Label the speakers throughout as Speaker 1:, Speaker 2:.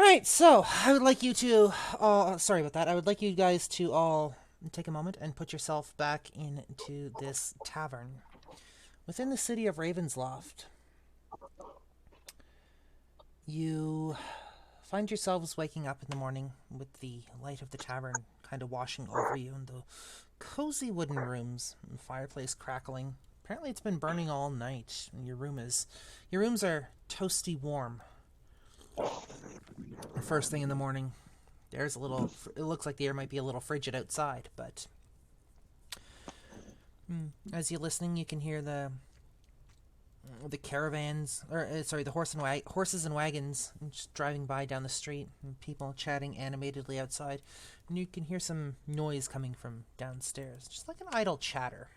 Speaker 1: Alright, so I would like you to all. Sorry about that. I would like you guys to all take a moment and put yourself back into this tavern within the city of Ravensloft. You find yourselves waking up in the morning with the light of the tavern kind of washing over you in the cozy wooden rooms and fireplace crackling. Apparently it's been burning all night and your rooms are toasty warm. First thing in the morning, there's a little it looks like the air might be a little frigid outside, but as you're listening you can hear the caravans, or sorry, the horses and wagons just driving by down the street, and people chatting animatedly outside, and you can hear some noise coming from downstairs, just like an idle chatter.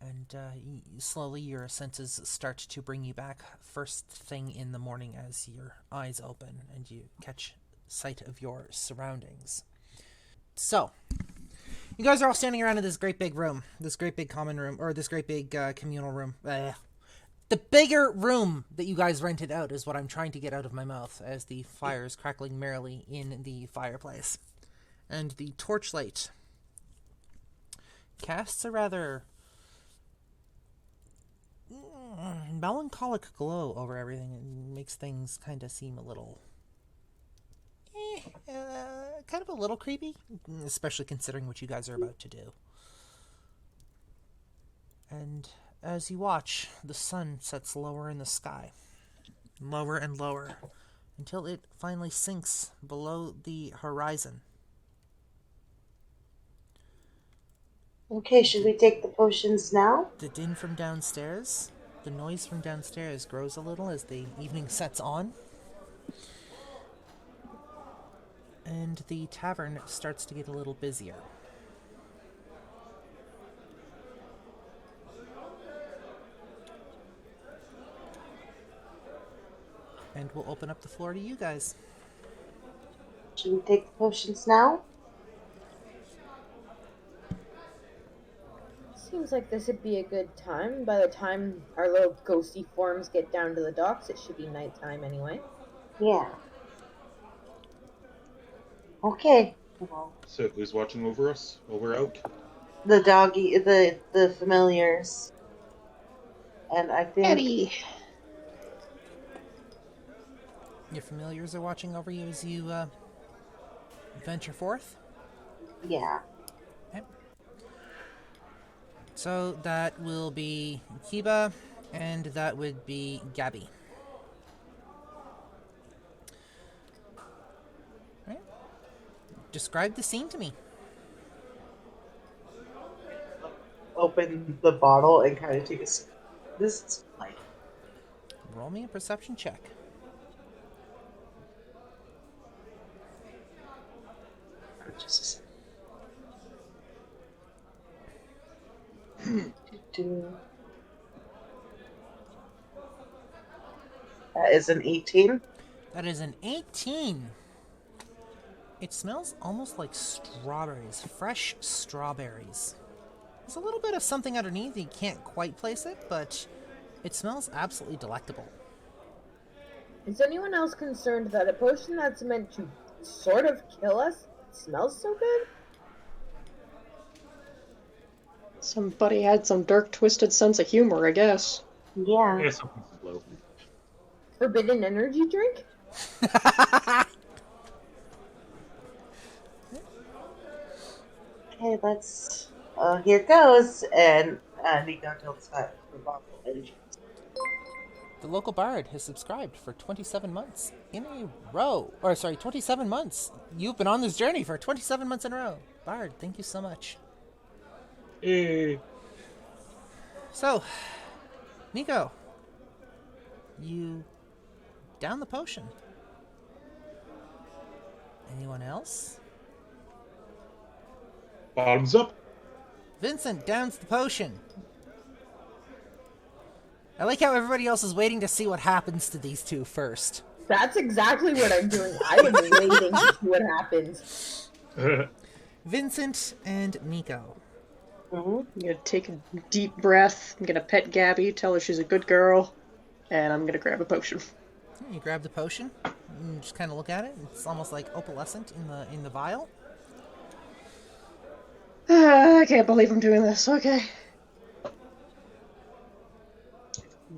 Speaker 1: And slowly your senses start to bring you back first thing in the morning as your eyes open and you catch sight of your surroundings. So, you guys are all standing around in this great big room, this great big common room, or this great big communal room. The bigger room that you guys rented out is what I'm trying to get out of my mouth as the fire is crackling merrily in the fireplace. And the torchlight casts a rather melancholic glow over everything. It makes things kind of seem a little kind of a little creepy, especially considering what you guys are about to do. And as you watch, the sun sets lower in the sky, lower and lower, until it finally sinks below the horizon.
Speaker 2: Okay, should we take the potions now?
Speaker 1: The din from downstairs, the noise from downstairs grows a little as the evening sets on. And the tavern starts to get a little busier. And we'll open up the floor to you guys.
Speaker 2: Should we take the potions now?
Speaker 3: Seems like this would be a good time. By the time our little ghosty forms get down to the docks, it should be nighttime anyway.
Speaker 2: Yeah. Okay.
Speaker 4: So who's watching over us while we're out?
Speaker 2: The doggy, the familiars. And I think...
Speaker 5: Eddie.
Speaker 1: Your familiars are watching over you as you venture forth?
Speaker 2: Yeah.
Speaker 1: Okay. So that will be Kiba, and that would be Gabby. Right. Describe the scene to me.
Speaker 2: Open the bottle and kind of take a sip. This is like...
Speaker 1: Roll me a perception check.
Speaker 2: Just That is an 18.
Speaker 1: That is an 18. It smells almost like strawberries, fresh strawberries. There's a little bit of something underneath, you can't quite place it, but it smells absolutely delectable.
Speaker 3: Is anyone else concerned that a potion that's meant to sort of kill us smells so good?
Speaker 5: Somebody had some dark, twisted sense of humor, I guess.
Speaker 2: Yeah.
Speaker 4: Yeah, something's low.
Speaker 3: Forbidden energy drink?
Speaker 2: Okay, let's... here goes. And Nico tilts back the bottle and
Speaker 1: The local bard has subscribed for 27 months in a row. Or, sorry, 27 months. You've been on this journey for 27 months in a row. Bard, thank you so much.
Speaker 4: Hey.
Speaker 1: So, Nico, you down the potion. Anyone else?
Speaker 4: Bottoms up.
Speaker 1: Vincent downs the potion. I like how everybody else is waiting to see what happens to these two first.
Speaker 3: That's exactly what I'm doing. I am waiting to see what happens.
Speaker 1: Vincent and Nico.
Speaker 5: I'm gonna take a deep breath. I'm gonna pet Gabby, tell her she's a good girl, and I'm gonna grab a potion.
Speaker 1: You grab the potion. And you just kind of look at it. It's almost like opalescent in the vial.
Speaker 5: I can't believe I'm doing this. Okay.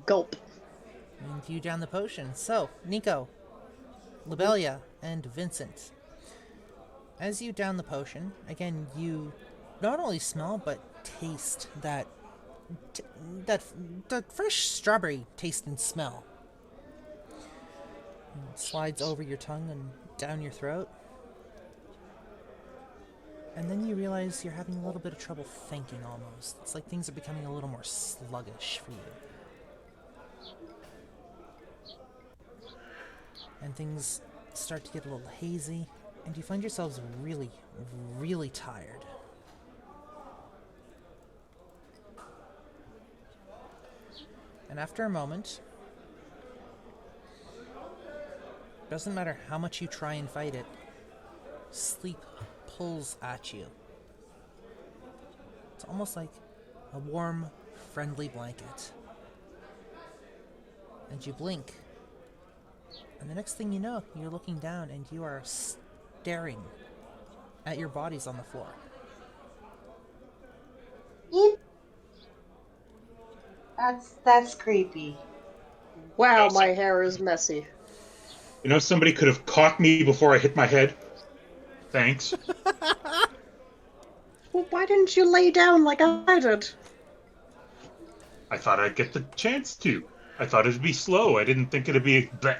Speaker 5: Gulp.
Speaker 1: And you down the potion. So, Nico, Lobelia, and Vincent. As you down the potion, again, you not only smell but taste that fresh strawberry taste and smell. It slides over your tongue and down your throat. And then you realize you're having a little bit of trouble thinking almost. It's like things are becoming a little more sluggish for you. And things start to get a little hazy, and you find yourselves really, really tired. And after a moment, doesn't matter how much you try and fight it, sleep pulls at you. It's almost like a warm, friendly blanket. And you blink. And the next thing you know, you're looking down and you are staring at your bodies on the floor.
Speaker 2: That's creepy.
Speaker 5: Wow, my hair is messy.
Speaker 4: You know, somebody could have caught me before I hit my head. Thanks.
Speaker 5: Well, why didn't you lay down like I did?
Speaker 4: I thought I'd get the chance to. I thought it'd be slow. I didn't think it'd be bleh.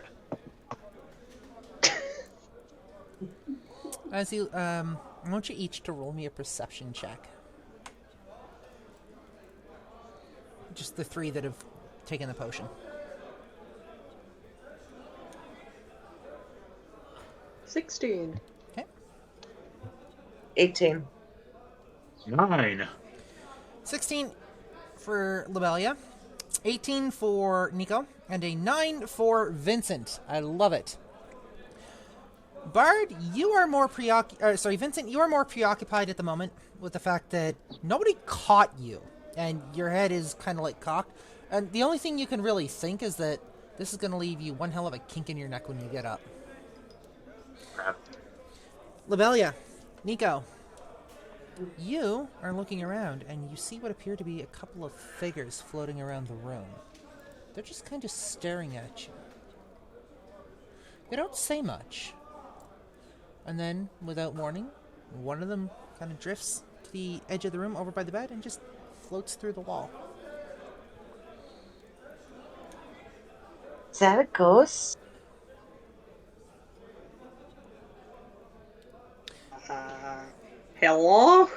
Speaker 1: As you, I want you each to roll me a perception check. Just the three that have taken the potion.
Speaker 5: 16.
Speaker 1: Okay.
Speaker 2: 18.
Speaker 4: 9.
Speaker 1: 16 for Lobelia, 18 for Nico, and a 9 for Vincent. I love it. Bard, you are more Vincent, you are more preoccupied at the moment with the fact that nobody caught you, and your head is kind of like cocked. And the only thing you can really think is that this is going to leave you one hell of a kink in your neck when you get up.
Speaker 4: Crap.
Speaker 1: Lobelia, Nico, you are looking around, and you see what appear to be a couple of figures floating around the room. They're just kind of staring at you. They don't say much. And then, without warning, one of them kind of drifts to the edge of the room over by the bed and just floats through the wall.
Speaker 2: Is that a ghost?
Speaker 5: Hello?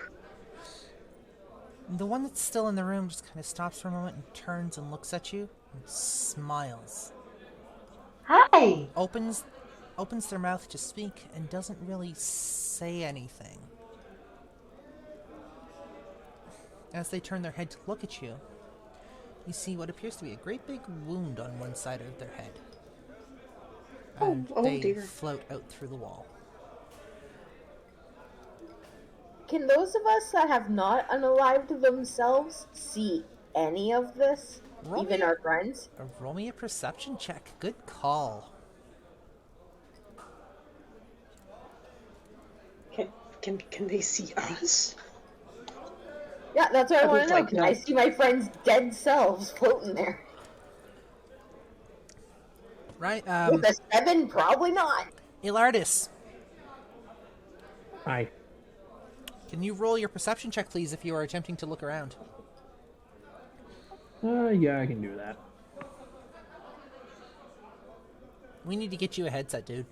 Speaker 1: The one that's still in the room just kind of stops for a moment and turns and looks at you and smiles.
Speaker 2: Hi!
Speaker 1: Opens their mouth to speak and doesn't really say anything. As they turn their head to look at you, you see what appears to be a great big wound on one side of their head. And they
Speaker 5: dear.
Speaker 1: float out through the wall.
Speaker 3: Can those of us that have not unalived themselves see any of this? Even our friends?
Speaker 1: Roll me a perception check. Good call.
Speaker 5: Can they see us?
Speaker 3: Yeah, that's what I want to know.
Speaker 5: like,
Speaker 3: Can
Speaker 5: no.
Speaker 3: I see my friends' dead selves floating there?
Speaker 1: Right,
Speaker 3: With a 7, probably not.
Speaker 1: Ilardis,
Speaker 6: Hi.
Speaker 1: can you roll your perception check, please, if you are attempting to look around?
Speaker 6: Yeah, I can do that.
Speaker 1: We need to get you a headset, dude.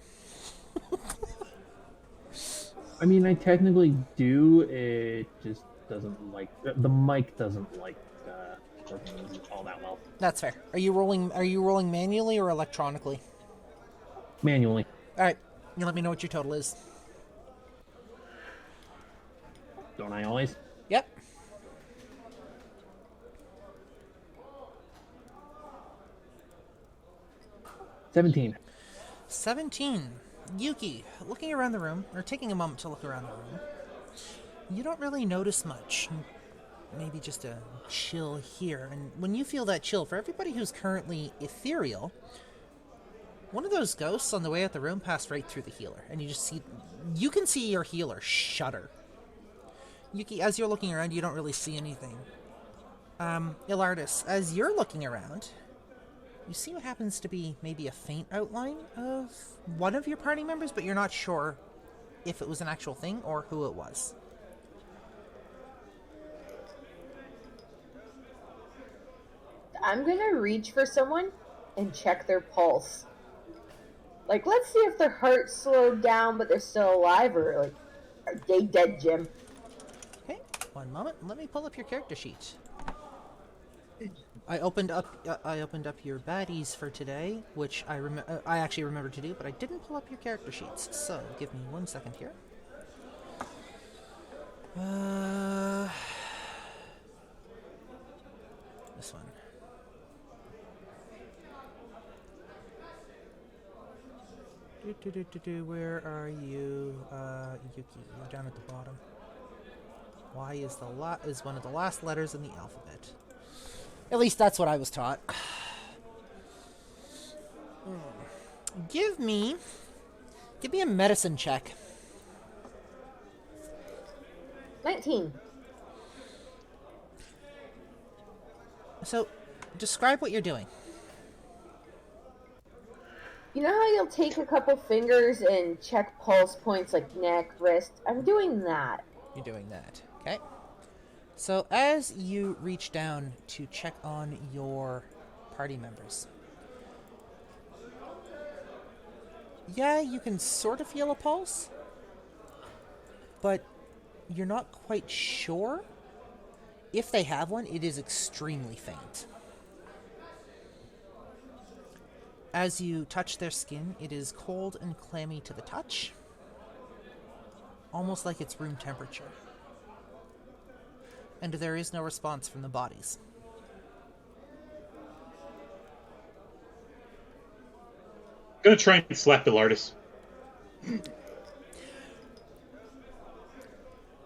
Speaker 6: I mean, I technically do. It just doesn't like the mic doesn't like working all that well.
Speaker 1: That's fair. Are you rolling manually or electronically?
Speaker 6: Manually.
Speaker 1: Alright, you let me know what your total is.
Speaker 6: Don't I always?
Speaker 1: Yep.
Speaker 6: $17.
Speaker 1: 17. Yuki, looking around the room, or taking a moment to look around the room, you don't really notice much. Maybe just a chill here. And when you feel that chill, for everybody who's currently ethereal, One of those ghosts on the way out the room passed right through the healer, and you can see your healer shudder. Yuki, as you're looking around, you don't really see anything. Ilardis, as you're looking around, you see what happens to be maybe a faint outline of one of your party members, but you're not sure if it was an actual thing or who it was.
Speaker 3: I'm gonna reach for someone and check their pulse. Like, let's see if their heart slowed down, but they're still alive, or like, are they dead, Jim?
Speaker 1: Okay, one moment. Let me pull up your character sheet. I opened up your baddies for today, which I actually remembered to do, but I didn't pull up your character sheets. So give me 1 second here. This one. Where are you, Yuki? You're down at the bottom. Y is one of the last letters in the alphabet. At least that's what I was taught. Give me a medicine check.
Speaker 3: 19.
Speaker 1: So, describe what you're doing.
Speaker 3: You know how you'll take a couple fingers and check pulse points like neck, wrist? I'm doing that.
Speaker 1: You're doing that. Okay. So as you reach down to check on your party members, yeah, you can sort of feel a pulse, but you're not quite sure. If they have one, it is extremely faint. As you touch their skin, it is cold and clammy to the touch, almost like it's room temperature. And there is no response from the bodies.
Speaker 4: I'm gonna try and slap Ilardis.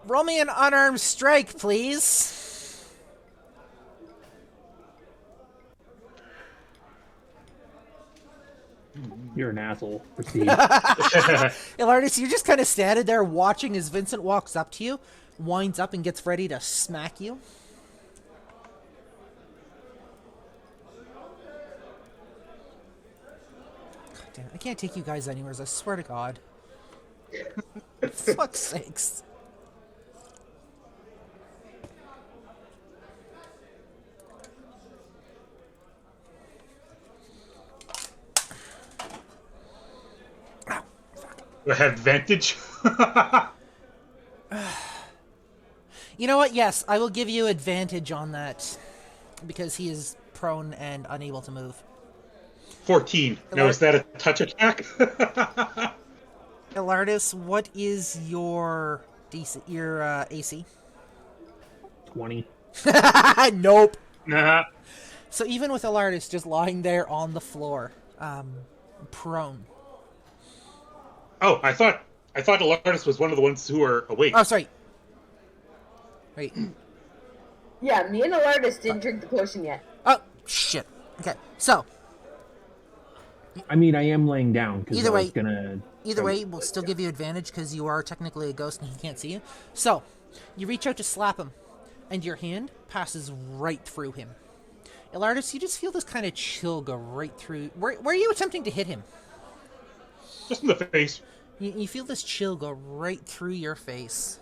Speaker 1: Roll me an unarmed strike, please.
Speaker 6: You're an asshole. Proceed.
Speaker 1: Ilardis, you're just kind of standing there watching as Vincent walks up to you, winds up and gets ready to smack you. God damn it, I can't take you guys anywhere, I swear to God. Fuck's sakes.
Speaker 4: Do I have advantage?
Speaker 1: You know what? Yes, I will give you advantage on that because he is prone and unable to move.
Speaker 4: 14. Now, is that a touch attack?
Speaker 1: Ilardis, what is your DC, your AC?
Speaker 6: 20.
Speaker 1: Nope.
Speaker 4: Nah.
Speaker 1: So even with Ilardis just lying there on the floor, prone.
Speaker 4: Oh, I thought Ilardis was one of the ones who are awake.
Speaker 1: Oh, sorry. Wait.
Speaker 3: Yeah, me and Ilardis didn't drink the potion yet.
Speaker 1: Oh, shit. Okay, so.
Speaker 6: I mean, I am laying down because I was gonna...
Speaker 1: Either way, we'll still give you advantage because you are technically a ghost and he can't see you. So, you reach out to slap him, and your hand passes right through him. Ilardis, you just feel this kind of chill go right through... Where are you attempting to hit him?
Speaker 4: Just in the face.
Speaker 1: You feel this chill go right through your face.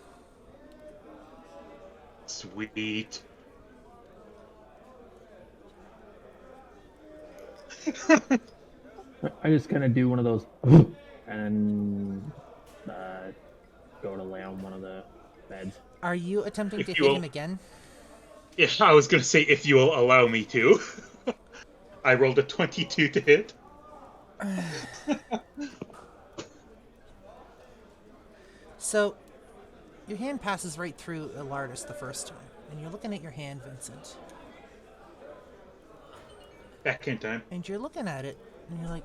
Speaker 4: Sweet.
Speaker 6: I just kind of do one of those and go to lay on one of the beds.
Speaker 1: Are you attempting to hit him again?
Speaker 4: Yeah, I was going to say if you will allow me to. I rolled a 22 to hit.
Speaker 1: So, your hand passes right through Ilardis the first time, and you're looking at your hand, Vincent.
Speaker 4: Back in time.
Speaker 1: And you're looking at it, and you're like,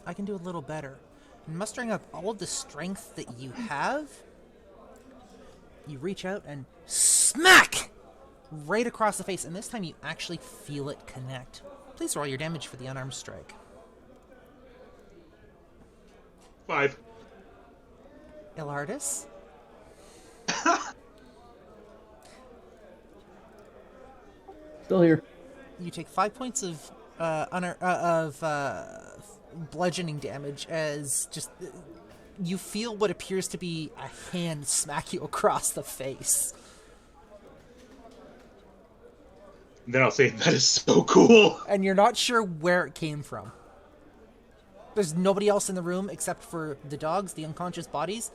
Speaker 1: I can do a little better. And mustering up all of the strength that you have, you reach out and smack! Right across the face, and this time you actually feel it connect. Please roll your damage for the unarmed strike.
Speaker 4: 5.
Speaker 1: Ilardis?
Speaker 6: Still here.
Speaker 1: You take 5 points of bludgeoning damage as just you feel what appears to be a hand smack you across the face.
Speaker 4: Then I'll say, that is so cool.
Speaker 1: And you're not sure where it came from. There's nobody else in the room except for the dogs, the unconscious bodies,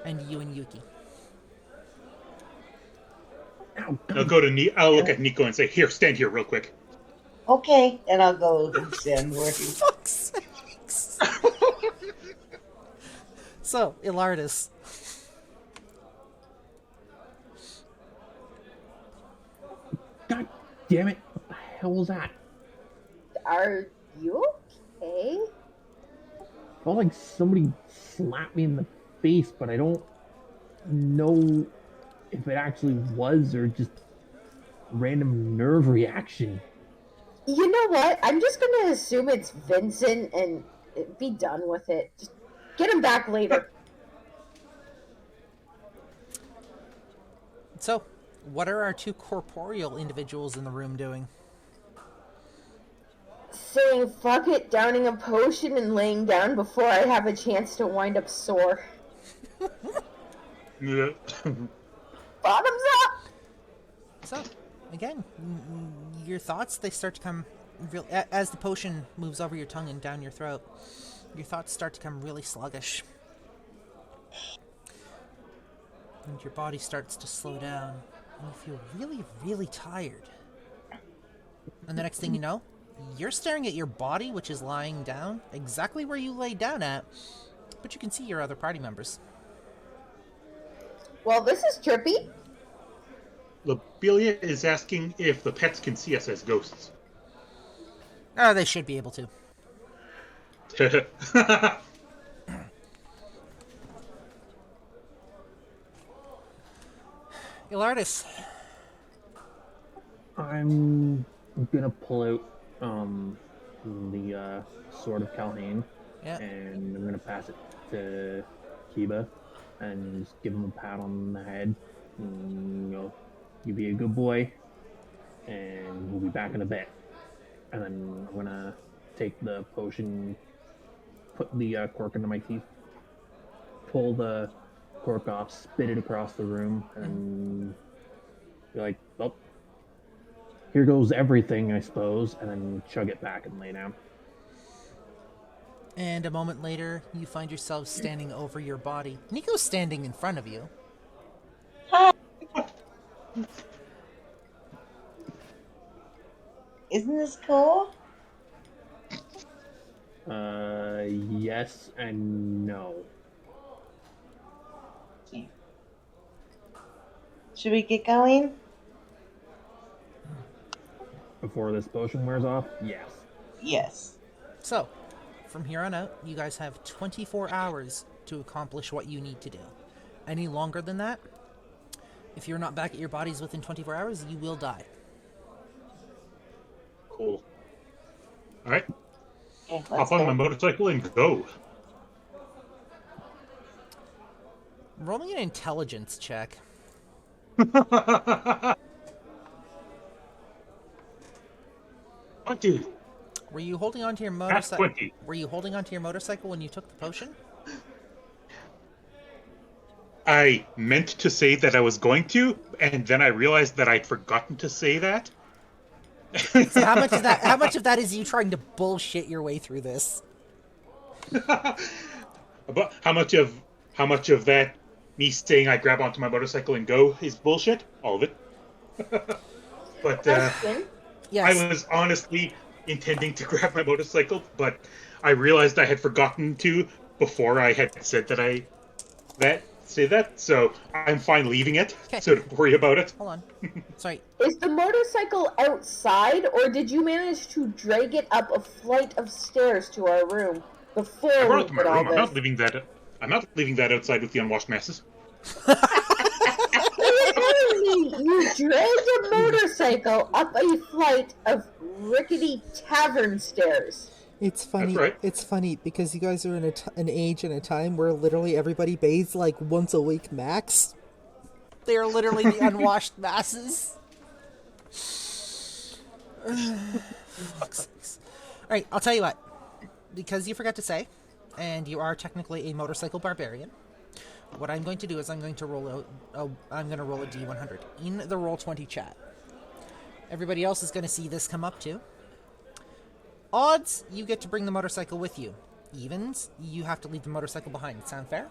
Speaker 1: and you and Yuki.
Speaker 4: I'll look at Nico and say, here, stand here real quick.
Speaker 2: Okay, and I'll go stand where he...
Speaker 1: Fuck's sakes. So, Ilardis.
Speaker 6: God damn it! What the hell was that?
Speaker 3: Are you okay?
Speaker 6: Felt like somebody slapped me in the face, but I don't know if it actually was or just random nerve reaction.
Speaker 3: You know what? I'm just gonna assume it's Vincent and be done with it. Just get him back later.
Speaker 1: So, what are our two corporeal individuals in the room doing?
Speaker 3: Saying fuck it, downing a potion and laying down before I have a chance to wind up sore.
Speaker 4: Yeah.
Speaker 3: Bottoms up!
Speaker 1: So, again, your thoughts, they start to come real as the potion moves over your tongue and down your throat. Your thoughts start to come really sluggish. And your body starts to slow down. And you feel really, really tired. And the next thing you know, you're staring at your body, which is lying down, exactly where you laid down at, but you can see your other party members.
Speaker 3: Well, this is trippy.
Speaker 4: Lobelia is asking if the pets can see us as ghosts.
Speaker 1: Oh, they should be able to. Ilardis.
Speaker 6: I'm gonna pull out the sword of Calhoun,
Speaker 1: Yeah.
Speaker 6: and I'm gonna pass it to Kiba and just give him a pat on the head. And, you be a good boy, and we'll be back in a bit. And then I'm gonna take the potion, put the cork into my teeth, pull the cork off, spit it across the room, and be like, well, here goes everything, I suppose, and then chug it back and lay down.
Speaker 1: And a moment later, you find yourself standing over your body. Nico's standing in front of you.
Speaker 2: Isn't this cool?
Speaker 6: Yes and no.
Speaker 2: Should we get going?
Speaker 6: Before this potion wears off, yes.
Speaker 2: Yes.
Speaker 1: So, from here on out, you guys have 24 hours to accomplish what you need to do. Any longer than that, if you're not back at your bodies within 24 hours, you will die.
Speaker 4: Cool. Alright,
Speaker 2: Okay, let's
Speaker 4: hop on
Speaker 2: go.
Speaker 4: my motorcycle and go.
Speaker 1: Roll me an intelligence check.
Speaker 4: What, dude?
Speaker 1: Were you holding onto your
Speaker 4: That's
Speaker 1: motorcycle?
Speaker 4: 20.
Speaker 1: Were you holding onto your motorcycle when you took the potion?
Speaker 4: I meant to say that I was going to, and then I realized that I'd forgotten to say that.
Speaker 1: So how much of that? How much of that is you trying to bullshit your way through this?
Speaker 4: But how much of that me saying I grab onto my motorcycle and go is bullshit? All of it. But
Speaker 3: Question.
Speaker 1: Yes.
Speaker 4: I was honestly intending to grab my motorcycle, but I realized I had forgotten to before I had said that. So I'm fine leaving it.
Speaker 1: Okay.
Speaker 4: So don't worry about it.
Speaker 1: Hold on. Sorry.
Speaker 3: Is the motorcycle outside, or did you manage to drag it up a flight of stairs to our room before
Speaker 4: I
Speaker 3: we
Speaker 4: brought it to my
Speaker 3: did all
Speaker 4: room. I'm not
Speaker 3: this?
Speaker 4: leaving that. I'm not leaving that outside with the unwashed masses.
Speaker 3: You dragged a motorcycle up a flight of rickety tavern stairs.
Speaker 1: It's funny.
Speaker 4: That's right.
Speaker 1: It's funny because you guys are in an age and a time where literally everybody bathes like once a week max. They are literally the unwashed masses. Fuck's sakes. All right, I'll tell you what. Because you forgot to say, and you are technically a motorcycle barbarian. What I'm going to do is I'm going to roll a D100 in the Roll20 chat. Everybody else is going to see this come up too. Odds, you get to bring the motorcycle with you. Evens, you have to leave the motorcycle behind. Sound fair?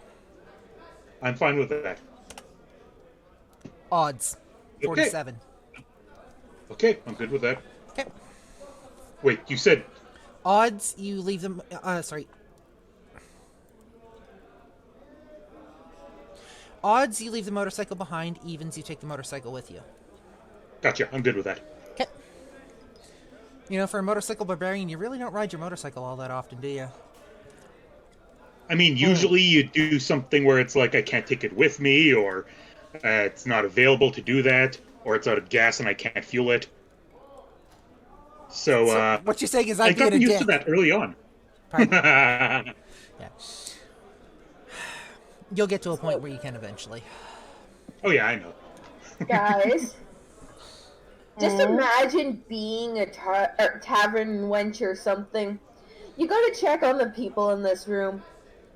Speaker 4: I'm fine with that.
Speaker 1: Odds, 47.
Speaker 4: Okay, I'm good with that.
Speaker 1: Okay.
Speaker 4: Wait, you said
Speaker 1: Odds, you leave them. Odds, you leave the motorcycle behind. Evens, you take the motorcycle with you.
Speaker 4: gotcha. I'm good with that.
Speaker 1: Okay. You know, for a motorcycle barbarian, you really don't ride your motorcycle all that often, do you?
Speaker 4: I mean, usually you do something where it's like I can't take it with me, or it's not available to do that, or it's out of gas and I can't fuel it. So
Speaker 1: what you're saying is
Speaker 4: I
Speaker 1: I'm being
Speaker 4: got
Speaker 1: a
Speaker 4: used
Speaker 1: dick.
Speaker 4: to that early on.
Speaker 1: Pardon? Yeah. You'll get to a point where you can eventually.
Speaker 4: Oh yeah, I know.
Speaker 3: Guys, just imagine being a tavern wench or something. You go to check on the people in this room,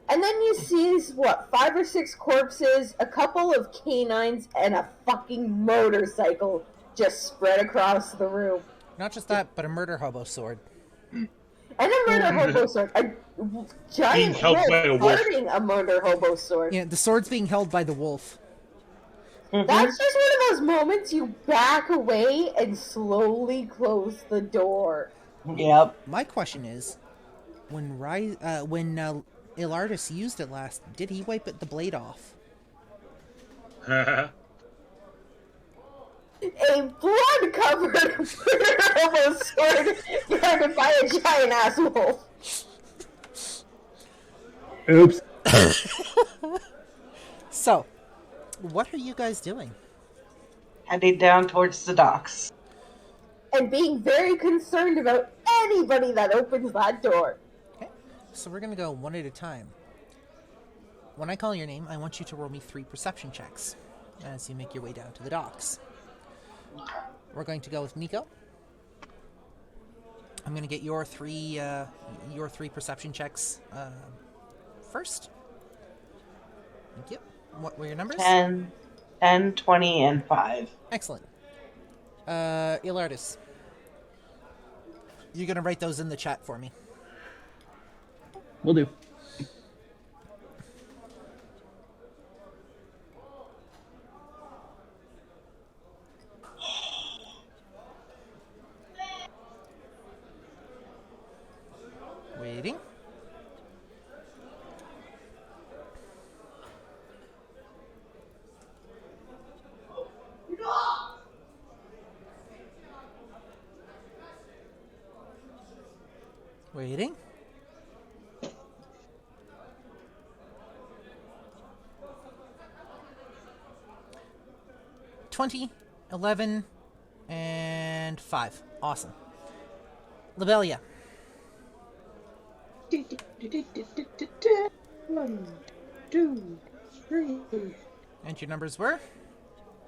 Speaker 3: and then you see, 5 or 6 corpses, a couple of canines, and a fucking motorcycle just spread across the room.
Speaker 1: Not just that, but a murder hobo sword.
Speaker 3: And a murder hobo sword. A giant
Speaker 4: Being held
Speaker 3: wolf
Speaker 4: by a wolf.
Speaker 3: guarding a murder hobo sword.
Speaker 1: Yeah, the sword's being held by the wolf.
Speaker 3: That's just one of those moments you back away and slowly close the door.
Speaker 2: Yep.
Speaker 1: My question is, when Ilardus used it last, did he wipe the blade off?
Speaker 3: A blood-covered murder hobo sword guarded by a giant-ass wolf.
Speaker 6: Oops.
Speaker 1: So, what are you guys doing?
Speaker 2: Heading down towards the docks.
Speaker 3: And being very concerned about anybody that opens that door.
Speaker 1: Okay, so we're gonna go one at a time. When I call your name, I want you to roll me 3 perception checks as you make your way down to the docks. We're going to go with Nico. I'm going to get your three perception checks first. Thank you. What were your numbers?
Speaker 2: 10, 20, and 5.
Speaker 1: Excellent. Ilardus, you're going to write those in the chat for me.
Speaker 6: Will do.
Speaker 1: Waiting. Waiting. $20, 11, and 5. Awesome. Lobelia.
Speaker 5: 1, 2, 3,
Speaker 1: And your numbers were?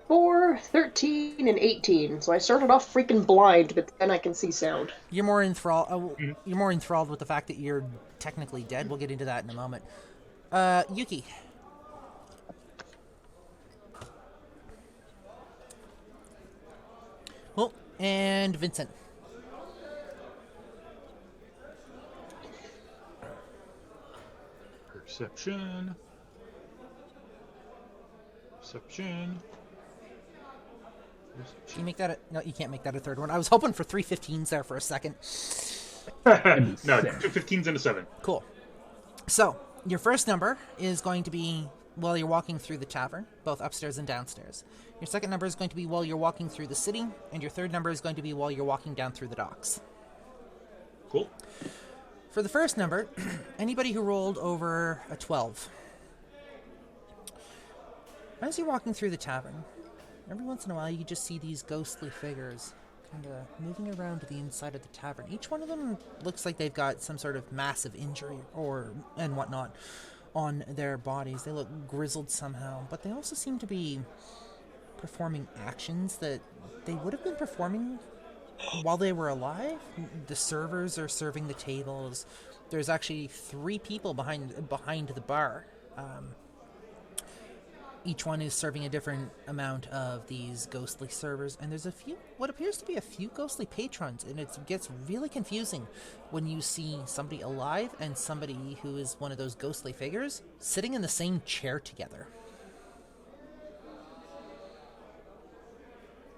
Speaker 5: 4, 13, and 18. So I started off freaking blind, but then I can see sound.
Speaker 1: You're more enthralled. You're more enthralled with the fact that you're technically dead. We'll get into that in a moment. Yuki. Oh, and Vincent.
Speaker 4: Perception.
Speaker 1: Can you make that no, you can't make that a third one. I was hoping for 3 15s there for a second.
Speaker 4: No, 2 15s and a 7.
Speaker 1: Cool. So, your first number is going to be while you're walking through the tavern, both upstairs and downstairs. Your second number is going to be while you're walking through the city, and your third number is going to be while you're walking down through the docks.
Speaker 4: Cool.
Speaker 1: For the first number, anybody who rolled over a 12. As you're walking through the tavern, every once in a while you just see these ghostly figures kind of moving around the inside of the tavern. Each one of them looks like they've got some sort of massive injury and whatnot on their bodies. They look grizzled somehow, but they also seem to be performing actions that they would have been performing while they were alive. The servers are serving the tables. There's actually 3 people behind the bar. Each one is serving a different amount of these ghostly servers, and there's what appears to be a few ghostly patrons, and it gets really confusing when you see somebody alive and somebody who is one of those ghostly figures sitting in the same chair together.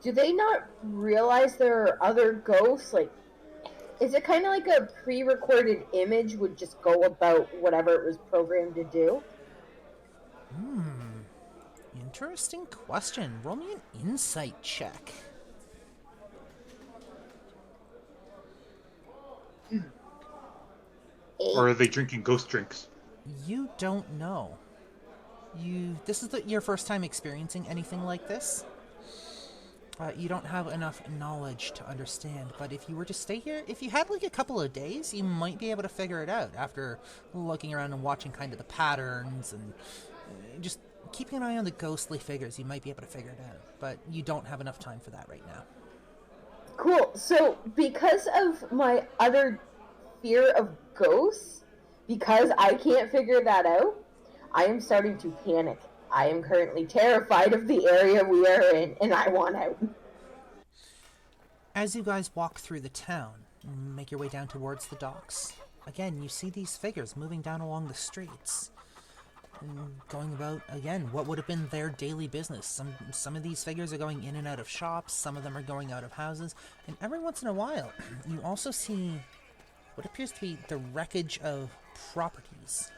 Speaker 3: Do they not realize there are other ghosts? Like, is it kind of like a pre-recorded image would just go about whatever it was programmed to do?
Speaker 1: Interesting question. Roll me an insight check.
Speaker 4: Or are they drinking ghost drinks?
Speaker 1: You don't know. This is your first time experiencing anything like this. You don't have enough knowledge to understand, but if you were to stay here, if you had like a couple of days, you might be able to figure it out after looking around and watching kind of the patterns and just keeping an eye on the ghostly figures. You might be able to figure it out, but you don't have enough time for that right now.
Speaker 3: Cool. So, because of my utter fear of ghosts, because I can't figure that out, I am starting to panic. I am currently terrified of the area we are in, and I want out.
Speaker 1: As you guys walk through the town, make your way down towards the docks, again, you see these figures moving down along the streets, and going about, again, what would have been their daily business. Some of these figures are going in and out of shops, some of them are going out of houses, and every once in a while, you also see what appears to be the wreckage of properties.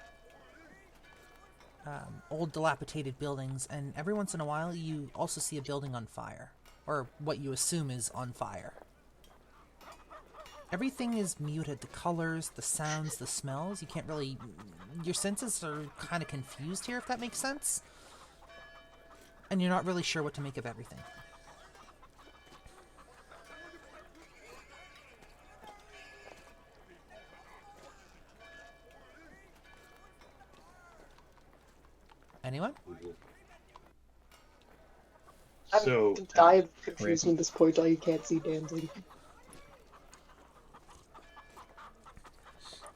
Speaker 1: Old dilapidated buildings, and every once in a while you also see a building on fire, or what you assume is on fire. Everything is muted. The colors, the sounds, the smells, you can't really... Your senses are kind of confused here, if that makes sense. And you're not really sure what to make of everything. Anyone?
Speaker 4: So
Speaker 5: I'm confused at this point. I can't see dancing.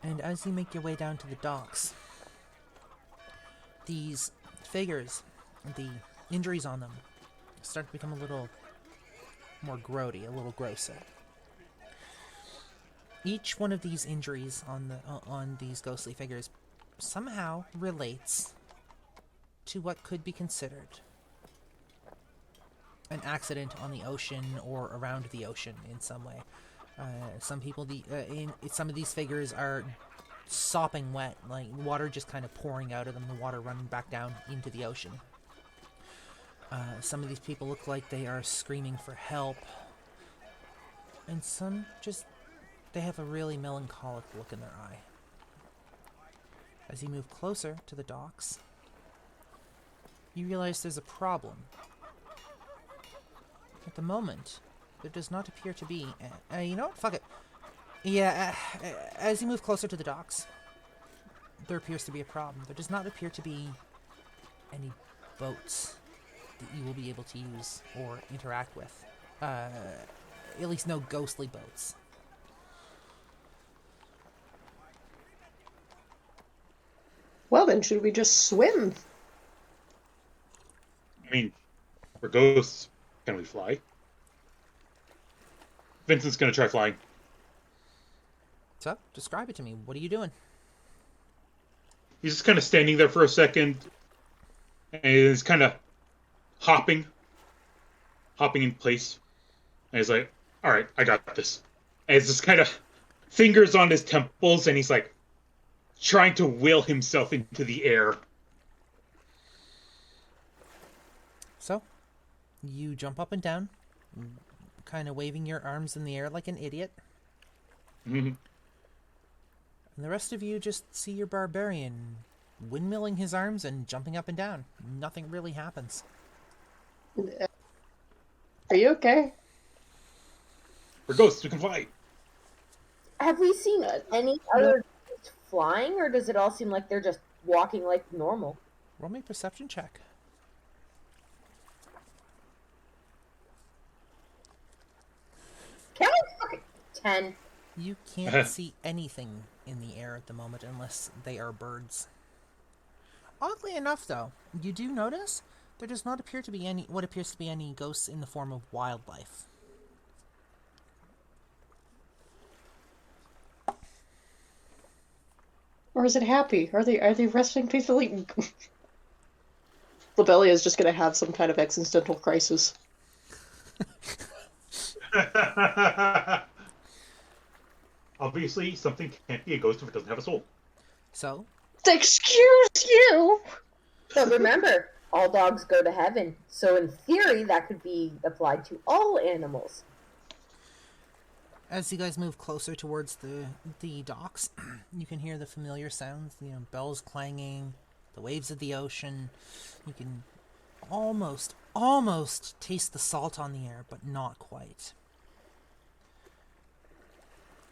Speaker 1: And as you make your way down to the docks, these figures, the injuries on them, start to become a little more grody, a little grosser. Each one of these injuries on these ghostly figures somehow relates to what could be considered an accident on the ocean or around the ocean in some way. Some of these figures are sopping wet, like water just kind of pouring out of them, the water running back down into the ocean. Some of these people look like they are screaming for help, and some they have a really melancholic look in their eye. As you move closer to the docks, you realize there's a problem. At the moment, there does not appear to be... you know what? Fuck it. Yeah, as you move closer to the docks, there appears to be a problem. There does not appear to be any boats that you will be able to use or interact with. At least no ghostly boats.
Speaker 5: Well then, should we just swim?
Speaker 4: I mean, we're ghosts. Can we fly? Vincent's gonna try flying.
Speaker 1: So, describe it to me. What are you doing?
Speaker 4: He's just kind of standing there for a second, and he's kind of hopping in place. And he's like, "All right, I got this." And it's just kind of fingers on his temples, and he's like trying to will himself into the air.
Speaker 1: So, you jump up and down, kind of waving your arms in the air like an idiot.
Speaker 4: Mm-hmm.
Speaker 1: And the rest of you just see your barbarian windmilling his arms and jumping up and down. Nothing really happens.
Speaker 5: Are you okay?
Speaker 4: We're ghosts. We can fly.
Speaker 3: Have we seen any
Speaker 5: no.
Speaker 3: other ghosts flying, or does it all seem like they're just walking like normal?
Speaker 1: Roll me a perception check.
Speaker 3: Can I fucking 10?
Speaker 1: You can't see anything in the air at the moment unless they are birds. Oddly enough, though, you do notice there does not appear to be what appears to be any ghosts in the form of wildlife.
Speaker 5: Or is it happy? Are they resting peacefully? Lobelia is just going to have some kind of existential crisis.
Speaker 4: Obviously, something can't be a ghost if it doesn't have a soul.
Speaker 1: So,
Speaker 5: Excuse you!
Speaker 3: So remember, all dogs go to heaven. So in theory, that could be applied to all animals.
Speaker 1: as you guys move closer towards the docks, you can hear the familiar sounds, bells clanging, the waves of the ocean. You can almost taste the salt on the air, but not quite.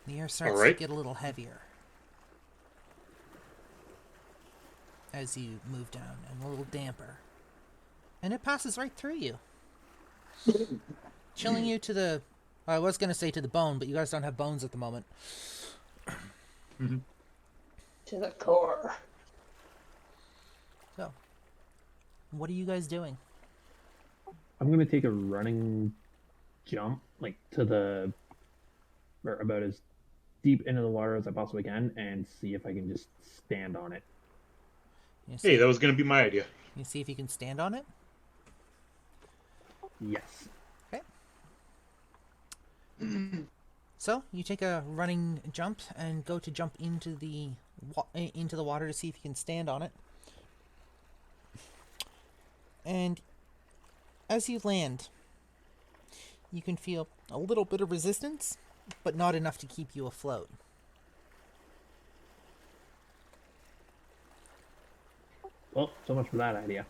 Speaker 1: The air starts to get a little heavier as you move down, and a little damper. And it passes right through you. Chilling you to the... I was going to say to the bone, but you guys don't have bones at the moment.
Speaker 5: To the core.
Speaker 1: So, what are you guys doing?
Speaker 6: I'm gonna take a running jump, like or about as deep into the water as I possibly can, and see if I can just stand on it.
Speaker 4: Hey, that was going to be my idea.
Speaker 1: You see if you can stand on it?
Speaker 6: Yes.
Speaker 1: Okay. So, you take a running jump and go to jump into the water to see if you can stand on it. And as you land, you can feel a little bit of resistance, but not enough to keep you afloat.
Speaker 6: Well, so much for that idea.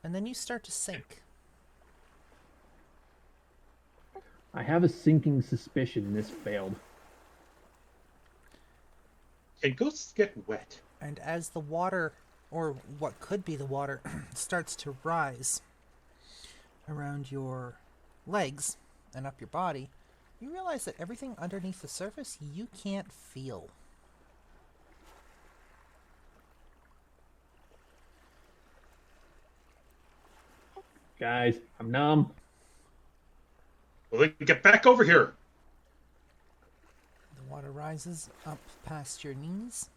Speaker 1: And then you start to sink.
Speaker 6: I have a sinking suspicion this failed.
Speaker 4: Can ghosts get wet?
Speaker 1: And as the water, or what could be the water, starts to rise around your legs and up your body, you realize that everything underneath the surface you can't feel.
Speaker 6: Guys, I'm numb.
Speaker 4: Well, then get back over here.
Speaker 1: The water rises up past your knees.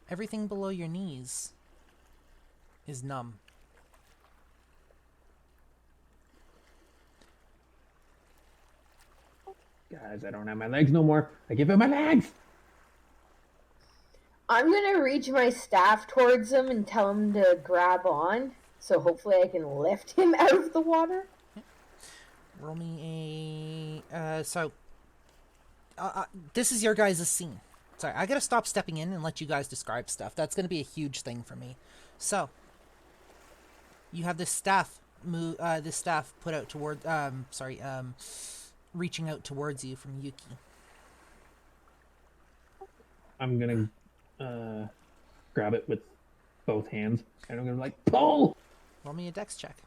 Speaker 1: Everything below your knees is numb.
Speaker 6: Guys, I don't have my legs no more. I give him my legs!
Speaker 3: I'm gonna reach my staff towards him and tell him to grab on. So hopefully I can lift him out of the water.
Speaker 1: Roll me a... this is your guys' scene. Sorry, I gotta stop stepping in and let you guys describe stuff. That's gonna be a huge thing for me. So, you have this staff put out toward... reaching out towards you from Yuki.
Speaker 6: I'm gonna grab it with both hands, and I'm gonna like, pull!
Speaker 1: Roll me a dex check.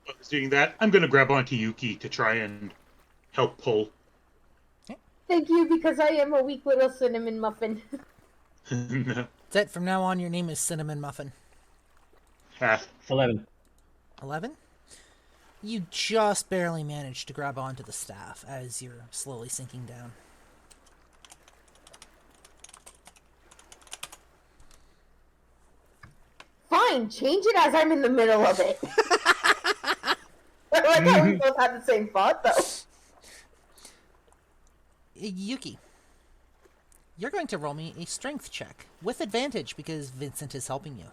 Speaker 4: While I was doing that, I'm going to grab onto Yuki to try and help pull.
Speaker 3: Thank you, because I am a weak little cinnamon muffin.
Speaker 1: That's it. From now on, your name is Cinnamon Muffin.
Speaker 6: 11.
Speaker 1: 11? You just barely managed to grab onto the staff as you're slowly sinking down.
Speaker 3: Fine, change it as I'm in the middle of it. I like how we both had the same thought, though.
Speaker 1: Yuki, you're going to roll me a strength check with advantage because Vincent is helping you.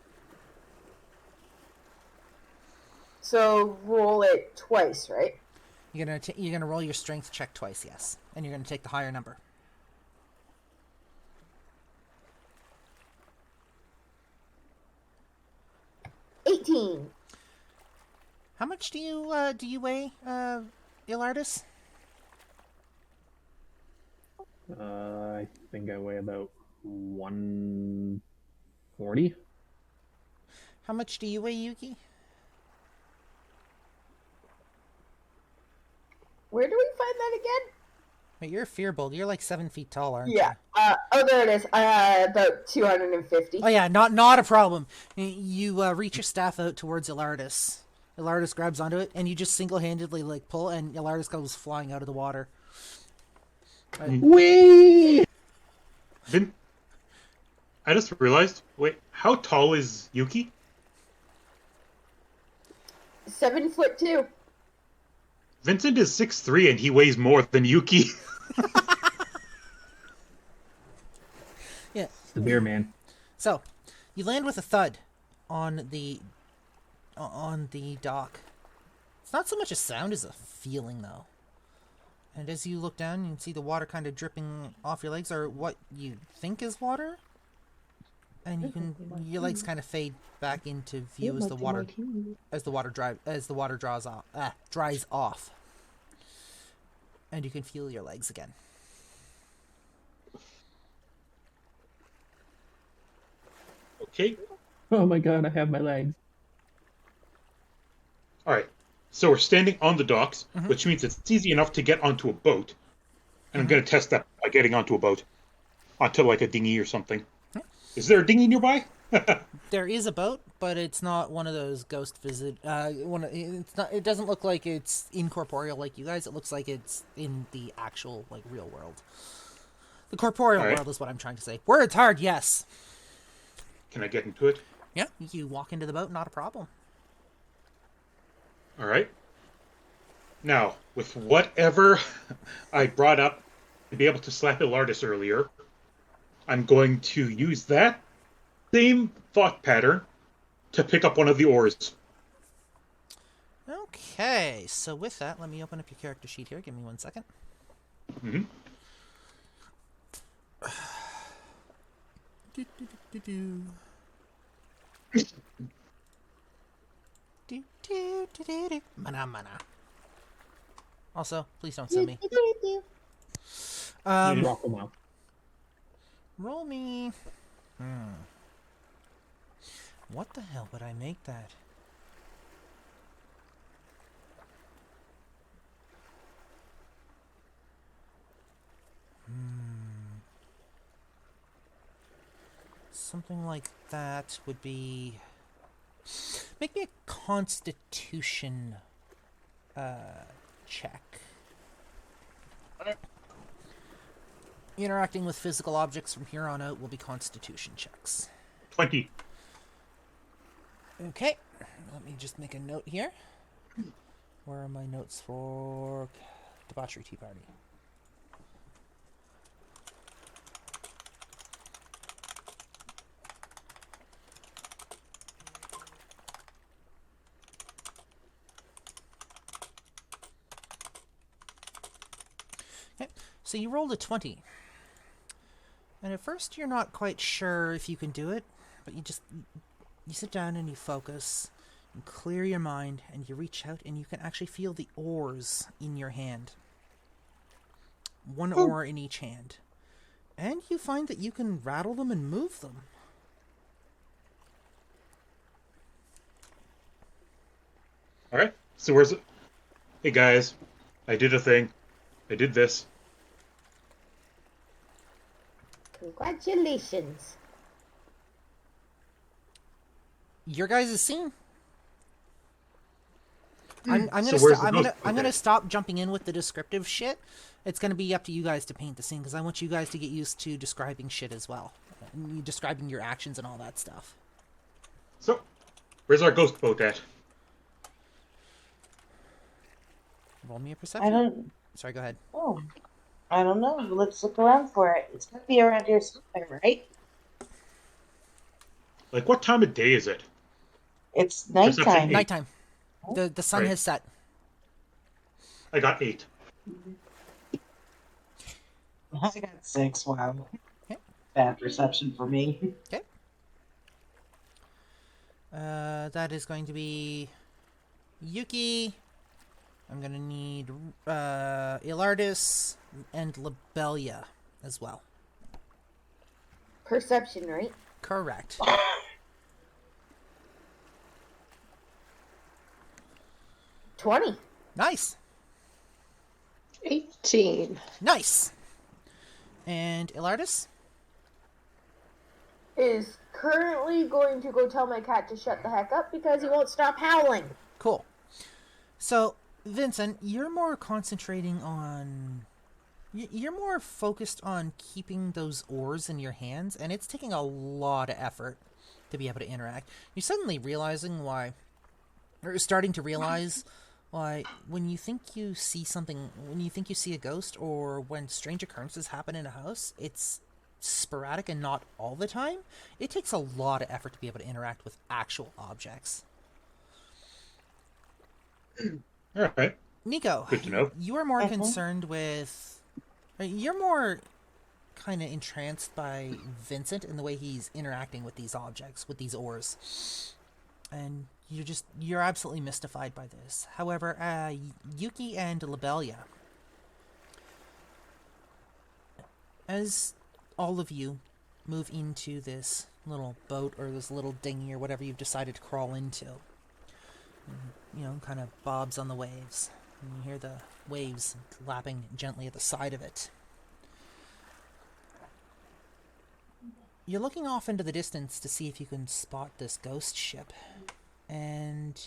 Speaker 3: So roll it twice, right?
Speaker 1: You're gonna roll your strength check twice, yes, and you're gonna take the higher number.
Speaker 3: 18.
Speaker 1: How much do you weigh, Ilardis?
Speaker 6: I think I weigh about 140.
Speaker 1: How much do you weigh, Yuki?
Speaker 3: Where do we find that again?
Speaker 1: Wait, you're Fearbold. You're like 7 feet tall, aren't
Speaker 3: Yeah.
Speaker 1: you?
Speaker 3: Oh, there it is. About 250.
Speaker 1: Oh yeah, not a problem. You reach your staff out towards Ilardis. Ilardis grabs onto it, and you just single-handedly like pull, and Ilardis goes flying out of the water.
Speaker 6: Whee!
Speaker 4: Vin, I just realized. Wait, how tall is Yuki?
Speaker 3: 7'2".
Speaker 4: Vincent is 6'3", and he weighs more than Yuki.
Speaker 1: Yeah.
Speaker 6: It's the beer man.
Speaker 1: So, you land with a thud on the dock. It's not so much a sound as a feeling, though. And as you look down, you can see the water kind of dripping off your legs, or what you think is water. And your legs kind of fade back into view as the water dries off. And you can feel your legs again.
Speaker 4: Okay.
Speaker 6: Oh my god, I have my legs.
Speaker 4: All right. So we're standing on the docks, which means it's easy enough to get onto a boat. And I'm going to test that by getting onto a boat, onto like a dinghy or something. Is there a dinghy nearby?
Speaker 1: There is a boat, but it's not one of those ghost visit. It's not. It doesn't look like it's incorporeal like you guys. It looks like it's in the actual like real world. The corporeal world is what I'm trying to say. Words hard, yes.
Speaker 4: Can I get into it?
Speaker 1: Yeah, you walk into the boat, not a problem.
Speaker 4: All right. Now, with whatever I brought up to be able to slap Ilardis earlier, I'm going to use that same thought pattern to pick up one of the oars.
Speaker 1: Okay, so with that, let me open up your character sheet here. Give me 1 second.
Speaker 4: Mm-hmm.
Speaker 1: Mana. Also, please don't send me.
Speaker 6: Rock 'em out.
Speaker 1: Roll me. What the hell would I make that? Something like that would be... Make me a constitution check. Interacting with physical objects from here on out will be constitution checks.
Speaker 4: 20.
Speaker 1: Okay, let me just make a note here. Where are my notes for Debauchery Tea Party? Okay, so you rolled a 20. And at first you're not quite sure if you can do it, but you sit down and you focus, and clear your mind, and you reach out and you can actually feel the oars in your hand. One oar in each hand. And you find that you can rattle them and move them.
Speaker 4: All right. So where's it? Hey guys, I did a thing. I did this.
Speaker 3: Congratulations.
Speaker 1: Your guys' scene. I'm
Speaker 4: So
Speaker 1: gonna stop jumping in with the descriptive shit. It's gonna be up to you guys to paint the scene because I want you guys to get used to describing shit as well, and describing your actions and all that stuff.
Speaker 4: So, where's our ghost boat at?
Speaker 1: Roll me a perception.
Speaker 2: I don't.
Speaker 1: Sorry, go ahead.
Speaker 2: Oh, I don't know. Let's look around for it. It's gotta be around here somewhere, right?
Speaker 4: Like, what time of day is it?
Speaker 2: It's
Speaker 4: Perception
Speaker 2: nighttime.
Speaker 4: eight.
Speaker 1: Nighttime. The sun
Speaker 4: Right.
Speaker 1: has set.
Speaker 4: I got 8.
Speaker 2: I got 6. Wow.
Speaker 1: Okay.
Speaker 2: Bad perception for me.
Speaker 1: Okay. That is going to be Yuki. I'm going to need Ilardis and Labelia as well.
Speaker 3: Perception, right?
Speaker 1: Correct.
Speaker 3: $20.
Speaker 1: Nice.
Speaker 5: 18.
Speaker 1: Nice. And Ilardis?
Speaker 3: Is currently going to go tell my cat to shut the heck up because he won't stop howling.
Speaker 1: Cool. So, Vincent, you're more concentrating on... You're more focused on keeping those oars in your hands, and it's taking a lot of effort to be able to interact. You're suddenly realizing why... Or starting to realize why when you think you see something... When you think you see a ghost, or when strange occurrences happen in a house, it's sporadic and not all the time. It takes a lot of effort to be able to interact with actual objects.
Speaker 4: All right.
Speaker 1: Nico,
Speaker 4: Good to know.
Speaker 1: you are more concerned with... You're more kind of entranced by Vincent and the way he's interacting with these objects, with these oars. And you're absolutely mystified by this. However, Yuki and Labelia, as all of you move into this little boat or this little dinghy or whatever you've decided to crawl into, you know, kind of bobs on the waves. And you hear the waves lapping gently at the side of it. You're looking off into the distance to see if you can spot this ghost ship. And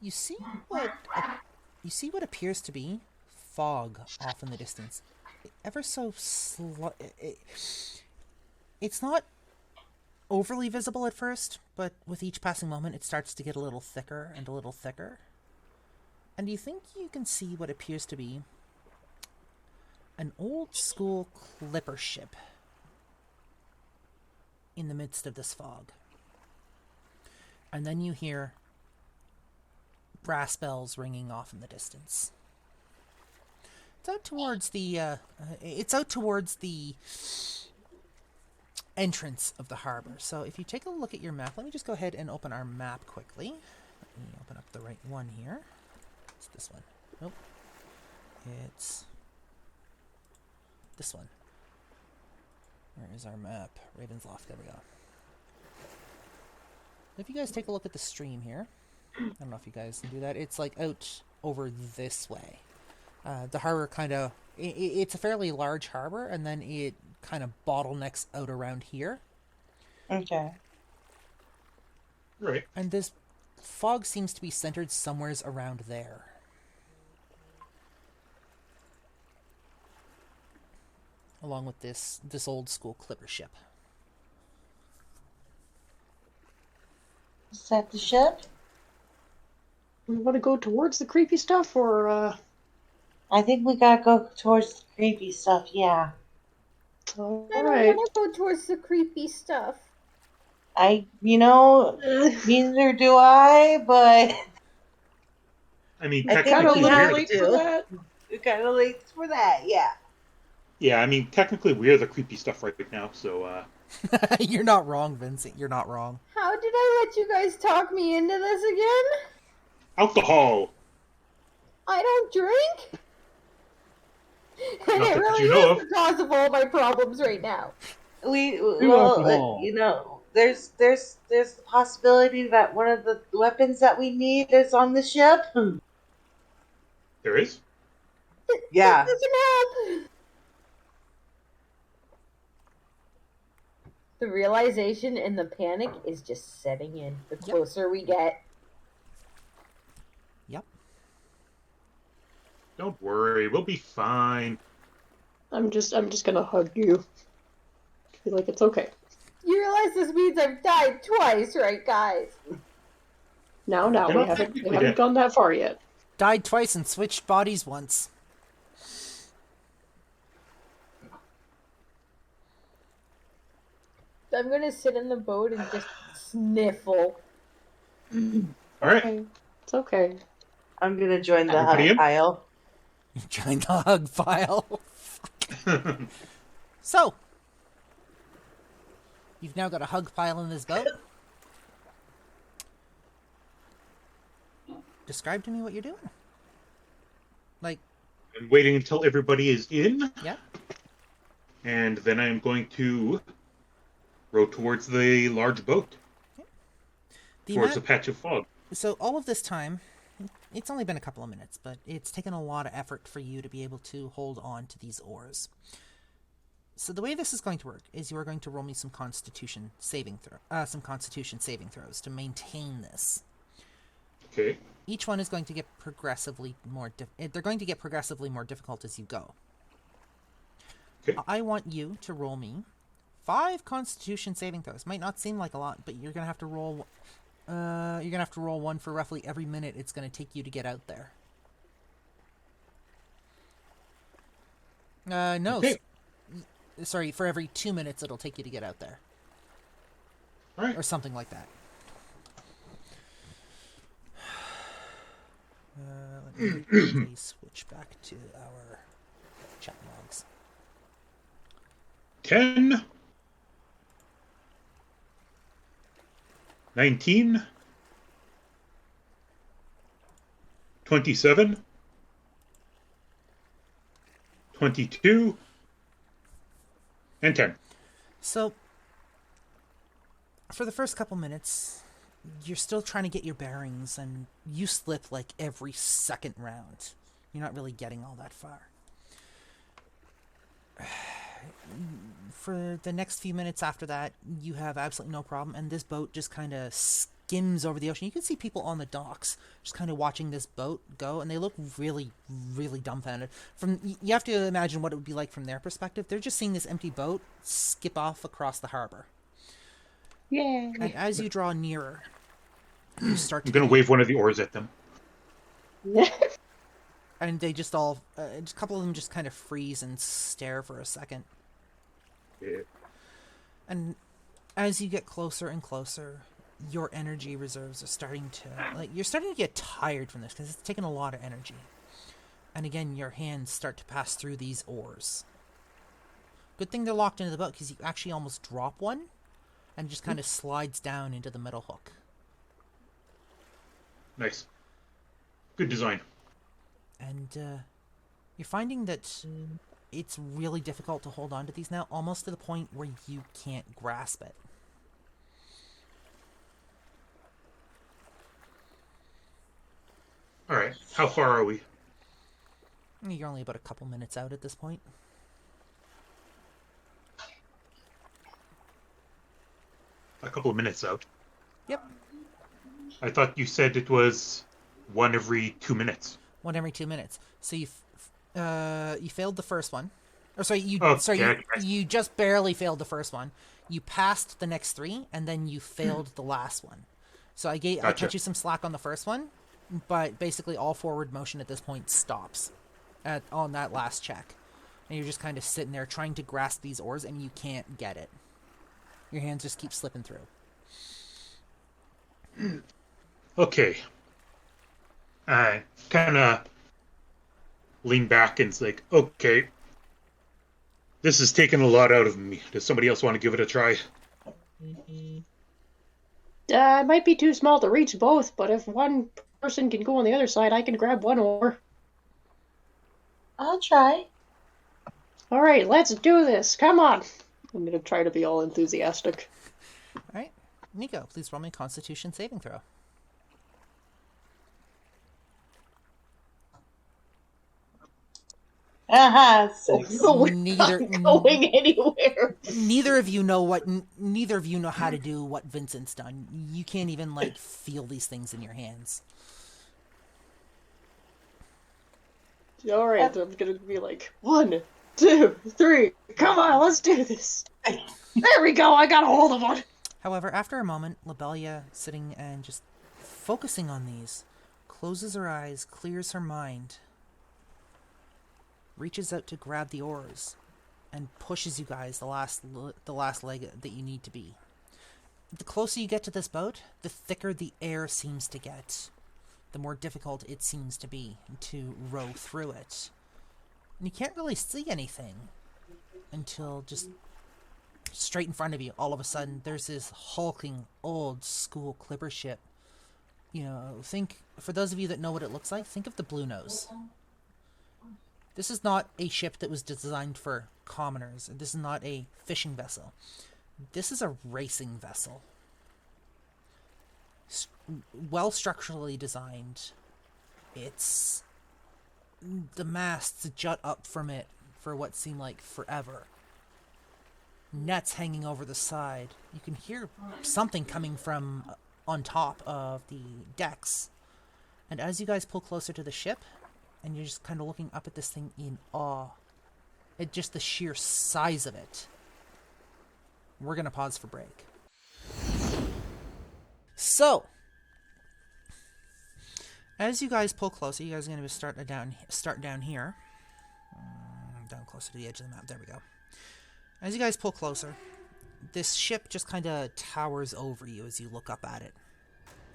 Speaker 1: you see what appears to be fog off in the distance. Ever so it's not overly visible at first, but with each passing moment it starts to get a little thicker and a little thicker. And you think you can see what appears to be an old school clipper ship in the midst of this fog. And then you hear brass bells ringing off in the distance. It's out towards the entrance of the harbor. So if you take a look at your map, let me just go ahead and open our map quickly. Let me open up the right one here. It's this one. Nope. It's this one. Where is our map? Raven's Loft. There we go. If you guys take a look at the stream here, I don't know if you guys can do that. It's like out over this way. The harbor kind of... It's a fairly large harbor, and then it kind of bottlenecks out around here.
Speaker 2: Okay.
Speaker 4: Right.
Speaker 1: And this fog seems to be centered somewheres around there. Along with this old school clipper ship.
Speaker 2: Is that the ship?
Speaker 5: We want to go towards the creepy stuff, or,
Speaker 2: I think we gotta go towards the creepy stuff, yeah.
Speaker 3: I don't
Speaker 5: Alright.
Speaker 3: want to go towards the creepy stuff.
Speaker 2: Neither do I, but
Speaker 4: I mean,
Speaker 2: I think
Speaker 4: technically
Speaker 2: we have
Speaker 4: we're
Speaker 5: late
Speaker 2: to.
Speaker 5: for that.
Speaker 2: We're kind of late for that, yeah.
Speaker 4: yeah. I mean, technically we're the creepy stuff right now. So
Speaker 1: You're not wrong, Vincent. You're not wrong.
Speaker 3: How did I let you guys talk me into this again?
Speaker 4: alcohol.
Speaker 3: I don't drink. And
Speaker 4: Not
Speaker 3: it
Speaker 4: that
Speaker 3: really
Speaker 4: you know
Speaker 3: is the cause of all my problems right now.
Speaker 2: There's the possibility that one of the weapons that we need is on the ship.
Speaker 4: There is.
Speaker 2: Yeah.
Speaker 3: This doesn't help. The realization and the panic is just setting in the closer we get.
Speaker 1: Yep.
Speaker 4: Don't worry, we'll be fine.
Speaker 5: I'm just gonna hug you. Feel like it's okay.
Speaker 3: You realize this means I've died twice, right, guys?
Speaker 5: Now, we
Speaker 4: Don't
Speaker 5: haven't
Speaker 4: think we did.
Speaker 5: gone that far yet.
Speaker 1: Died twice and switched bodies once.
Speaker 3: I'm gonna sit in the boat and just sniffle.
Speaker 4: All right.
Speaker 5: Okay. It's okay.
Speaker 2: I'm gonna join the
Speaker 4: Everybody
Speaker 2: hug
Speaker 4: in?
Speaker 2: pile.
Speaker 1: You're trying to hug file. So, you've now got a hug pile in this boat. describe to me what you're doing. Like,
Speaker 4: I'm waiting until everybody is in,
Speaker 1: yeah.
Speaker 4: and then I'm going to row towards the large boat, towards a patch of fog.
Speaker 1: So all of this time, it's only been a couple of minutes, but it's taken a lot of effort for you to be able to hold on to these oars. So the way this is going to work is you are going to roll me some Constitution saving throws to maintain this.
Speaker 4: Okay.
Speaker 1: Each one is going to get progressively more. They're going to get progressively more difficult as you go.
Speaker 4: Okay.
Speaker 1: I want you to roll me 5 Constitution saving throws. Might not seem like a lot, but you're gonna have to roll. You're gonna have to roll one for roughly every minute it's gonna take you to get out there. No.
Speaker 4: Okay.
Speaker 1: Sorry, for every 2 minutes it'll take you to get out there.
Speaker 4: All right.
Speaker 1: Or something like that. Let me quickly switch back to our chat logs.
Speaker 4: 10, 19, 27, 22, and 10.
Speaker 1: So, for the first couple minutes, you're still trying to get your bearings, and you slip like every second round. You're not really getting all that far. For the next few minutes after that, you have absolutely no problem, and this boat just kind of skims over the ocean. You can see people on the docks just kind of watching this boat go, and they look really, really dumbfounded. You have to imagine what it would be like from their perspective. They're just seeing this empty boat skip off across the harbor.
Speaker 5: Yay.
Speaker 1: And as you draw nearer, you start to...
Speaker 4: I'm going to wave one of the oars at them.
Speaker 1: And they just all... a couple of them just kind of freeze and stare for a second.
Speaker 4: Yeah.
Speaker 1: And as you get closer and closer, your energy reserves are starting to... you're starting to get tired from this, because it's taking a lot of energy. And again, your hands start to pass through these oars. Good thing they're locked into the boat, because you actually almost drop one, and it just kind of slides down into the middle hook.
Speaker 4: Nice. Good design.
Speaker 1: And you're finding that it's really difficult to hold on to these now, almost to the point where you can't grasp it.
Speaker 4: All right. How far are we?
Speaker 1: You're only about a couple minutes out at this point.
Speaker 4: A couple of minutes out.
Speaker 1: Yep.
Speaker 4: I thought you said it was one every 2 minutes.
Speaker 1: One every 2 minutes. So you failed the first one. Or sorry, you just barely failed the first one. You passed the next 3, and then you failed the last one. So I cut you some slack on the first one, but basically all forward motion at this point stops on that last check. And you're just kind of sitting there trying to grasp these oars, and you can't get it. Your hands just keep slipping through.
Speaker 4: Okay. I kind of lean back and it's like, okay, this is taking a lot out of me. Does somebody else want to give it a try?
Speaker 5: I might be too small to reach both, but if one person can go on the other side, I can grab one oar.
Speaker 2: I'll try.
Speaker 5: All right, let's do this. Come on. I'm going to try to be all enthusiastic.
Speaker 1: All right. Nico, please roll me a Constitution saving throw.
Speaker 2: Six.
Speaker 1: Neither
Speaker 5: going anywhere.
Speaker 1: Neither of you know how to do what Vincent's done. You can't even feel these things in your hands.
Speaker 5: All right, I'm gonna be like 1, 2, 3. Come on, let's do this. There we go. I got a hold of one.
Speaker 1: However, after a moment, Lobelia, sitting and just focusing on these, closes her eyes, clears her mind, reaches out to grab the oars, and pushes you guys the last leg that you need to be. The closer you get to this boat, the thicker the air seems to get, the more difficult it seems to be to row through it. And you can't really see anything until just straight in front of you, all of a sudden, there's this hulking old school clipper ship think, for those of you that know what it looks like, think of the Blue Nose. This is not a ship that was designed for commoners. This is not a fishing vessel. This is a racing vessel. Well structurally designed. It's... The masts jut up from it for what seemed like forever. Nets hanging over the side. You can hear something coming from on top of the decks. And as you guys pull closer to the ship, and you're just kind of looking up at this thing in awe, at just the sheer size of it, we're going to pause for break. So, as you guys pull closer, you guys are going to start down here. Down closer to the edge of the map. There we go. As you guys pull closer, this ship just kind of towers over you as you look up at it.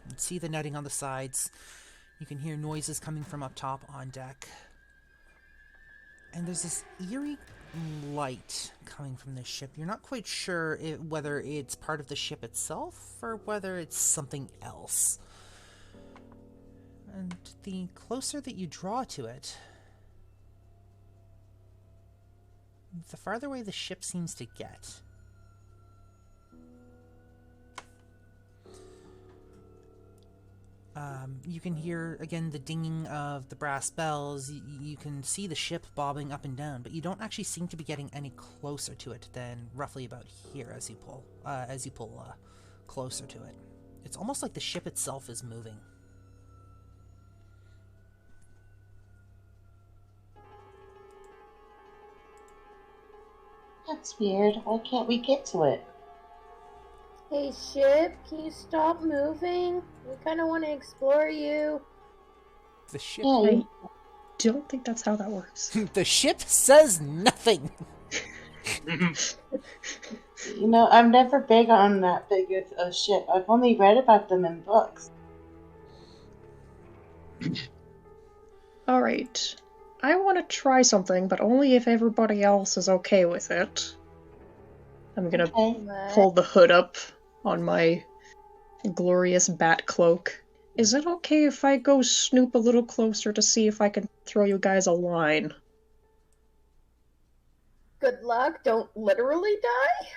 Speaker 1: You can see the netting on the sides. You can hear noises coming from up top on deck. And there's this eerie light coming from this ship. You're not quite sure whether it's part of the ship itself or whether it's something else. And the closer that you draw to it, the farther away the ship seems to get. You can hear, again, the dinging of the brass bells. You can see the ship bobbing up and down, but you don't actually seem to be getting any closer to it than roughly about here as you pull closer to it. It's almost like the ship itself is moving.
Speaker 2: That's weird. Why can't we get to it?
Speaker 3: Hey, ship, can you stop moving? We kind of want to explore you.
Speaker 1: The ship...
Speaker 2: Yeah,
Speaker 5: I don't think that's how that works.
Speaker 1: The ship says nothing!
Speaker 2: I'm never big on that big of a ship. I've only read about them in books.
Speaker 5: Alright. I want to try something, but only if everybody else is okay with it. I'm gonna pull the hood up on my glorious bat cloak. Is it okay if I go snoop a little closer to see if I can throw you guys a line?
Speaker 3: Good luck. Don't literally die.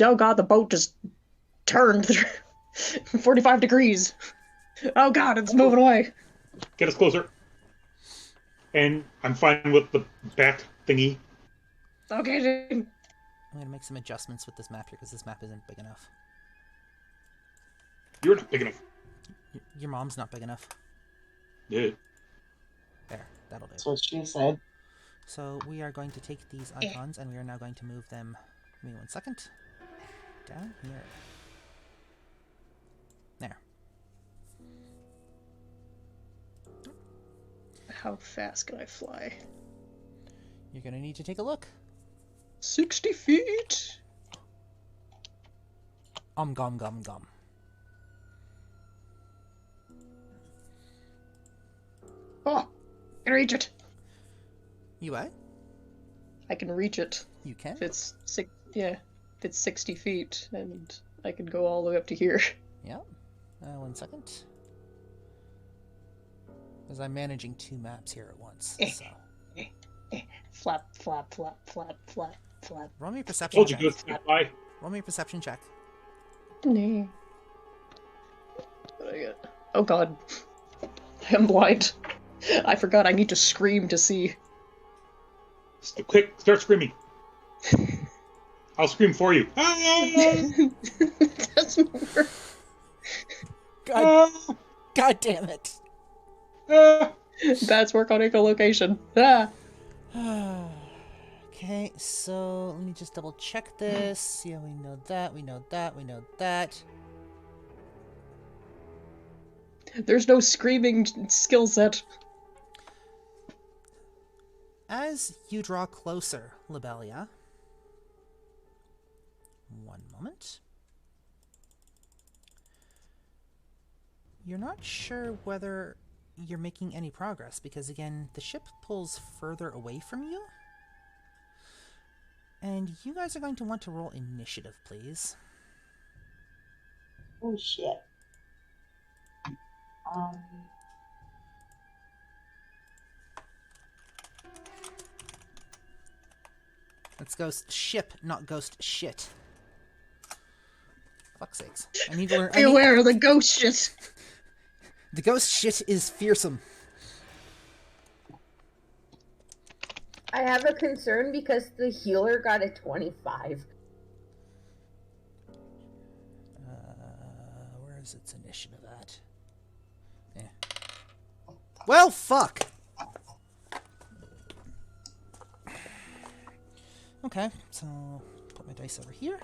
Speaker 5: Oh god, the boat just turned 45 degrees. Oh god, it's moving away.
Speaker 4: Get us closer. And I'm fine with the bat thingy.
Speaker 5: Okay, dude.
Speaker 1: I'm gonna make some adjustments with this map here because this map isn't big enough.
Speaker 4: You're not big enough.
Speaker 1: Your mom's not big enough.
Speaker 4: Yeah.
Speaker 1: There, that'll do.
Speaker 2: That's what she said.
Speaker 1: So we are going to take these icons and we are now going to move them, give me 1 second, down here. There.
Speaker 5: How fast can I fly?
Speaker 1: You're gonna need to take a look.
Speaker 5: 60 feet!
Speaker 1: Gum.
Speaker 5: Oh! I can reach it!
Speaker 1: You what?
Speaker 5: I can reach it.
Speaker 1: You can?
Speaker 5: If it's 60 feet, and I can go all the way up to here.
Speaker 1: Yeah. 1 second. Because I'm managing 2 maps here at once, so...
Speaker 5: Flap, flap, flap, flap, flap, flap.
Speaker 1: Roll me a perception
Speaker 4: Told you
Speaker 1: check.
Speaker 4: good. Bye.
Speaker 1: Roll me a perception check.
Speaker 5: Nee. What do I get? Oh god. I'm blind. I forgot I need to scream to see.
Speaker 4: Quick, start screaming. I'll scream for you.
Speaker 5: It doesn't work.
Speaker 1: God damn it.
Speaker 5: Bats work on echolocation. Ah.
Speaker 1: Okay, so let me just double check this. Yeah, we know that.
Speaker 5: There's no screaming skill set.
Speaker 1: As you draw closer, Lobelia, 1 moment. You're not sure whether you're making any progress because, again, the ship pulls further away from you. And you guys are going to want to roll initiative, please.
Speaker 2: Oh shit.
Speaker 1: Let's ghost ship, not ghost shit. Fuck's sakes. I need to learn.
Speaker 5: Be aware of the ghost shit.
Speaker 1: The ghost shit is fearsome.
Speaker 3: I have a concern because the healer got a 25.
Speaker 1: Where is its initiative at? Well, fuck! Okay, so put my dice over here.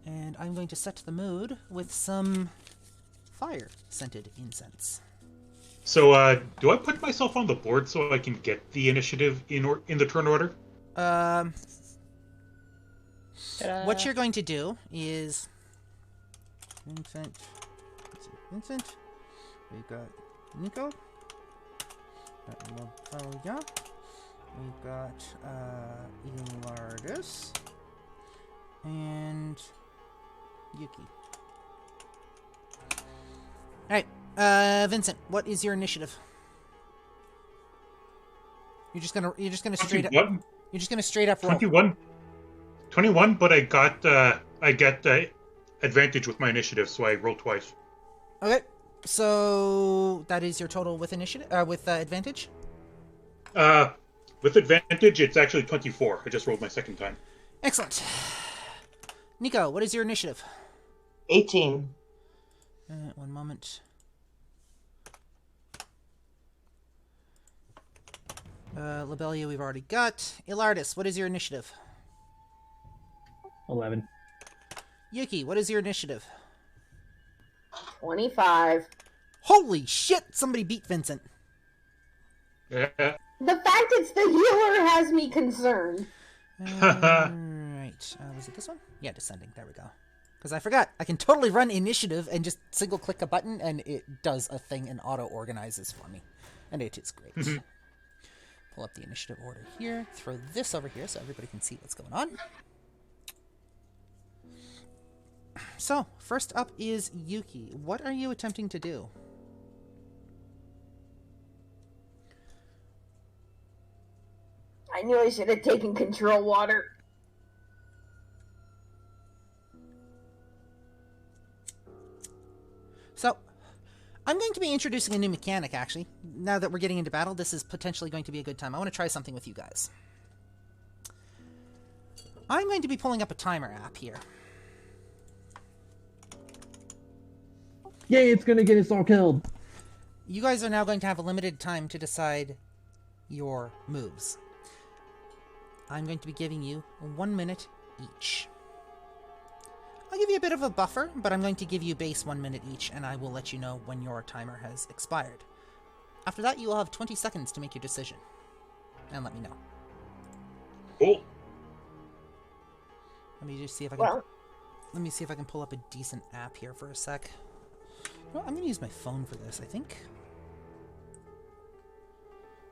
Speaker 1: And I'm going to set the mood with some fire-scented incense.
Speaker 4: So, do I put myself on the board so I can get the initiative in the turn order?
Speaker 1: What you're going to do is... Vincent. We've got Nico. Yeah. We've got Elardis. And Yuki. Alright, Vincent, what is your initiative? You're just gonna straight up. You're just gonna straight up roll.
Speaker 4: 21, but I get advantage with my initiative, so I roll twice.
Speaker 1: Okay, so that is your total with initiative, with advantage.
Speaker 4: With advantage, it's actually 24. I just rolled my second time.
Speaker 1: Excellent. Nico, what is your initiative?
Speaker 2: 18.
Speaker 1: One moment. Lobelia, we've already got. Ilardis, what is your initiative?
Speaker 6: 11.
Speaker 1: Yuki, what is your initiative?
Speaker 3: 25.
Speaker 1: Holy shit! Somebody beat Vincent.
Speaker 4: Yeah.
Speaker 3: The fact it's the healer has me concerned.
Speaker 1: Right. Was it this one? Yeah, descending. There we go. Because I forgot. I can totally run initiative and just single click a button and it does a thing and auto-organizes for me. And it is great. Pull up the initiative order here. Throw this over here so everybody can see what's going on. So, first up is Yuki. What are you attempting to do?
Speaker 3: I knew I should have taken control water.
Speaker 1: So, I'm going to be introducing a new mechanic, actually. Now that we're getting into battle, this is potentially going to be a good time. I want to try something with you guys. I'm going to be pulling up a timer app here.
Speaker 6: Yay, it's gonna get us all killed.
Speaker 1: You guys are now going to have a limited time to decide your moves. I'm going to be giving you 1 minute each. I'll give you a bit of a buffer, but I'm going to give you base 1 minute each, and I will let you know when your timer has expired. After that, you will have 20 seconds to make your decision. And let me know.
Speaker 4: Cool.
Speaker 1: Let me just see if I can... Let me see if I can pull up a decent app here for a sec. Well, I'm going to use my phone for this, I think.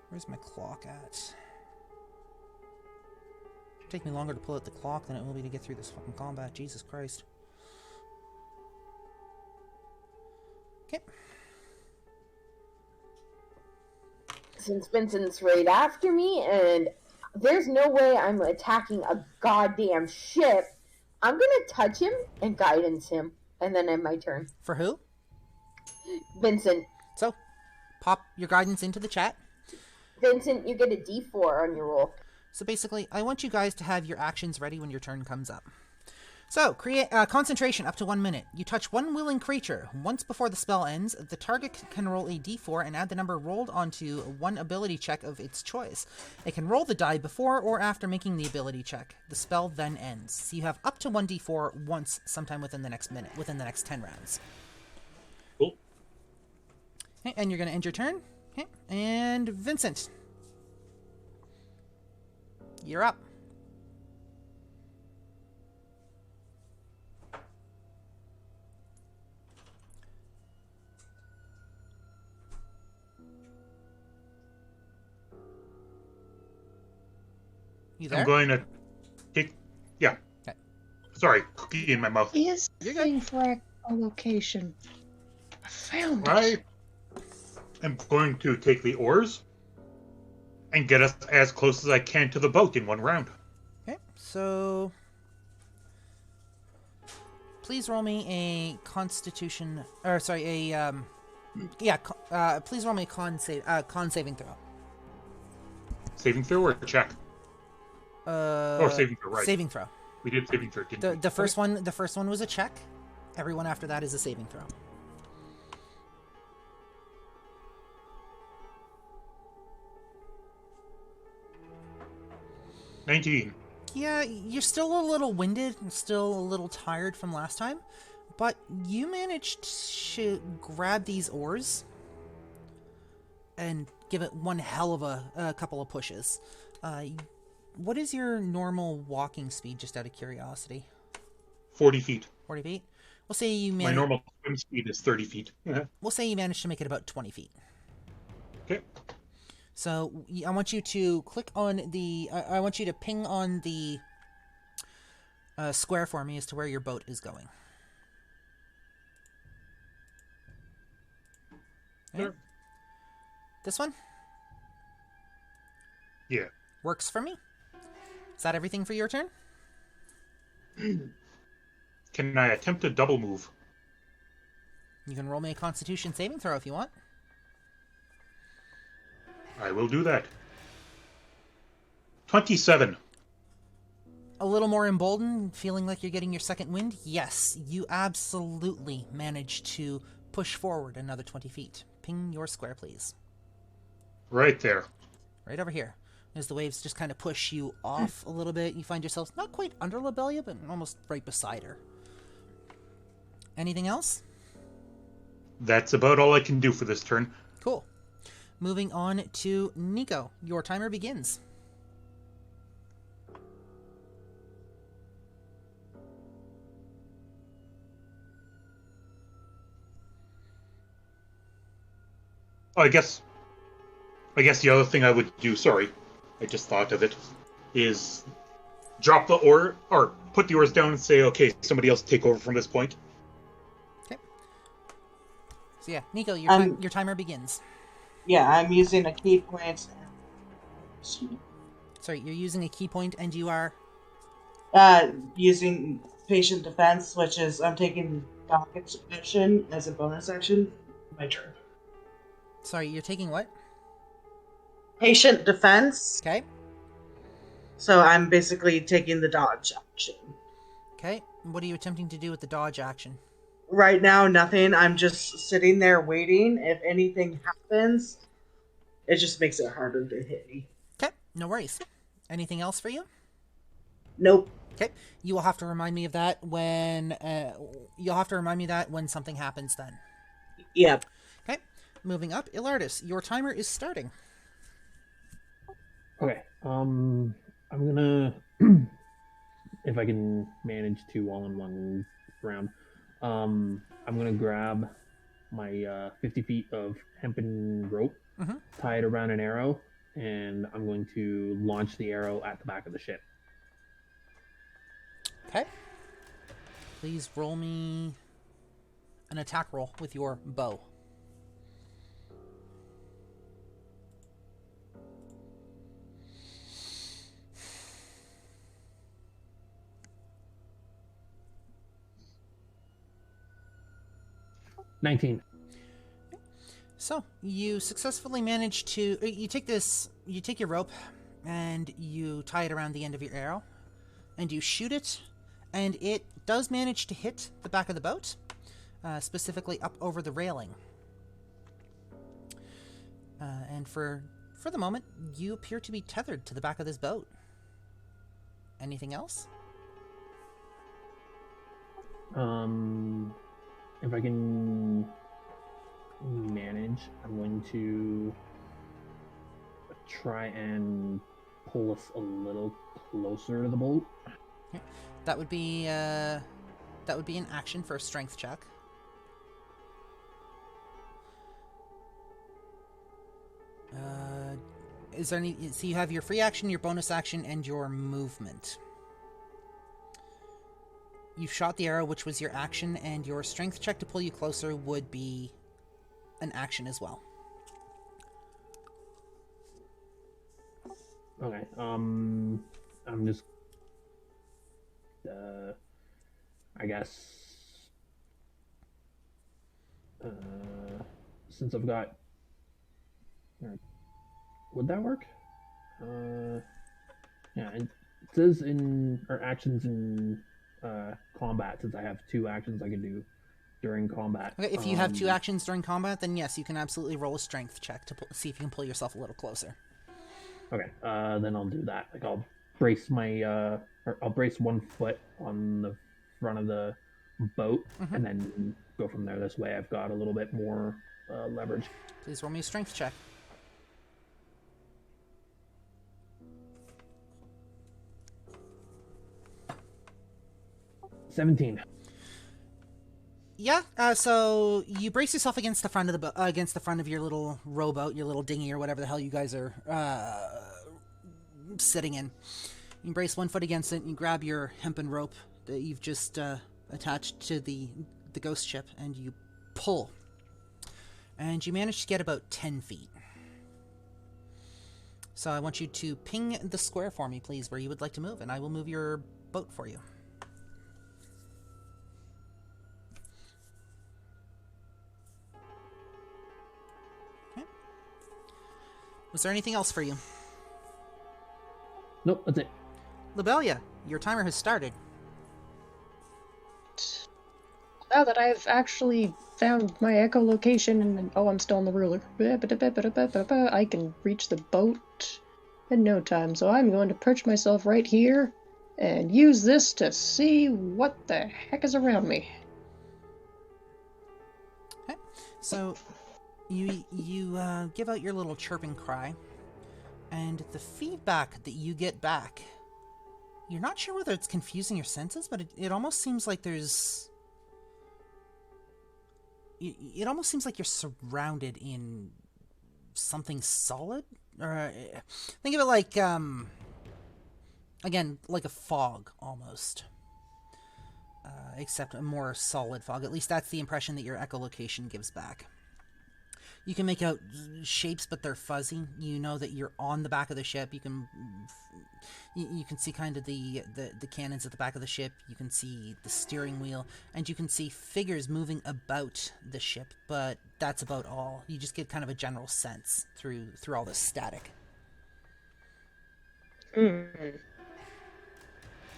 Speaker 1: Where's my clock at? It'll take me longer to pull out the clock than it will be to get through this fucking combat. Jesus Christ. Okay.
Speaker 3: Since Vincent's right after me, and there's no way I'm attacking a goddamn ship, I'm gonna touch him and guidance him, and then end my turn.
Speaker 1: For who?
Speaker 3: Vincent.
Speaker 1: So, pop your guidance into the chat.
Speaker 3: Vincent, you get a D4 on your roll.
Speaker 1: So basically, I want you guys to have your actions ready when your turn comes up. So, create concentration up to 1 minute. You touch one willing creature. Once before the spell ends, the target can roll a d4 and add the number rolled onto one ability check of its choice. It can roll the die before or after making the ability check. The spell then ends. So you have up to 1d4 once sometime within the next minute, within the next 10 rounds.
Speaker 4: Cool.
Speaker 1: Okay, and you're going to end your turn. Okay, and Vincent. You're up. You there?
Speaker 4: I'm going to take... Yeah.
Speaker 1: Okay.
Speaker 4: Sorry, cookie in my mouth.
Speaker 5: Is the
Speaker 1: You're good.
Speaker 5: thing for echolocation? I found
Speaker 4: I
Speaker 5: it.
Speaker 4: am going to take the oars and get us as close as I can to the boat in one round.
Speaker 1: Okay, so please roll me a Constitution, or sorry, please roll me a con saving throw.
Speaker 4: Saving throw or check? Or saving throw, right?
Speaker 1: Saving throw.
Speaker 4: We did saving throw, didn't we?
Speaker 1: The first one was a check. Everyone after that is a saving throw.
Speaker 4: $19.
Speaker 1: Yeah, you're still a little winded and still a little tired from last time, but you managed to grab these oars and give it one hell of a couple of pushes. What is your normal walking speed, just out of curiosity?
Speaker 4: 40 feet.
Speaker 1: 40 feet? We'll say you
Speaker 4: My normal swim speed is 30 feet.
Speaker 1: We'll say you managed to make it about 20 feet.
Speaker 4: Okay.
Speaker 1: So I want you to click on the... I want you to ping on the square for me as to where your boat is going. Okay.
Speaker 4: Sure.
Speaker 1: This one?
Speaker 4: Yeah.
Speaker 1: Works for me. Is that everything for your turn?
Speaker 4: Can I attempt a double move?
Speaker 1: You can roll me a Constitution saving throw if you want.
Speaker 4: I will do that. 27.
Speaker 1: A little more emboldened, feeling like you're getting your second wind? Yes, you absolutely managed to push forward another 20 feet. Ping your square, please.
Speaker 4: Right there.
Speaker 1: Right over here. As the waves just kind of push you off a little bit, you find yourselves not quite under Lobelia, but almost right beside her. Anything else?
Speaker 4: That's about all I can do for this turn.
Speaker 1: Cool. Moving on to Nico. Your timer begins.
Speaker 4: Oh, I guess the other thing I would do, sorry, I just thought of it, is drop the oar, or put the oars down and say, okay, somebody else take over from this point.
Speaker 1: Okay. So yeah, Nico, your timer begins.
Speaker 2: Yeah, I'm using a key point.
Speaker 1: Sorry, you're using a key point and you are...
Speaker 2: Using patient defense, which is I'm taking dodge action as a bonus action. My turn.
Speaker 1: Sorry, you're taking what?
Speaker 2: Patient defense.
Speaker 1: Okay.
Speaker 2: So I'm basically taking the dodge action.
Speaker 1: Okay. What are you attempting to do with the dodge action?
Speaker 2: Right now, nothing. I'm just sitting there waiting. If anything happens, it just makes it harder to hit me.
Speaker 1: Okay, no worries. Anything else for you?
Speaker 2: Nope.
Speaker 1: Okay, you will have to remind me of that when something happens. Then.
Speaker 2: Yep.
Speaker 1: Okay, moving up, Ilardis, your timer is starting.
Speaker 6: Okay. I'm gonna, if I can manage two all in one round, I'm gonna grab my 50 feet of hempen rope, tie it around an arrow, and I'm going to launch the arrow at the back of the ship.
Speaker 1: Okay. Please roll me an attack roll with your bow.
Speaker 6: $19.
Speaker 1: So you successfully manage to you take your rope and you tie it around the end of your arrow and you shoot it, and it does manage to hit the back of the boat, specifically up over the railing. And for the moment, you appear to be tethered to the back of this boat. Anything else?
Speaker 6: If I can manage, I'm going to try and pull us a little closer to the boat.
Speaker 1: Okay. That would be an action for a strength check. Is there any? So you have your free action, your bonus action, and your movement. you've shot the arrow, which was your action, and your strength check to pull you closer would be an action as well.
Speaker 6: Okay. I'm just. I guess. Since I've got. Would that work? Yeah. It says in or actions in combat. Since I have 2 actions I can do during combat.
Speaker 1: Okay, if you have 2 actions during combat, then yes, you can absolutely roll a strength check to see if you can pull yourself a little closer.
Speaker 6: Okay, then I'll do that. Like I'll brace I'll brace 1 foot on the front of the boat, and then go from there. This way, I've got a little bit more leverage.
Speaker 1: Please roll me a strength check.
Speaker 6: $17.
Speaker 1: Yeah. So you brace yourself against the front of against the front of your little rowboat, your little dinghy, or whatever the hell you guys are sitting in. You brace 1 foot against it, and you grab your hempen rope that you've just attached to the ghost ship, and you pull. And you manage to get about 10 feet. So I want you to ping the square for me, please, where you would like to move, and I will move your boat for you. Okay. Was there anything else for you?
Speaker 6: Nope, that's it.
Speaker 1: Lobelia, your timer has started.
Speaker 5: Now that I've actually found my echolocation and I'm still on the ruler. I can reach the boat in no time, so I'm going to perch myself right here and use this to see what the heck is around me.
Speaker 1: Okay, so you give out your little chirping cry, and the feedback that you get back, you're not sure whether it's confusing your senses, but it almost seems like there's... It almost seems like you're surrounded in something solid. Or think of it like, again, like a fog almost. Except a more solid fog. At least that's the impression that your echolocation gives back. You can make out shapes, but they're fuzzy. You know that you're on the back of the ship. You can see kind of the cannons at the back of the ship. You can see the steering wheel, and you can see figures moving about the ship. But that's about all. You just get kind of a general sense through all this static.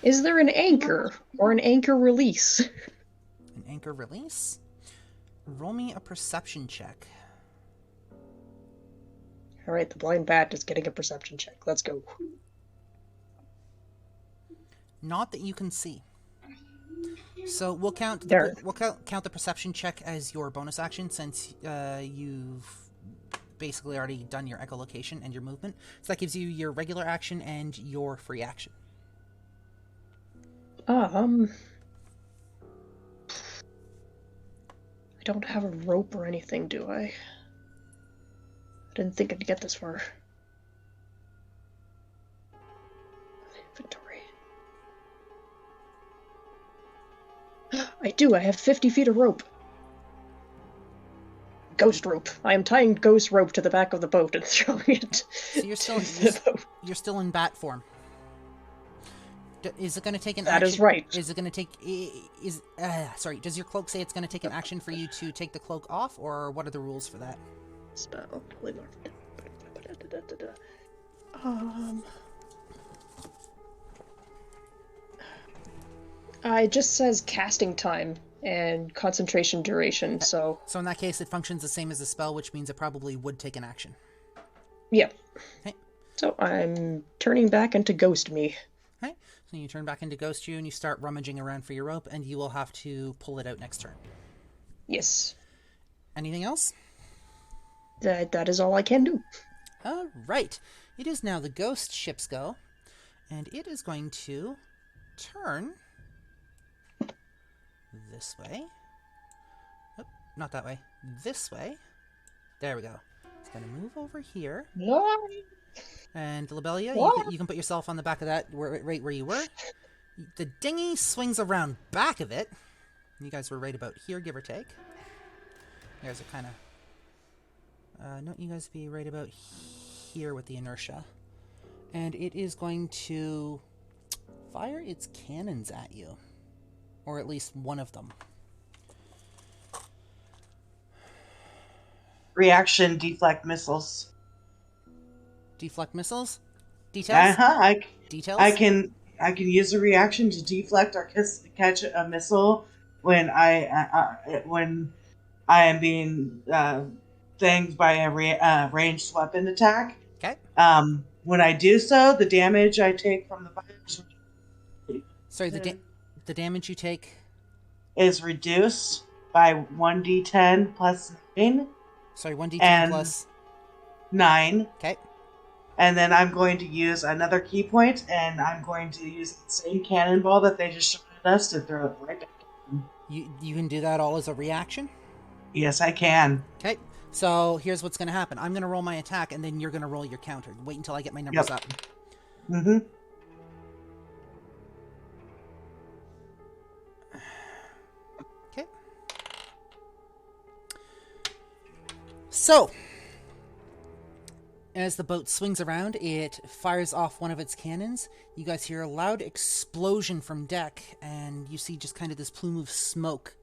Speaker 5: Is there an anchor or an anchor release?
Speaker 1: An anchor release? Roll me a perception check.
Speaker 5: Alright, the blind bat is getting a perception check. Let's go.
Speaker 1: Not that you can see. So we'll count the perception check as your bonus action, since you've basically already done your echolocation and your movement. So that gives you your regular action and your free action.
Speaker 5: I don't have a rope or anything, do I? I didn't think I'd get this far. Inventory. I do. I have 50 feet of rope. Ghost rope. I am tying ghost rope to the back of the boat and throwing it.
Speaker 1: So you're still in bat form. Is it going to take an action?
Speaker 5: That is right.
Speaker 1: Is it going to take... sorry, does your cloak say it's going to take an action for you to take the cloak off, or what are the rules for that?
Speaker 5: Spell. It just says casting time and concentration duration, so...
Speaker 1: So in that case, it functions the same as a spell, which means it probably would take an action.
Speaker 5: Yep.
Speaker 1: Okay.
Speaker 5: So I'm turning back into Ghost Me.
Speaker 1: Okay. So you turn back into Ghost You, and you start rummaging around for your rope, and you will have to pull it out next turn.
Speaker 5: Yes.
Speaker 1: Anything else?
Speaker 5: That is all I can do.
Speaker 1: All right. It is now the ghost ship's go, and it is going to turn this way. Oh, not that way. This way. There we go. It's going to move over here.
Speaker 5: No.
Speaker 1: And Lobelia, you can put yourself on the back of that right where you were. The dinghy swings around back of it. You guys were right about here, give or take. You guys are kind of... no, you guys be right about here with the inertia. And it is going to fire its cannons at you. Or at least one of them.
Speaker 2: Reaction deflect missiles.
Speaker 1: Deflect missiles? Details? Details?
Speaker 2: I can use a reaction to deflect or catch a missile when I am being thinged by a ranged weapon attack.
Speaker 1: Okay.
Speaker 2: When I do so, the damage I take from the fire.
Speaker 1: Sorry, the damage you take
Speaker 2: is reduced by 1d10 plus 9.
Speaker 1: Sorry, 1d10 plus
Speaker 2: 9.
Speaker 1: Okay.
Speaker 2: And then I'm going to use another key point, and I'm going to use the same cannonball that they just shot at us to throw it right back at them.
Speaker 1: You can do that all as a reaction?
Speaker 2: Yes, I can.
Speaker 1: Okay. So here's what's going to happen. I'm going to roll my attack, and then you're going to roll your counter. Wait until I get my numbers up.
Speaker 2: Mm-hmm.
Speaker 1: Okay. So, as the boat swings around, it fires off one of its cannons. You guys hear a loud explosion from deck, and you see just kind of this plume of smoke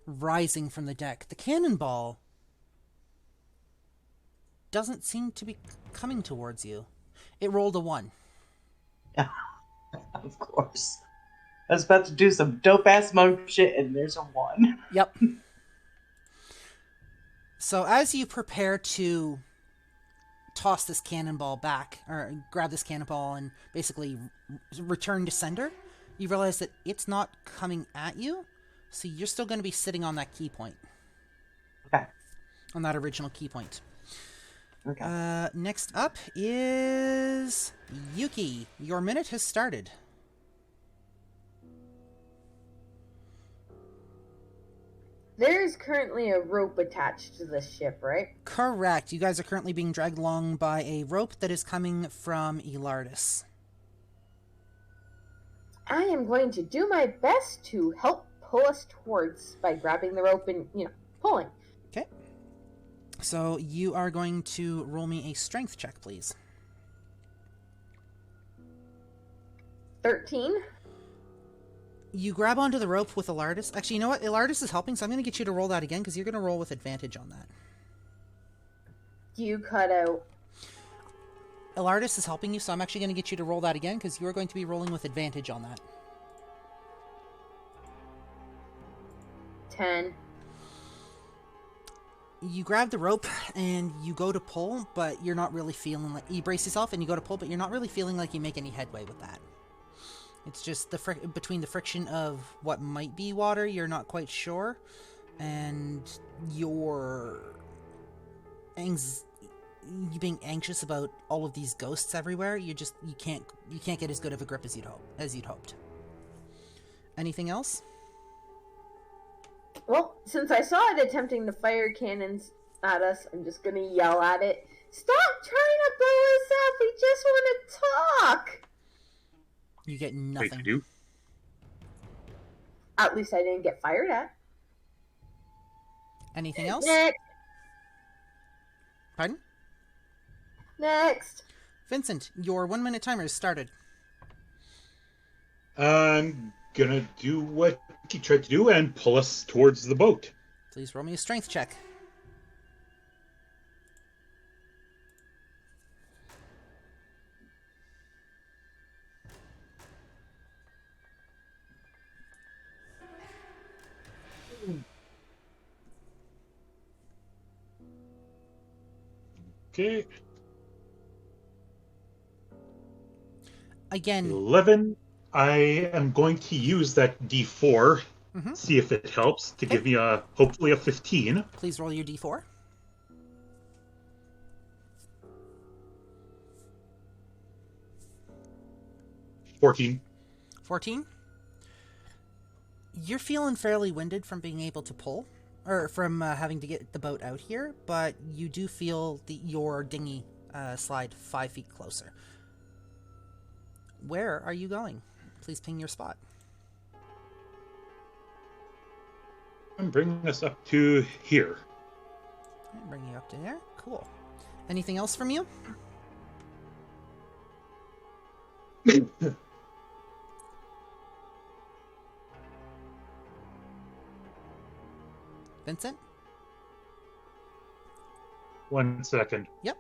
Speaker 1: rising from the deck. The cannonball doesn't seem to be coming towards you. It rolled a 1.
Speaker 2: Yeah, of course. I was about to do some dope-ass monk shit, and there's a 1.
Speaker 1: Yep. So as you prepare to toss this cannonball back, or grab this cannonball and basically return to sender, you realize that it's not coming at you, so you're still going to be sitting on that key point.
Speaker 2: Okay.
Speaker 1: On that original key point.
Speaker 2: Okay.
Speaker 1: Next up is Yuki. Your minute has started.
Speaker 3: There is currently a rope attached to this ship, right?
Speaker 1: Correct. You guys are currently being dragged along by a rope that is coming from Elardis.
Speaker 3: I am going to do my best to help pull us towards by grabbing the rope and, pulling.
Speaker 1: Okay. So you are going to roll me a strength check, please.
Speaker 3: 13.
Speaker 1: You grab onto the rope with Elardis. Actually, you know what? Elardis is helping, so I'm going to get you to roll that again, because you're going to roll with advantage on that.
Speaker 3: You cut out.
Speaker 1: Elardis is helping you, so I'm actually going to get you to roll that again, because you are going to be rolling with advantage on that.
Speaker 3: 10.
Speaker 1: You grab the rope, and you go to pull, but you're not really feeling like... You brace yourself, and you go to pull, but you're not really feeling like you make any headway with that. It's just between the friction of what might be water, you're not quite sure, and your you being anxious about all of these ghosts everywhere. You can't get as good of a grip as you'd hoped. Anything else?
Speaker 3: Well, since I saw it attempting to fire cannons at us, I'm just gonna yell at it. Stop trying to blow us up! We just want to talk!
Speaker 1: You get nothing.
Speaker 4: Wait, you do?
Speaker 3: At least I didn't get fired at.
Speaker 1: Anything else?
Speaker 3: Next!
Speaker 1: Pardon?
Speaker 3: Next!
Speaker 1: Vincent, your 1 minute timer has started.
Speaker 4: I'm gonna do what he tried to do and pull us towards the boat.
Speaker 1: Please roll me a strength check.
Speaker 4: Okay.
Speaker 1: Again.
Speaker 4: 11. I am going to use that D4, see if it helps, to give me hopefully a 15.
Speaker 1: Please roll your D4.
Speaker 4: 14.
Speaker 1: 14. You're feeling fairly winded from being able to pull, or from having to get the boat out here, but you do feel your dinghy slide 5 feet closer. Where are you going? please ping your spot.
Speaker 4: I'm bringing us up to here.
Speaker 1: Bring you up to there. Cool. Anything else from you? Vincent?
Speaker 4: 1 second.
Speaker 1: Yep.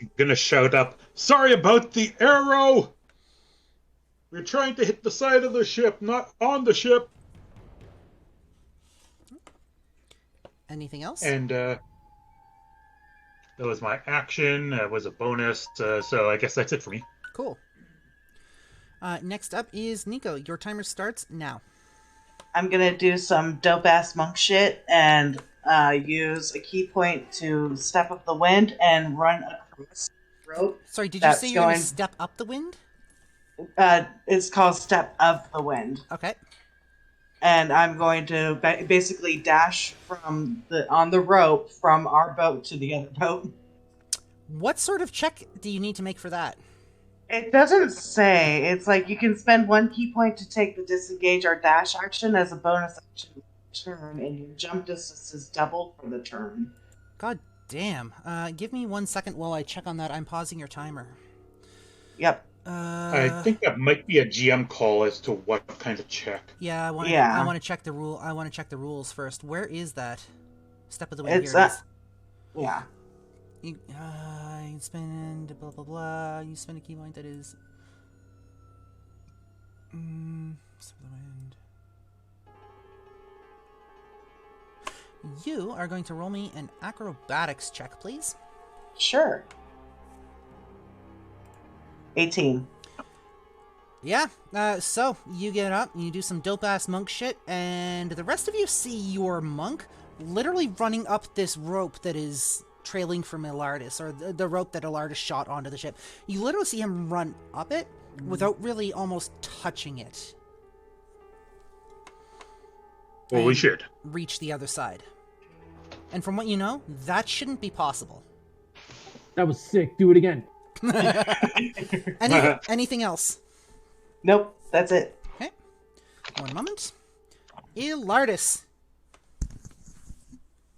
Speaker 4: I'm gonna shout up, "Sorry about the arrow! We're trying to hit the side of the ship, not on the ship!"
Speaker 1: Anything else?
Speaker 4: And that was my action. It was a bonus, so I guess that's it for me.
Speaker 1: Cool. Next up is Nico. Your timer starts now.
Speaker 2: I'm gonna do some dope ass monk shit and use a key point to step up the wind and run across the rope.
Speaker 1: Sorry, did you say you're going to step up the wind?
Speaker 2: It's called Step of the Wind.
Speaker 1: Okay.
Speaker 2: And I'm going to basically dash on the rope from our boat to the other boat.
Speaker 1: What sort of check do you need to make for that?
Speaker 2: It doesn't say. It's like you can spend 1 key point to take the disengage or dash action as a bonus action turn, and your jump distance is doubled for the turn.
Speaker 1: God damn. Give me 1 second while I check on that. I'm pausing your timer.
Speaker 2: Yep.
Speaker 4: I think that might be a GM call as to what kind of check.
Speaker 1: Yeah, I want to check the rule. I want to check the rules first. Where is that? Step of the wind. Here it is.
Speaker 2: Yeah.
Speaker 1: You spend blah blah blah. You spend a key point that is. Step of the wind. You are going to roll me an acrobatics check, please.
Speaker 2: Sure. 18.
Speaker 1: Yeah, so you get up, you do some dope-ass monk shit, and the rest of you see your monk literally running up this rope that is trailing from Ilardis, or the rope that Ilardis shot onto the ship. You literally see him run up it without really almost touching it.
Speaker 4: Holy shit.
Speaker 1: Reach the other side. And from what you know, that shouldn't be possible.
Speaker 6: That was sick. Do it again.
Speaker 1: Anything else?
Speaker 2: Nope, that's it.
Speaker 1: Okay. 1 moment. Ilardis.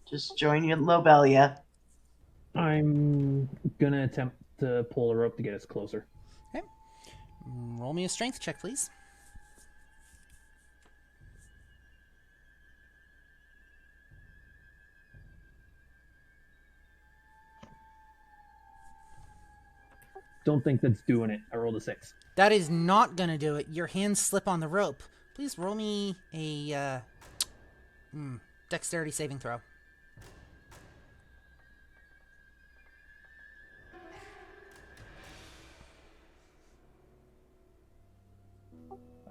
Speaker 2: Just join you, Lobelia.
Speaker 6: I'm gonna attempt to pull the rope to get us closer.
Speaker 1: Okay. Roll me a strength check, please.
Speaker 6: Don't think that's doing it. I rolled a 6.
Speaker 1: That is not gonna do it. Your hands slip on the rope. Please roll me a dexterity saving throw.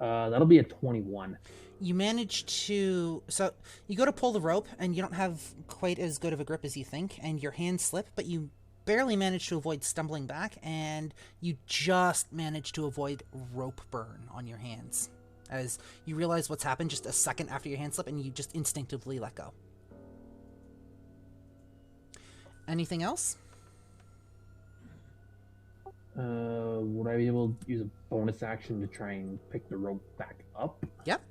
Speaker 6: That'll be a 21.
Speaker 1: You manage to... So, you go to pull the rope, and you don't have quite as good of a grip as you think, and your hands slip, but you barely manage to avoid stumbling back, and you just manage to avoid rope burn on your hands. As you realize what's happened just a second after your hand slip, and you just instinctively let go. Anything else?
Speaker 6: Would I be able to use a bonus action to try and pick the rope back up?
Speaker 1: Yep.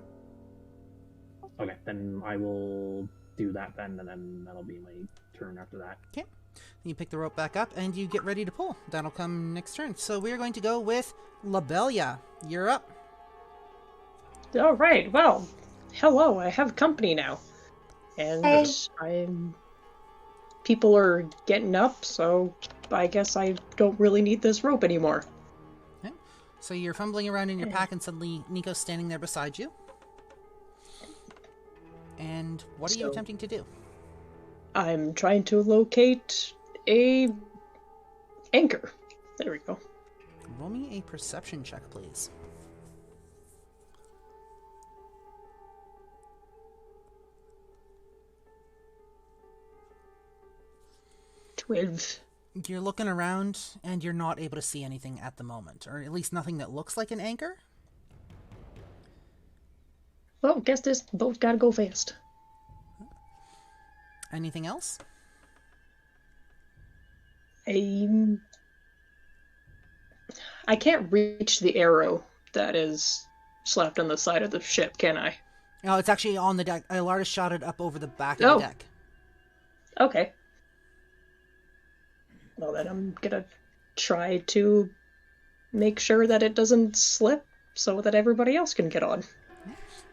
Speaker 6: Okay, then I will do that then, and then that'll be my turn after that.
Speaker 1: Okay. You pick the rope back up, and you get ready to pull. That'll come next turn. So we're going to go with Lobelia. You're up.
Speaker 5: All right. Well, hello. I have company now, and people are getting up, so I guess I don't really need this rope anymore.
Speaker 1: Okay. So you're fumbling around in your pack, and suddenly Nico's standing there beside you. And what are you attempting to do?
Speaker 5: I'm trying to locate a anchor. There we go.
Speaker 1: Roll me a perception check, please.
Speaker 5: Twelve.
Speaker 1: You're looking around, and you're not able to see anything at the moment, or at least nothing that looks like an anchor.
Speaker 5: Well, guess this boat gotta go fast.
Speaker 1: Anything else?
Speaker 5: I can't reach the arrow that is slapped on the side of the ship, can I?
Speaker 1: No, it's actually on the deck. Ilarda shot it up over the back of the deck.
Speaker 5: Okay. Well, then I'm gonna try to make sure that it doesn't slip so that everybody else can get on.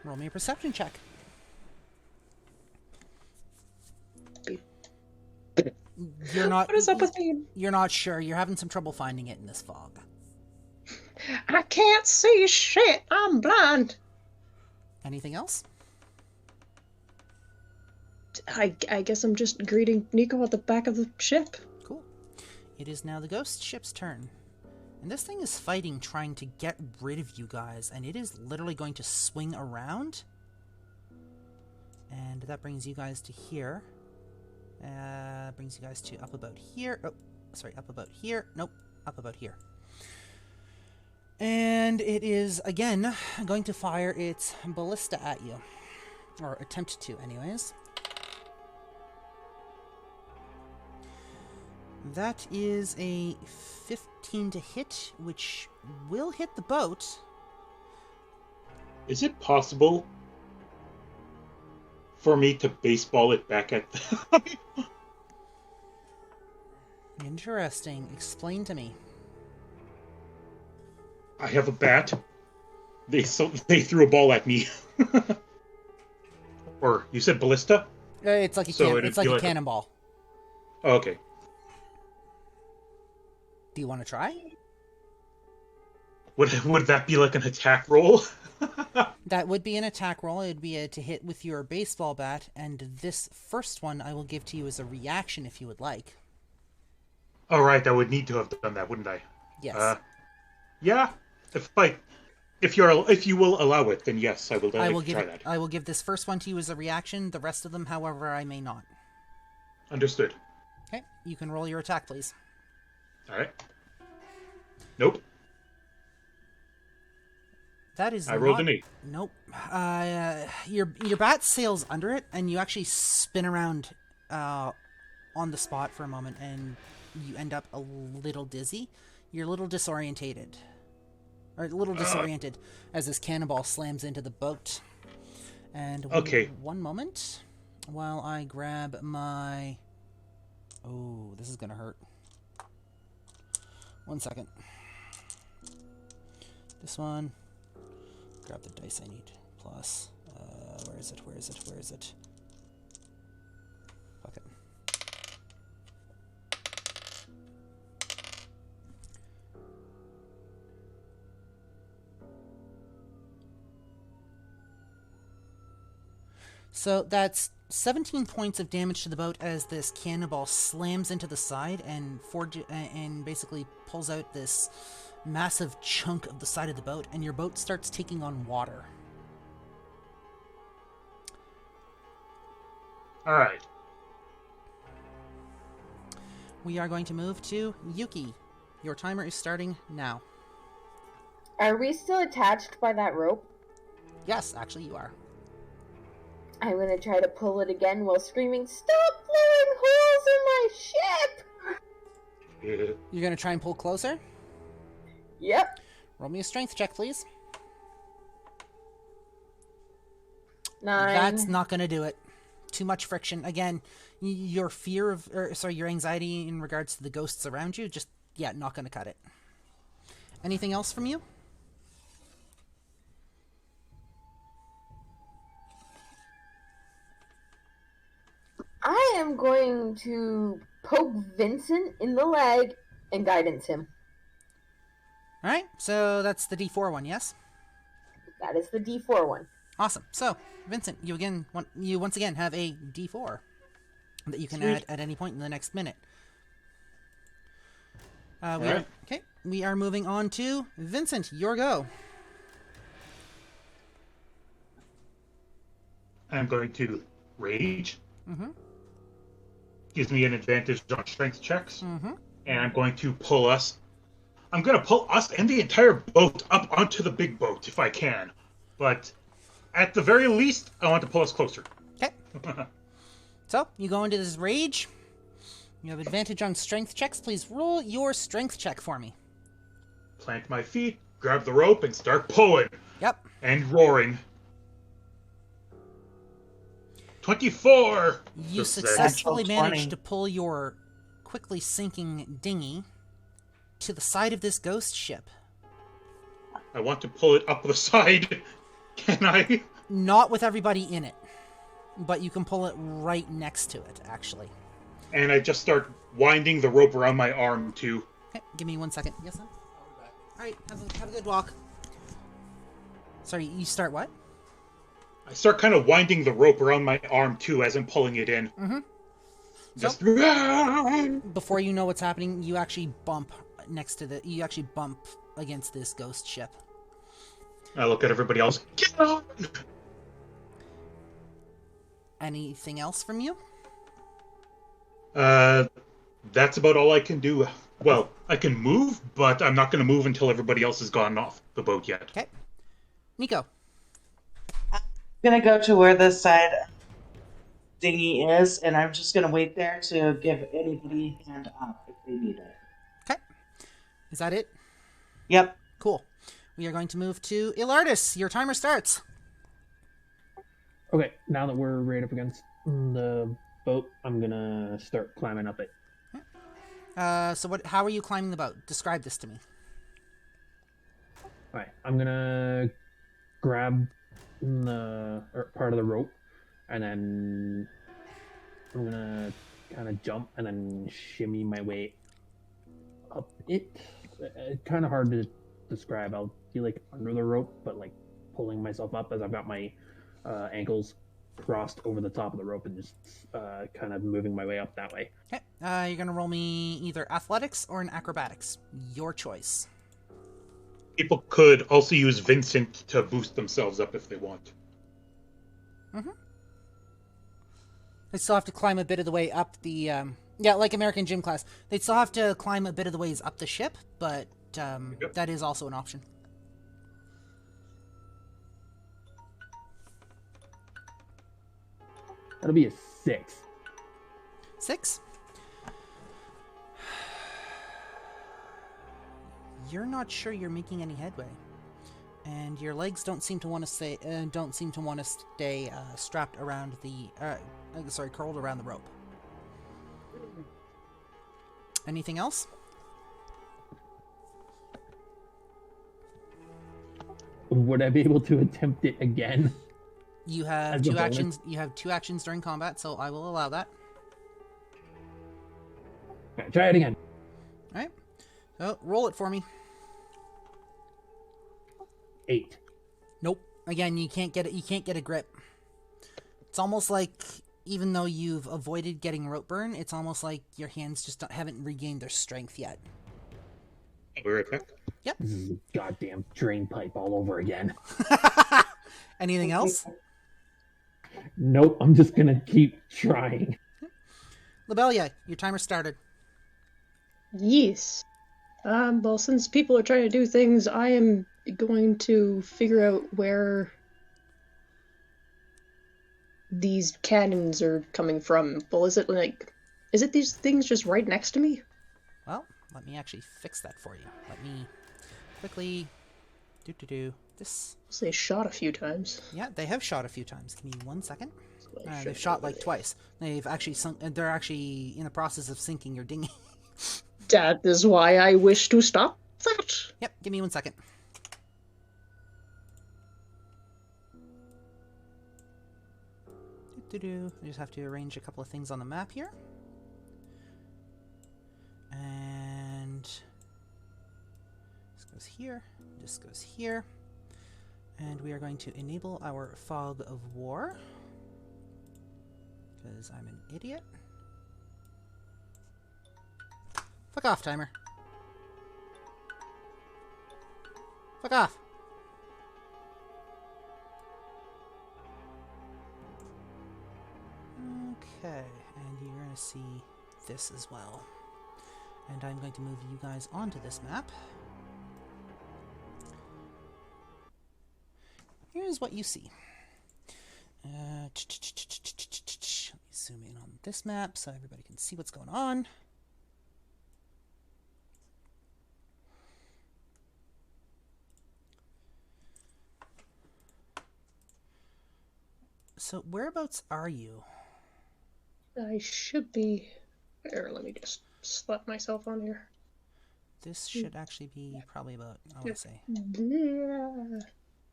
Speaker 1: Roll me a perception check. You're not.
Speaker 5: What is up with me?
Speaker 1: You're not sure. You're having some trouble finding it in this fog.
Speaker 5: I can't see shit. I'm blind.
Speaker 1: Anything else?
Speaker 5: I guess I'm just greeting Nico at the back of the ship.
Speaker 1: Cool. It is now the ghost ship's turn. And this thing is fighting, trying to get rid of you guys, and it is literally going to swing around. And that brings you guys to here. Brings you guys to up about here. Oh, sorry, up about here. Nope, up about here. And it is, again, going to fire its ballista at you. Or attempt to, anyways. That is a 15 to hit, which will hit the boat.
Speaker 4: Is it possible for me to baseball it back at them?
Speaker 1: Interesting. Explain to me.
Speaker 4: I have a bat. They threw a ball at me. Or you said ballista?
Speaker 1: It's like a cannonball.
Speaker 4: Oh, okay.
Speaker 1: Do you want to try?
Speaker 4: Would that be like an attack roll?
Speaker 1: That would be an attack roll. It would be to hit with your baseball bat, and this first one I will give to you as a reaction if you would like.
Speaker 4: All right, I would need to have done that, wouldn't I?
Speaker 1: Yes.
Speaker 4: Yeah. If you will allow it, then yes, I will.
Speaker 1: I will
Speaker 4: try that.
Speaker 1: I will give this first one to you as a reaction. The rest of them, however, I may not.
Speaker 4: Understood.
Speaker 1: Okay, you can roll your attack, please.
Speaker 4: All right. Nope.
Speaker 1: That is.
Speaker 4: I rolled an 8.
Speaker 1: Nope. Your bat sails under it, and you actually spin around on the spot for a moment, and you end up a little dizzy. You're a little disoriented. Or a little disoriented as this cannonball slams into the boat. And one moment while I grab my... Oh, this is going to hurt. 1 second. This one. Grab the dice I need. Plus. Where is it? Fuck it. So that's 17 points of damage to the boat as this cannonball slams into the side and basically pulls out this massive chunk of the side of the boat, and your boat starts taking on water.
Speaker 4: All right.
Speaker 1: We are going to move to Yuki. Your timer is starting now.
Speaker 3: Are we still attached by that rope?
Speaker 1: Yes, actually you are.
Speaker 3: I'm gonna try to pull it again while screaming, "Stop blowing holes in my ship!"
Speaker 1: You're going to try and pull closer?
Speaker 3: Yep.
Speaker 1: Roll me a strength check, please.
Speaker 3: 9.
Speaker 1: That's not going to do it. Too much friction. Again, your your anxiety in regards to the ghosts around you, not going to cut it. Anything else from you?
Speaker 3: I am going to poke Vincent in the leg and guidance him.
Speaker 1: Alright, so that's the D4 one, yes?
Speaker 3: That is the D4 one.
Speaker 1: Awesome. So, Vincent, you once again have a D4 that you can add at any point in the next minute. We are moving on to Vincent. Your go.
Speaker 4: I'm going to rage.
Speaker 1: Mm-hmm.
Speaker 4: Gives me an advantage on strength checks.
Speaker 1: Mm-hmm.
Speaker 4: and I'm going to pull us. I'm going to pull us and the entire boat up onto the big boat if I can. But at the very least, I want to pull us closer.
Speaker 1: Okay. So, you go into this rage. You have advantage on strength checks. Please roll your strength check for me.
Speaker 4: Plant my feet, grab the rope, and start pulling.
Speaker 1: Yep.
Speaker 4: And roaring. 24!
Speaker 1: You successfully managed to pull your quickly sinking dinghy to the side of this ghost ship.
Speaker 4: I want to pull it up the side. Can I?
Speaker 1: Not with everybody in it, but you can pull it right next to it, actually.
Speaker 4: And I just start winding the rope around my arm, too.
Speaker 1: Okay, give me 1 second. Yes, sir? Alright, have a good walk. Sorry, you start what?
Speaker 4: I start kind of winding the rope around my arm, too, as I'm pulling it in.
Speaker 1: Mm-hmm.
Speaker 4: Just...
Speaker 1: Before you know what's happening, you actually bump against this ghost ship.
Speaker 4: I look at everybody else. Get on!
Speaker 1: Anything else from you?
Speaker 4: That's about all I can do. Well, I can move, but I'm not going to move until everybody else has gone off the boat yet.
Speaker 1: Okay. Nico.
Speaker 2: I'm going to go to where the side dinghy is, and I'm just going to wait there to give anybody a hand up if they need it.
Speaker 1: Okay. Is that it?
Speaker 2: Yep.
Speaker 1: Cool. We are going to move to Ilardis. Your timer starts.
Speaker 6: Okay, now that we're right up against the boat, I'm gonna start climbing up it.
Speaker 1: So how are you climbing the boat? Describe this to me.
Speaker 6: Alright, I'm gonna grab the part of the rope, and then I'm gonna kind of jump and then shimmy my way up it. It's kind of hard to describe. I'll be like under the rope, but like pulling myself up as I've got my ankles crossed over the top of the rope and just kind of moving my way up that way.
Speaker 1: Okay. You're going to roll me either athletics or an acrobatics. Your choice.
Speaker 4: People could also use Vincent to boost themselves up if they want.
Speaker 1: Mm-hmm. They still have to climb a bit of the way up the... yeah, like American gym class. They'd still have to climb a bit of the ways up the ship, but
Speaker 4: Yep.
Speaker 1: that is also an option.
Speaker 6: That'll be a 6.
Speaker 1: 6? You're not sure you're making any headway, and your legs don't seem to want to stay. Strapped around the. Curled around the rope. Anything else?
Speaker 6: Would I be able to attempt it again?
Speaker 1: You have two actions. You have 2 actions during combat, so I will allow that.
Speaker 6: Okay, try it again.
Speaker 1: All right. So roll it for me.
Speaker 6: 8.
Speaker 1: Nope. Again, you can't get it. You can't get a grip. It's almost like, even though you've avoided getting rope burn, it's almost like your hands just haven't regained their strength yet.
Speaker 4: I'll be right back.
Speaker 1: Yep.
Speaker 6: This is a goddamn drain pipe all over again.
Speaker 1: Anything else?
Speaker 6: Nope, I'm just gonna keep trying.
Speaker 1: Labelia, your timer started.
Speaker 5: Yes. Well, since people are trying to do things, I am going to figure out where these cannons are coming from. Well, is it these things just right next to me?
Speaker 1: Well, let me actually fix that for you. Let me quickly do this.
Speaker 5: They shot a few times.
Speaker 1: Yeah, they have shot a few times. Give me 1 second. They've shot like twice. They've actually sunk. They're actually in the process of sinking your dinghy.
Speaker 5: That is why I wish to stop that.
Speaker 1: Yep, give me 1 second. I just have to arrange a couple of things on the map here. And this goes here, this goes here. And we are going to enable our fog of war. Because I'm an idiot. Fuck off, timer. Fuck off. Okay, and you're going to see this as well. And I'm going to move you guys onto this map. Here's what you see. Let me zoom in on this map so everybody can see what's going on. So whereabouts are you?
Speaker 5: I should be... There, let me just slap myself on here.
Speaker 1: This should actually be probably about, I want to say,
Speaker 5: Yeah.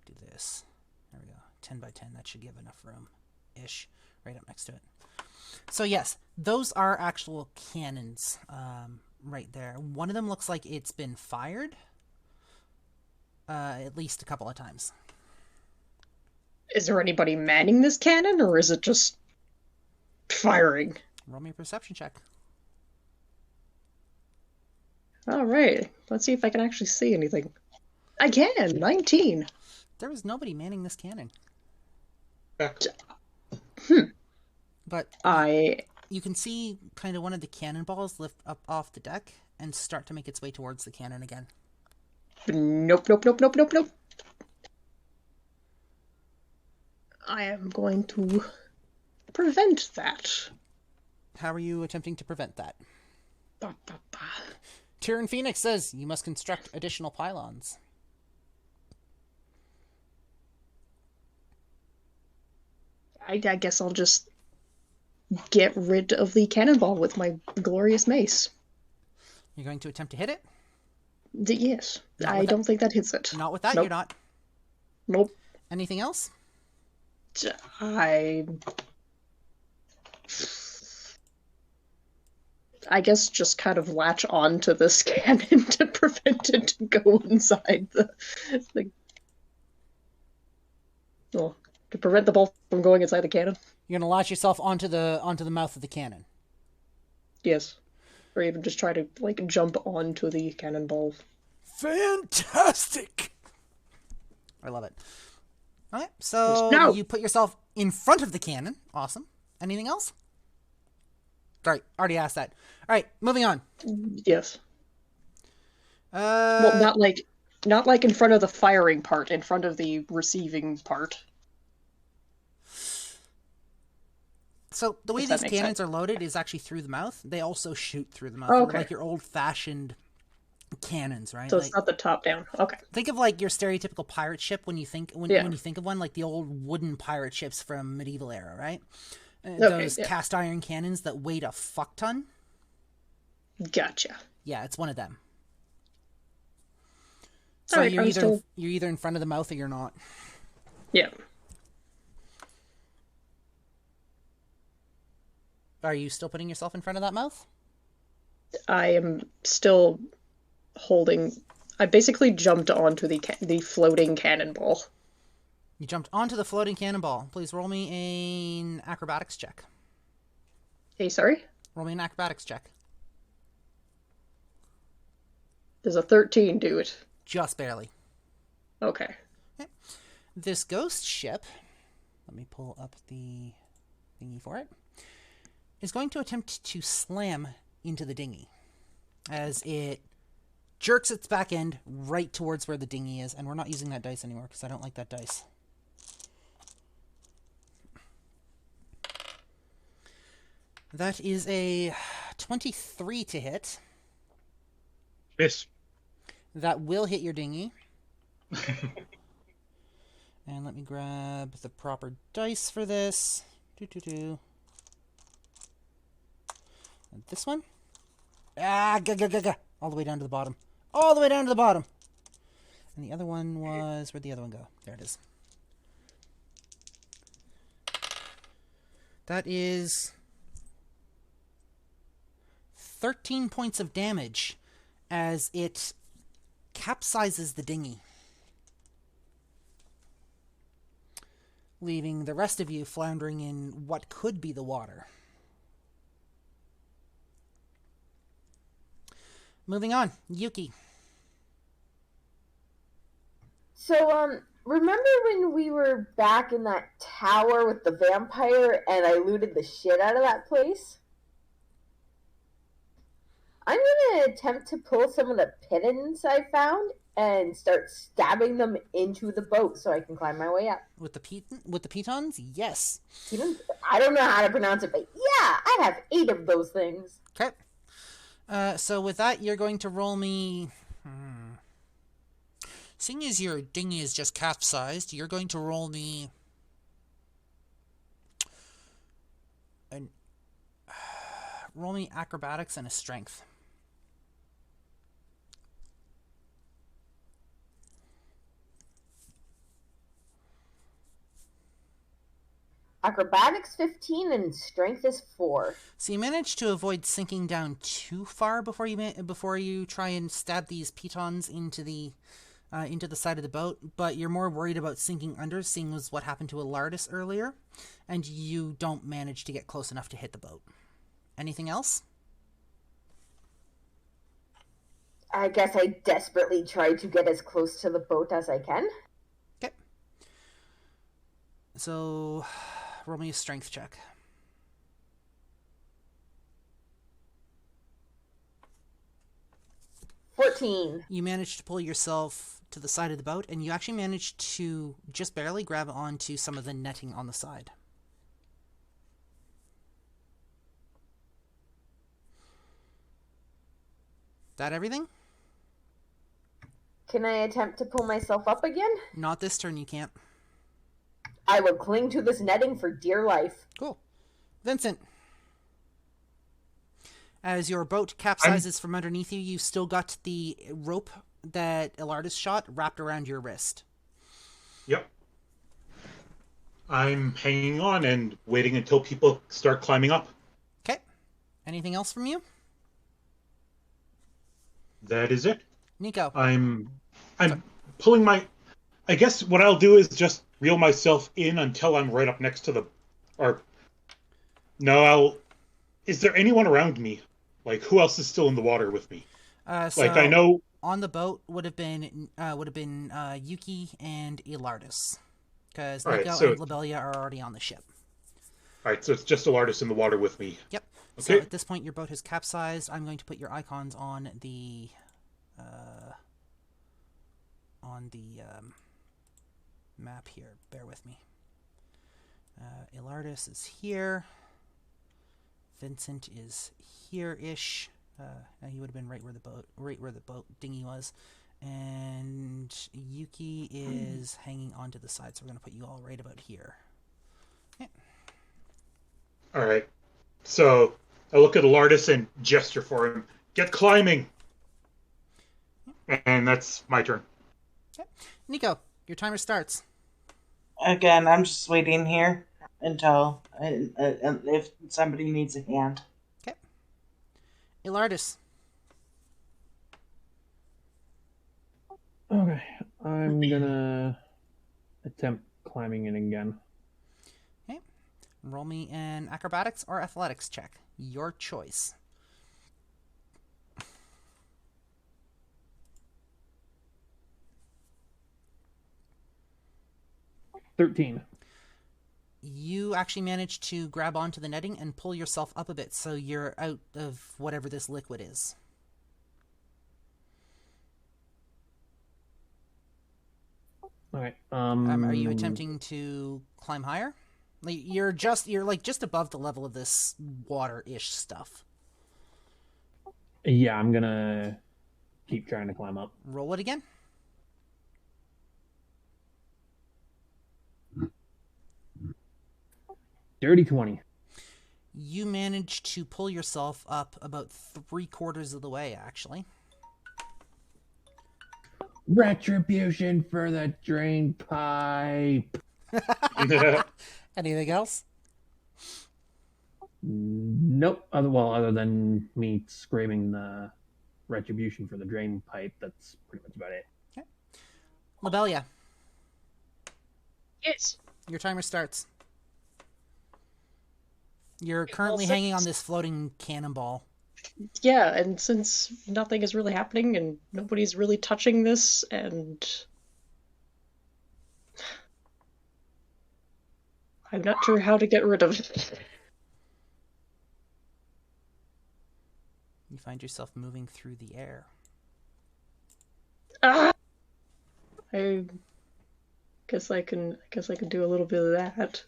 Speaker 1: do this. There we go. 10 by 10. That should give enough room-ish. Right up next to it. So yes, those are actual cannons right there. One of them looks like it's been fired at least a couple of times.
Speaker 5: Is there anybody manning this cannon, or is it just firing?
Speaker 1: Roll me a perception check.
Speaker 5: Alright, let's see if I can actually see anything. I can! 19!
Speaker 1: There was nobody manning this cannon. But you can see kind of one of the cannonballs lift up off the deck and start to make its way towards the cannon again.
Speaker 5: Nope. I am going to prevent that.
Speaker 1: How are you attempting to prevent that?
Speaker 5: Ba, ba, ba.
Speaker 1: Tyrion Phoenix says you must construct additional pylons.
Speaker 5: I guess I'll just get rid of the cannonball with my glorious mace.
Speaker 1: You're going to attempt to hit it?
Speaker 5: Yes. I don't think that hits it.
Speaker 1: Not with that,
Speaker 5: Nope.
Speaker 1: You're not.
Speaker 5: Nope.
Speaker 1: Anything else?
Speaker 5: I guess just kind of latch on to this cannon to prevent it to go inside the well, to prevent the ball from going inside the cannon.
Speaker 1: You're gonna latch yourself onto the mouth of the cannon.
Speaker 5: Yes. Or even just try to jump onto the cannonball.
Speaker 1: Fantastic! I love it. Alright, so
Speaker 5: No!
Speaker 1: You put yourself in front of the cannon. Awesome. Anything else? Sorry, already asked that. Alright, moving on.
Speaker 5: Yes. Well, not like in front of the firing part, in front of the receiving part.
Speaker 1: So the way these cannons are loaded is actually through the mouth. They also shoot through the mouth.
Speaker 5: Oh, okay.
Speaker 1: Like your old-fashioned cannons, right?
Speaker 5: So it's not the top down. Okay.
Speaker 1: Think of like your stereotypical pirate ship when you think when you think of one, like the old wooden pirate ships from medieval era, right? Those cast iron cannons that weighed a fuck ton.
Speaker 5: Gotcha.
Speaker 1: Yeah, it's one of them. So you're either in front of the mouth or you're not.
Speaker 5: Yeah.
Speaker 1: Are you still putting yourself in front of that mouth?
Speaker 5: I am still holding. I basically jumped onto the floating cannonball.
Speaker 1: You jumped onto the floating cannonball. Please roll me an acrobatics check.
Speaker 5: Hey, sorry?
Speaker 1: Roll me an acrobatics check.
Speaker 5: Does a 13 do it?
Speaker 1: Just barely.
Speaker 5: Okay.
Speaker 1: This ghost ship, let me pull up the thingy for it, is going to attempt to slam into the dinghy as it jerks its back end right towards where the dinghy is. And we're not using that dice anymore because I don't like that dice. That is a 23 to hit.
Speaker 4: Miss.
Speaker 1: That will hit your dinghy. And let me grab the proper dice for this. And this one. All the way down to the bottom. All the way down to the bottom. And the other one was... Where'd the other one go? There it is. That is 13 points of damage as it capsizes the dinghy, leaving the rest of you floundering in what could be the water. Moving on, Yuki.
Speaker 3: So, remember when we were back in that tower with the vampire and I looted the shit out of that place? I'm going to attempt to pull some of the pittons I found and start stabbing them into the boat so I can climb my way up.
Speaker 1: With the pitons? Yes.
Speaker 3: Pitons? I don't know how to pronounce it, but yeah, I have 8 of those things.
Speaker 1: Okay. So with that, you're going to roll me... Seeing as your dinghy is just capsized, you're going to roll me... Roll me acrobatics and a strength.
Speaker 3: Acrobatics 15 and strength is 4.
Speaker 1: So you managed to avoid sinking down too far before you try and stab these pitons into the side of the boat, but you're more worried about sinking under, seeing as what happened to Alardis earlier, and you don't manage to get close enough to hit the boat. Anything else?
Speaker 3: I guess I desperately try to get as close to the boat as I can.
Speaker 1: Okay. So, roll me a strength check.
Speaker 3: $14.
Speaker 1: You managed to pull yourself to the side of the boat, and you actually managed to just barely grab onto some of the netting on the side. That everything?
Speaker 3: Can I attempt to pull myself up again?
Speaker 1: Not this turn, you can't.
Speaker 3: I will cling to this netting for dear life.
Speaker 1: Cool. Vincent. As your boat capsizes from underneath you, you've still got the rope that Alardis shot wrapped around your wrist.
Speaker 4: Yep. I'm hanging on and waiting until people start climbing up.
Speaker 1: Okay. Anything else from you?
Speaker 4: That is it.
Speaker 1: Nico.
Speaker 4: I'm pulling my... I guess what I'll do is just reel myself in until I'm right up next to the... Or... No, I'll... Is there anyone around me? Like, who else is still in the water with me?
Speaker 1: So
Speaker 4: like, I know...
Speaker 1: On the boat would have been Yuki and Alardis. Because Nico and Lobelia are already on the ship.
Speaker 4: Alright, so it's just Alardis in the water with me.
Speaker 1: Yep.
Speaker 4: Okay.
Speaker 1: So at this point, your boat has capsized. I'm going to put your icons on the map here. Bear with me. Alardis is here. Vincent is here-ish. He would have been right where the boat dinghy was. And Yuki is hanging onto the side, so we're going to put you all right about here. Yeah.
Speaker 4: Alright. So, I look at Alardis and gesture for him. Get climbing! And that's my turn.
Speaker 1: Okay. Nico, your timer starts.
Speaker 2: Again, I'm just waiting here until if somebody needs a hand.
Speaker 1: Okay. Alardis.
Speaker 6: Okay, I'm gonna attempt climbing in again.
Speaker 1: Okay. Roll me an acrobatics or athletics check. Your choice.
Speaker 6: 13.
Speaker 1: You actually managed to grab onto the netting and pull yourself up a bit, so you're out of whatever this liquid is.
Speaker 6: Okay.
Speaker 1: Are you attempting to climb higher? Like you're just above the level of this water-ish stuff.
Speaker 6: Yeah, I'm gonna keep trying to climb up.
Speaker 1: Roll it again.
Speaker 6: Dirty 20.
Speaker 1: You managed to pull yourself up about 3/4 of the way, actually.
Speaker 6: Retribution for the drain pipe.
Speaker 1: Anything else?
Speaker 6: Nope. Other than me screaming the retribution for the drain pipe, that's pretty much about it.
Speaker 1: Okay. Lobelia.
Speaker 5: Yes.
Speaker 1: Your timer starts. You're currently hanging on this floating cannonball.
Speaker 5: Yeah, and since nothing is really happening and nobody's really touching this, and I'm not sure how to get rid of it.
Speaker 1: You find yourself moving through the air.
Speaker 5: Ah! I guess I can do a little bit of that,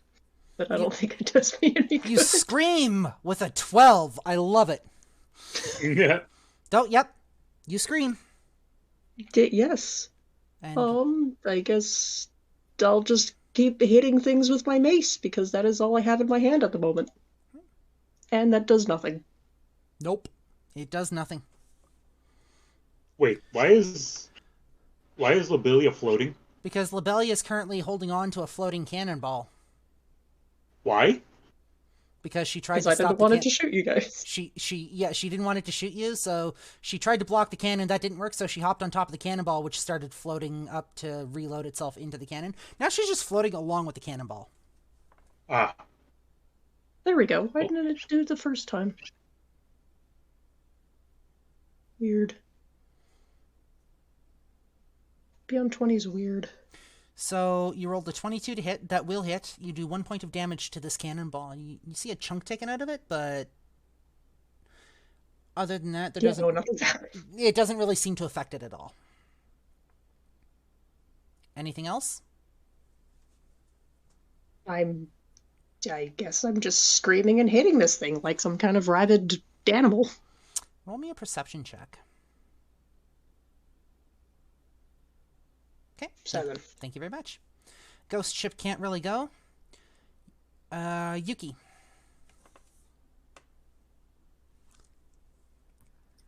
Speaker 5: but I don't think it does me any good.
Speaker 1: You scream with a 12. I love it.
Speaker 4: Yeah.
Speaker 1: Yep. You scream.
Speaker 5: Yes.
Speaker 1: And
Speaker 5: I guess I'll just keep hitting things with my mace because that is all I have in my hand at the moment. And that does nothing.
Speaker 1: nope. It does nothing.
Speaker 4: Wait, why is Lobelia floating?
Speaker 1: Because Lobelia is currently holding on to a floating cannonball.
Speaker 4: Why?
Speaker 1: Because she tried
Speaker 5: Because
Speaker 1: to
Speaker 5: I
Speaker 1: stop
Speaker 5: didn't
Speaker 1: the
Speaker 5: want it to shoot you guys.
Speaker 1: She didn't want it to shoot you, so she tried to block the cannon. That didn't work, so she hopped on top of the cannonball, which started floating up to reload itself into the cannon. Now she's just floating along with the cannonball.
Speaker 4: Ah.
Speaker 5: There we go. Why didn't it do it the first time? Weird. Beyond 20 is weird.
Speaker 1: So you rolled a 22 to hit. That will hit. You do 1 point of damage to this cannonball. You see a chunk taken out of it, but other than that, it doesn't really seem to affect it at all. Anything else?
Speaker 5: I guess I'm just screaming and hitting this thing like some kind of rabid animal.
Speaker 1: Roll me a perception check. Okay.
Speaker 5: 7.
Speaker 1: Thank you very much. Ghost ship can't really go. Yuki.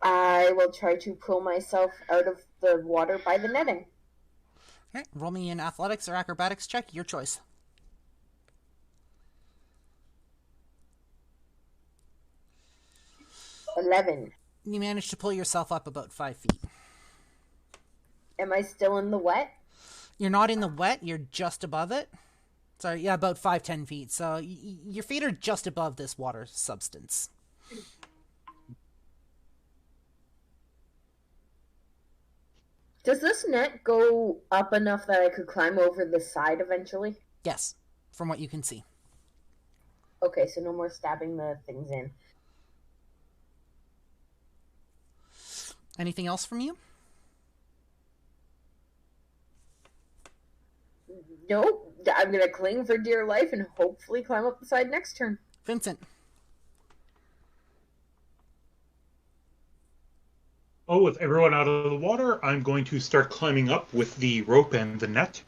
Speaker 3: I will try to pull myself out of the water by the netting.
Speaker 1: Okay. Roll me an athletics or acrobatics check. Your choice.
Speaker 3: 11.
Speaker 1: You managed to pull yourself up about 5 feet.
Speaker 3: Am I still in the wet?
Speaker 1: You're not in the wet. You're just above it. Sorry, yeah, about 5-10 feet. So your feet are just above this water substance.
Speaker 3: Does this net go up enough that I could climb over the side eventually?
Speaker 1: Yes, from what you can see.
Speaker 3: Okay, so no more stabbing the things in.
Speaker 1: Anything else from you?
Speaker 3: Nope. I'm gonna cling for dear life and hopefully climb up the side next turn.
Speaker 1: Vincent.
Speaker 4: Oh, with everyone out of the water, I'm going to start climbing up with the rope and the net.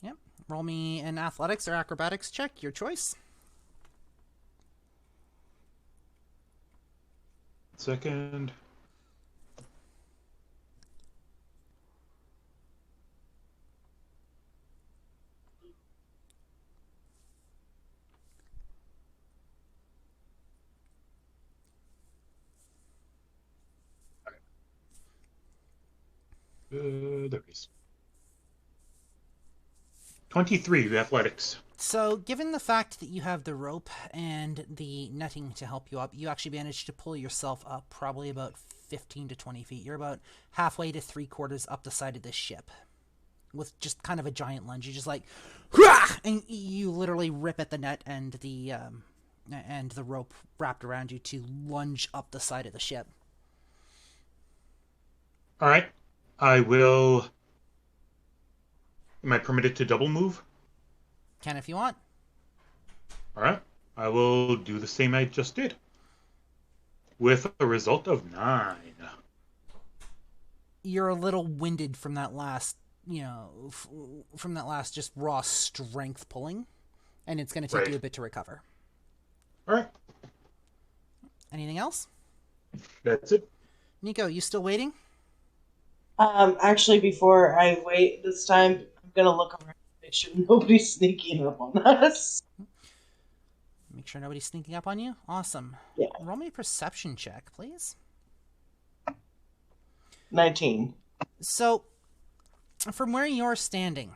Speaker 1: Yep. Roll me an athletics or acrobatics check. Your choice.
Speaker 4: Second. There it is. 23 athletics.
Speaker 1: So, given the fact that you have the rope and the netting to help you up, you actually managed to pull yourself up probably about 15 to 20 feet. You're about halfway to 3/4 up the side of this ship with just kind of a giant lunge. You just like, Hurrah! And you literally rip at the net and the rope wrapped around you to lunge up the side of the ship.
Speaker 4: All right. I will. Am I permitted to double move?
Speaker 1: Can if you want.
Speaker 4: All right. I will do the same I just did. With a result of 9.
Speaker 1: You're a little winded from that last, from that last just raw strength pulling, and it's going to take you a bit to recover.
Speaker 4: All right.
Speaker 1: Anything else?
Speaker 4: That's it.
Speaker 1: Nico, you still waiting?
Speaker 2: Actually, before I wait this time, I'm gonna look around to make sure nobody's sneaking up on us.
Speaker 1: Make sure nobody's sneaking up on you? Awesome.
Speaker 2: Yeah.
Speaker 1: Roll me a perception check, please.
Speaker 2: 19.
Speaker 1: So, from where you're standing,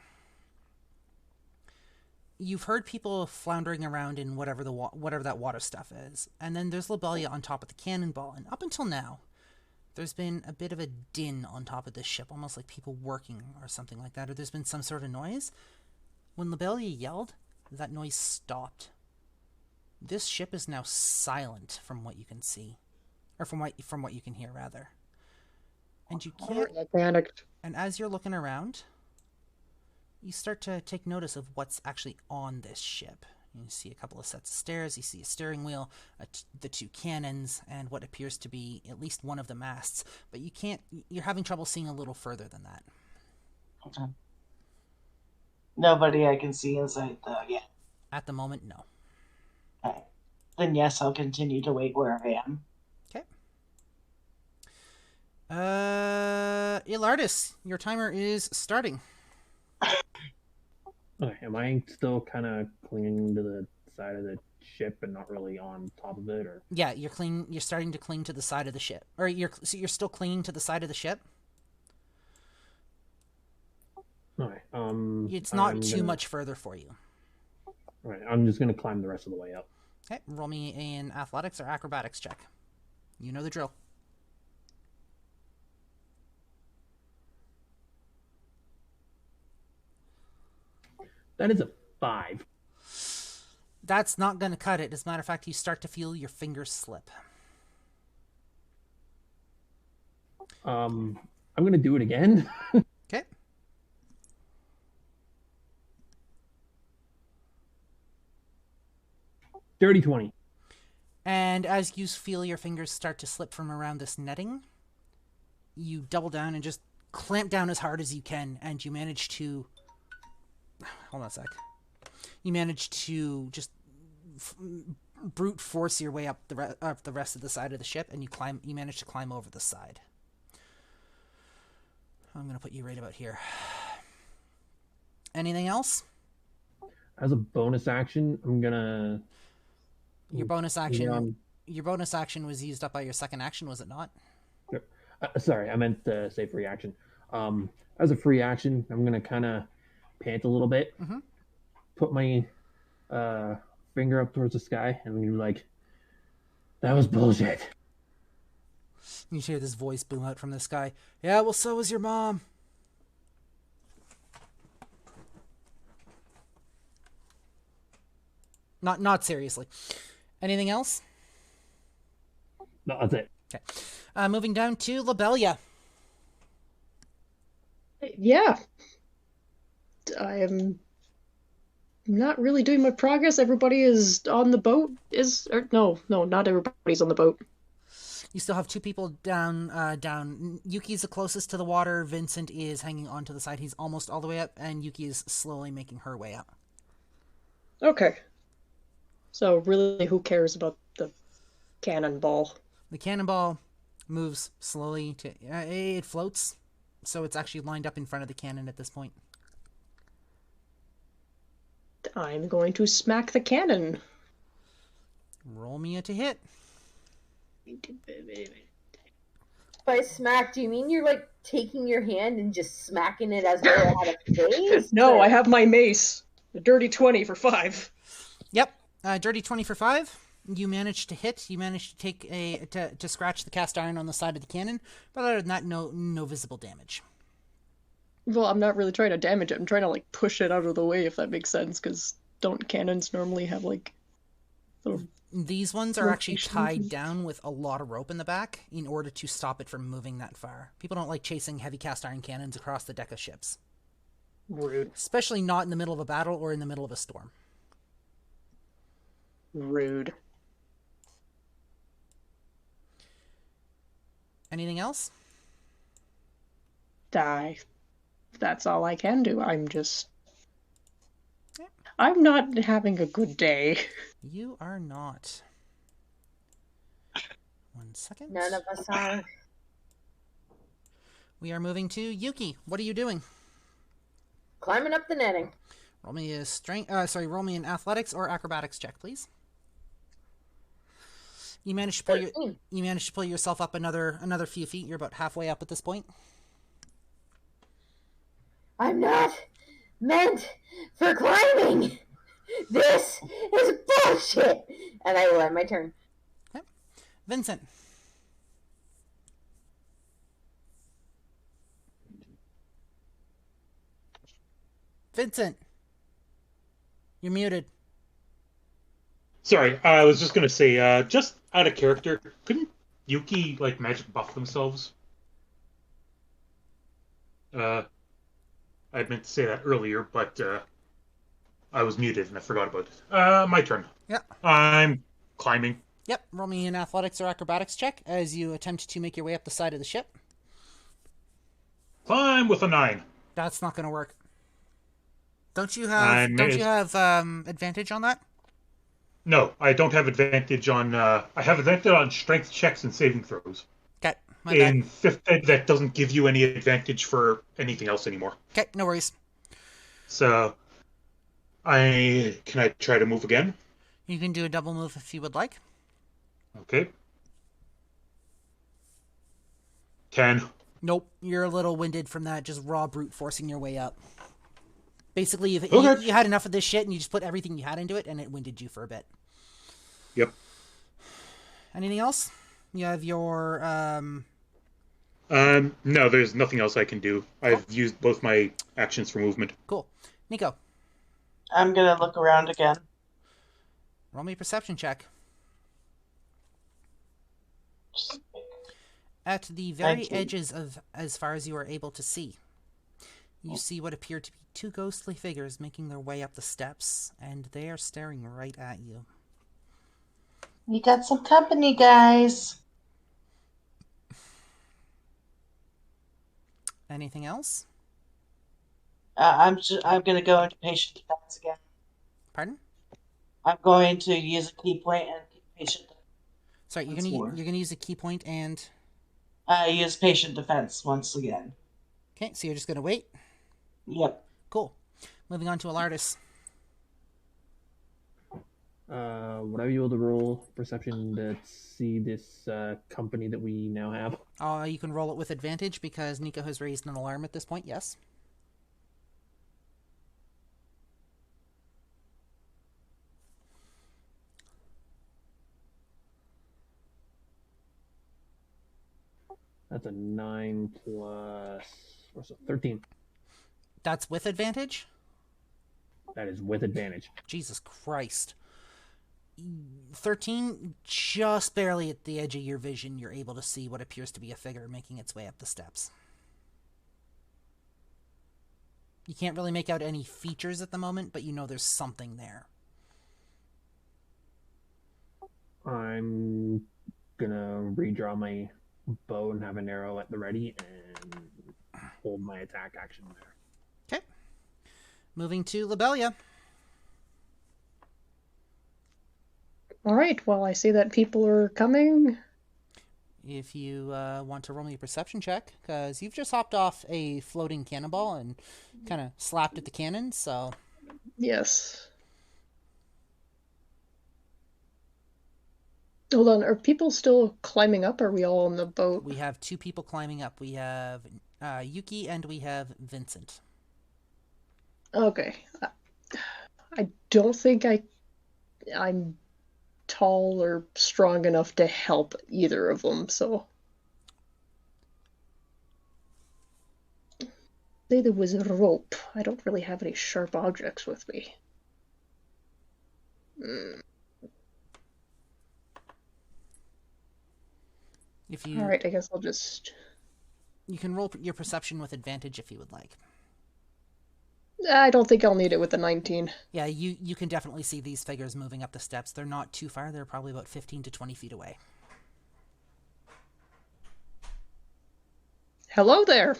Speaker 1: you've heard people floundering around in whatever that water stuff is, and then there's Lobelia on top of the cannonball, and up until now, there's been a bit of a din on top of this ship, almost like people working or something like that, or there's been some sort of noise. When Lobelia yelled, that noise stopped. This ship is now silent from what you can see. or from what you can hear rather. And you can't.
Speaker 5: I panicked.
Speaker 1: And as you're looking around, you start to take notice of what's actually on this ship. You see a couple of sets of stairs, you see a steering wheel, the 2 cannons, and what appears to be at least one of the masts. But you're having trouble seeing a little further than that.
Speaker 2: Okay. Nobody I can see inside though yet.
Speaker 1: At the moment, no.
Speaker 2: Okay. Then yes, I'll continue to wait where I am.
Speaker 1: Okay. Ilardis, your timer is starting.
Speaker 6: Okay, am I still kind of clinging to the side of the ship and not really on top of it, or?
Speaker 1: Yeah, you're starting to cling to the side of the ship, or you're still clinging to the side of the ship.
Speaker 6: Okay.
Speaker 1: It's not too much further for you.
Speaker 6: All right, I'm just gonna climb the rest of the way up.
Speaker 1: Okay, roll me an athletics or acrobatics check. You know the drill.
Speaker 6: That is a 5.
Speaker 1: That's not going to cut it. As a matter of fact, you start to feel your fingers slip.
Speaker 6: I'm gonna do it again.
Speaker 1: Okay.
Speaker 6: Dirty 20.
Speaker 1: And as you feel your fingers start to slip from around this netting, you double down and just clamp down as hard as you can, and you manage to... Hold on a sec. You manage to just brute force your way up the rest of the side of the ship, and you manage to climb over the side. I'm going to put you right about here. Anything else?
Speaker 6: As a bonus action, I'm gonna...
Speaker 1: Your bonus action was used up by your second action, was it not?
Speaker 6: Sorry, I meant to say free action. As a free action, I'm gonna kind of pant a little bit, put my finger up towards the sky, and be like, "That was bullshit."
Speaker 1: You hear this voice boom out from the sky. Yeah, well, so was your mom. Not seriously. Anything else?
Speaker 6: No, that's it.
Speaker 1: Okay. Moving down to Lobelia.
Speaker 5: Yeah. I am not really doing my progress. Everybody is on the boat. No, not everybody's on the boat.
Speaker 1: You still have 2 people down. Yuki's the closest to the water. Vincent is hanging on to the side. He's almost all the way up, and Yuki is slowly making her way up.
Speaker 5: Okay. So really, who cares about the cannonball?
Speaker 1: The cannonball moves slowly to... it floats, so it's actually lined up in front of the cannon at this point.
Speaker 5: I'm going to smack the cannon.
Speaker 1: Roll me a to hit.
Speaker 3: By smack, do you mean you're like taking your hand and just smacking it as though it had a face?
Speaker 5: No, I have my mace. A dirty 20 for 5.
Speaker 1: Yep. Dirty 20 for 5. You managed to hit. You managed to take to scratch the cast iron on the side of the cannon, but other than that, no visible damage.
Speaker 5: Well, I'm not really trying to damage it. I'm trying to like push it out of the way, if that makes sense. Because don't cannons normally have like little...
Speaker 1: These ones are actually tied down with a lot of rope in the back in order to stop it from moving that far. People don't like chasing heavy cast iron cannons across the deck of ships.
Speaker 5: Rude.
Speaker 1: Especially not in the middle of a battle or in the middle of a storm.
Speaker 5: Rude.
Speaker 1: Anything else?
Speaker 5: That's all I can do. I'm not having a good day.
Speaker 1: You are not. 1 second.
Speaker 3: None of us are.
Speaker 1: We are moving to Yuki. What are you doing?
Speaker 3: Climbing up the netting.
Speaker 1: Roll me roll me an athletics or acrobatics check, please. You managed to pull yourself up another few feet. You're about halfway up at this point.
Speaker 3: I'm not meant for climbing. This is bullshit. And I will end my turn.
Speaker 1: Okay. Vincent. Vincent. You're muted.
Speaker 4: Sorry, I was just gonna say, just out of character, couldn't Yuki like magic buff themselves? Uh, I meant to say that earlier, but I was muted and I forgot about it. My turn.
Speaker 1: Yeah.
Speaker 4: I'm climbing.
Speaker 1: Yep. Roll me an athletics or acrobatics check as you attempt to make your way up the side of the ship.
Speaker 4: Climb with a 9.
Speaker 1: That's not going to work. Don't you
Speaker 4: I
Speaker 1: have advantage on that?
Speaker 4: No, I don't have advantage on. I have advantage on strength checks and saving throws.
Speaker 1: Okay, my bad.
Speaker 4: In 5th ed, that doesn't give you any advantage for anything else anymore.
Speaker 1: Okay, no worries.
Speaker 4: So, can I try to move again?
Speaker 1: You can do a double move if you would like.
Speaker 4: Okay. 10.
Speaker 1: Nope, you're a little winded from that just raw brute forcing your way up. Basically, you had enough of this shit and you just put everything you had into it and it winded you for a bit.
Speaker 4: Yep.
Speaker 1: Anything else? You have your...
Speaker 4: No, there's nothing else I can do.
Speaker 1: Cool.
Speaker 4: I've used both my actions for movement.
Speaker 1: Cool. Nico.
Speaker 2: I'm gonna look around again.
Speaker 1: Roll me a perception check. At the very edges of as far as you are able to see, you see what appear to be two ghostly figures making their way up the steps, and they are staring right at you.
Speaker 2: We got some company, guys.
Speaker 1: Anything else?
Speaker 2: I'm gonna go into patient defense again.
Speaker 1: Pardon?
Speaker 2: I'm going to use a key point and patient defense.
Speaker 1: Sorry, you're gonna use a key point and
Speaker 2: use patient defense once again.
Speaker 1: okay, so you're just gonna wait?
Speaker 2: Yep.
Speaker 1: Cool. Moving on to Alardis.
Speaker 6: Would I be able to roll perception to see this company that we now have?
Speaker 1: You can roll it with advantage because Nico has raised an alarm at this point, yes.
Speaker 6: That's a 9 plus... what's it? 13.
Speaker 1: That's with advantage?
Speaker 6: That is with advantage.
Speaker 1: Jesus Christ. 13, just barely at the edge of your vision, you're able to see what appears to be a figure making its way up the steps. You can't really make out any features at the moment, but you know there's something there.
Speaker 6: I'm gonna redraw my bow and have an arrow at the ready and hold my attack action there.
Speaker 1: Okay. Moving to Lobelia.
Speaker 5: Alright, well, I see that people are coming.
Speaker 1: If you want to roll me a perception check, because you've just hopped off a floating cannonball and kind of slapped at the cannon, so...
Speaker 5: Yes. Hold on, are people still climbing up, or are we all on the boat?
Speaker 1: We have two people climbing up. We have Yuki and we have Vincent.
Speaker 5: Okay. I don't think I'm tall or strong enough to help either of them, so... Say there was a rope. I don't really have any sharp objects with me. Alright, I guess I'll just...
Speaker 1: You can roll your perception with advantage if you would like.
Speaker 5: I don't think I'll need it with the 19.
Speaker 1: Yeah, you can definitely see these figures moving up the steps. They're not too far. They're probably about 15 to 20 feet away.
Speaker 5: Hello there!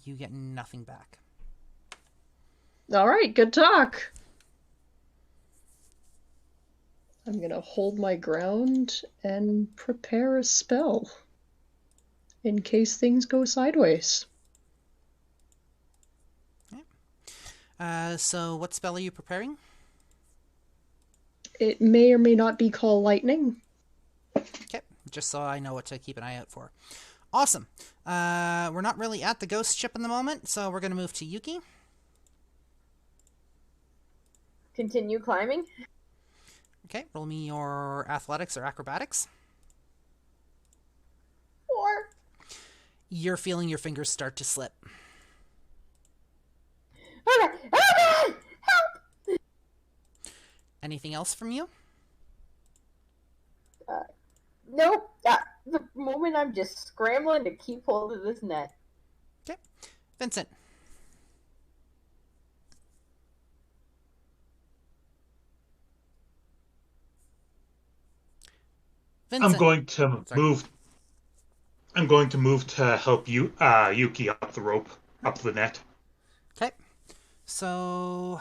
Speaker 1: You get nothing back.
Speaker 5: Alright, good talk! I'm gonna hold my ground and prepare a spell. In case things go sideways.
Speaker 1: So what spell are you preparing?
Speaker 5: It may or may not be called lightning.
Speaker 1: Okay, just so I know what to keep an eye out for. Awesome. We're not really at the ghost ship in the moment, so we're going to move to Yuki.
Speaker 3: Continue climbing.
Speaker 1: Okay, roll me your athletics or acrobatics.
Speaker 3: 4.
Speaker 1: You're feeling your fingers start to slip.
Speaker 3: Okay. Help!
Speaker 1: Anything else from you?
Speaker 3: Nope. The moment I'm just scrambling to keep hold of this net.
Speaker 1: Okay. Vincent.
Speaker 4: I'm
Speaker 1: Vincent.
Speaker 4: going to
Speaker 1: Sorry.
Speaker 4: move. I'm going to move to help you, Yuki, up the rope, up the net.
Speaker 1: Okay. So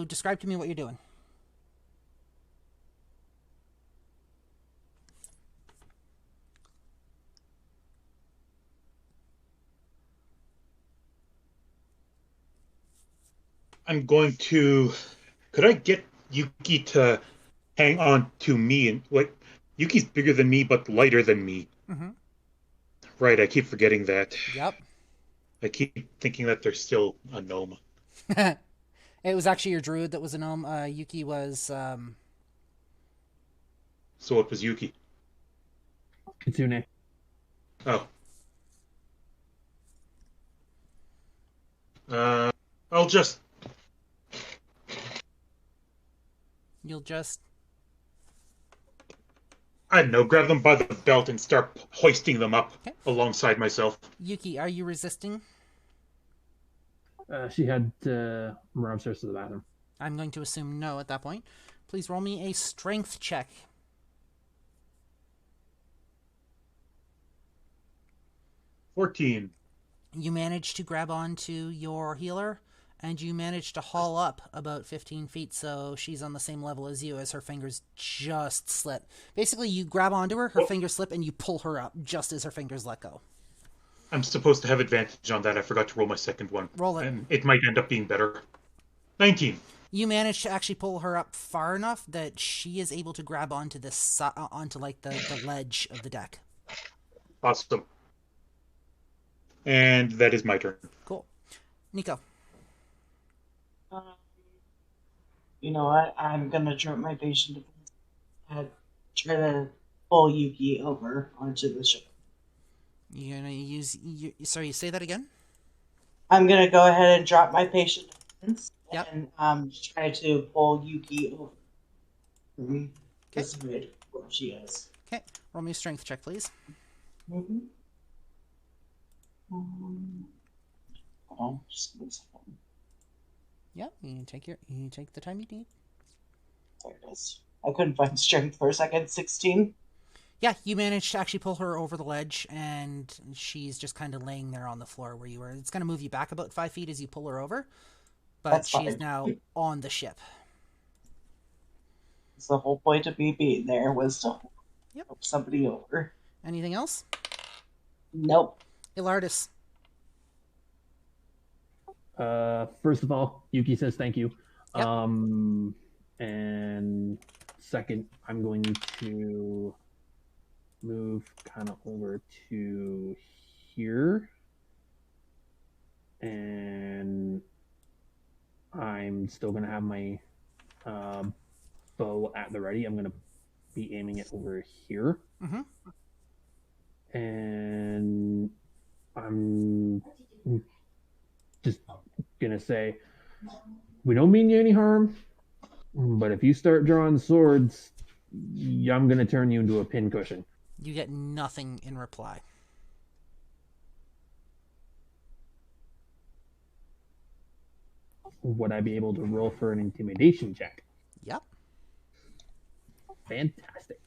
Speaker 1: describe to me what you're doing.
Speaker 4: I'm going to. Could I get Yuki to hang on to me? And like, Yuki's bigger than me, but lighter than me.
Speaker 1: Mm-hmm.
Speaker 4: Right, I keep forgetting that.
Speaker 1: Yep.
Speaker 4: I keep thinking that they're still a gnome.
Speaker 1: It was actually your druid that was a gnome. Yuki was
Speaker 4: So it was Yuki.
Speaker 6: Kitsune.
Speaker 4: Oh. Uh, I'll just.
Speaker 1: You'll just.
Speaker 4: I don't know, grab them by the belt and start hoisting them up
Speaker 1: Okay.
Speaker 4: alongside myself.
Speaker 1: Yuki, are you resisting?
Speaker 6: She had run upstairs to the bathroom.
Speaker 1: I'm going to assume no at that point. Please roll me a strength check.
Speaker 4: 14.
Speaker 1: You manage to grab onto your healer, and you manage to haul up about 15 feet, so she's on the same level as you as her fingers just slip. Basically, you grab onto her, her fingers slip, and you pull her up just as her fingers let go.
Speaker 4: I'm supposed to have advantage on that. I forgot to roll my second one.
Speaker 1: Roll it.
Speaker 4: And it might end up being better. 19.
Speaker 1: You manage to actually pull her up far enough that she is able to grab onto onto like the ledge of the deck.
Speaker 4: Awesome. And that is my turn.
Speaker 1: Cool. Nico.
Speaker 2: You know what? I'm gonna drop my patient defense and try to pull Yuki over onto the ship.
Speaker 1: You're gonna use. Sorry, say that again.
Speaker 2: I'm gonna go ahead and drop my patient defense
Speaker 1: Yep.
Speaker 2: and try to pull Yuki over.
Speaker 1: Okay.
Speaker 2: This is where she is.
Speaker 1: Okay. Roll me a strength check, please.
Speaker 2: Mm-hmm. Hold on, just give me a second.
Speaker 1: Yep. You take the time you need.
Speaker 2: There it is. I couldn't find strength for a second. 16.
Speaker 1: Yeah, you managed to actually pull her over the ledge, and she's just kind of laying there on the floor where you were. It's going to move you back about 5 feet as you pull her over, but
Speaker 2: That's
Speaker 1: she is
Speaker 2: fine.
Speaker 1: now on the ship.
Speaker 2: The whole point of me being there was to
Speaker 1: Yep.
Speaker 2: help somebody over.
Speaker 1: Anything else?
Speaker 2: Nope.
Speaker 1: Ilardis.
Speaker 6: First of all, Yuki says thank you.
Speaker 1: Yep.
Speaker 6: And second, I'm going to move kind of over to here. And I'm still going to have my bow at the ready. I'm going to be aiming it over here.
Speaker 1: Mm-hmm.
Speaker 6: And I'm just going to say, we don't mean you any harm, but if you start drawing swords, I'm going to turn you into a pincushion.
Speaker 1: You get nothing in reply.
Speaker 6: Would I be able to roll for an intimidation check?
Speaker 1: Yep.
Speaker 6: Fantastic.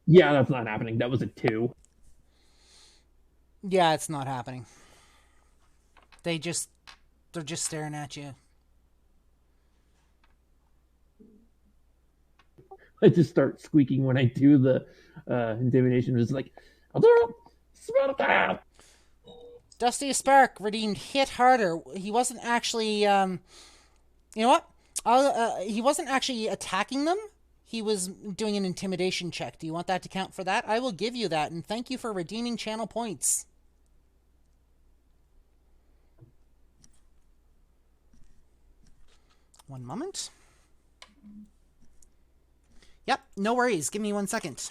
Speaker 6: Yeah, that's not happening. That was a 2.
Speaker 1: Yeah, it's not happening. They're just staring at you.
Speaker 6: I just start squeaking when I do the intimidation. It's like, I'll do it. Smell it out.
Speaker 1: Dusty Spark redeemed hit harder. He wasn't actually, you know what? He wasn't actually attacking them. He was doing an intimidation check. Do you want that to count for that? I will give you that, and thank you for redeeming channel points. One moment. Yep, no worries. Give me 1 second.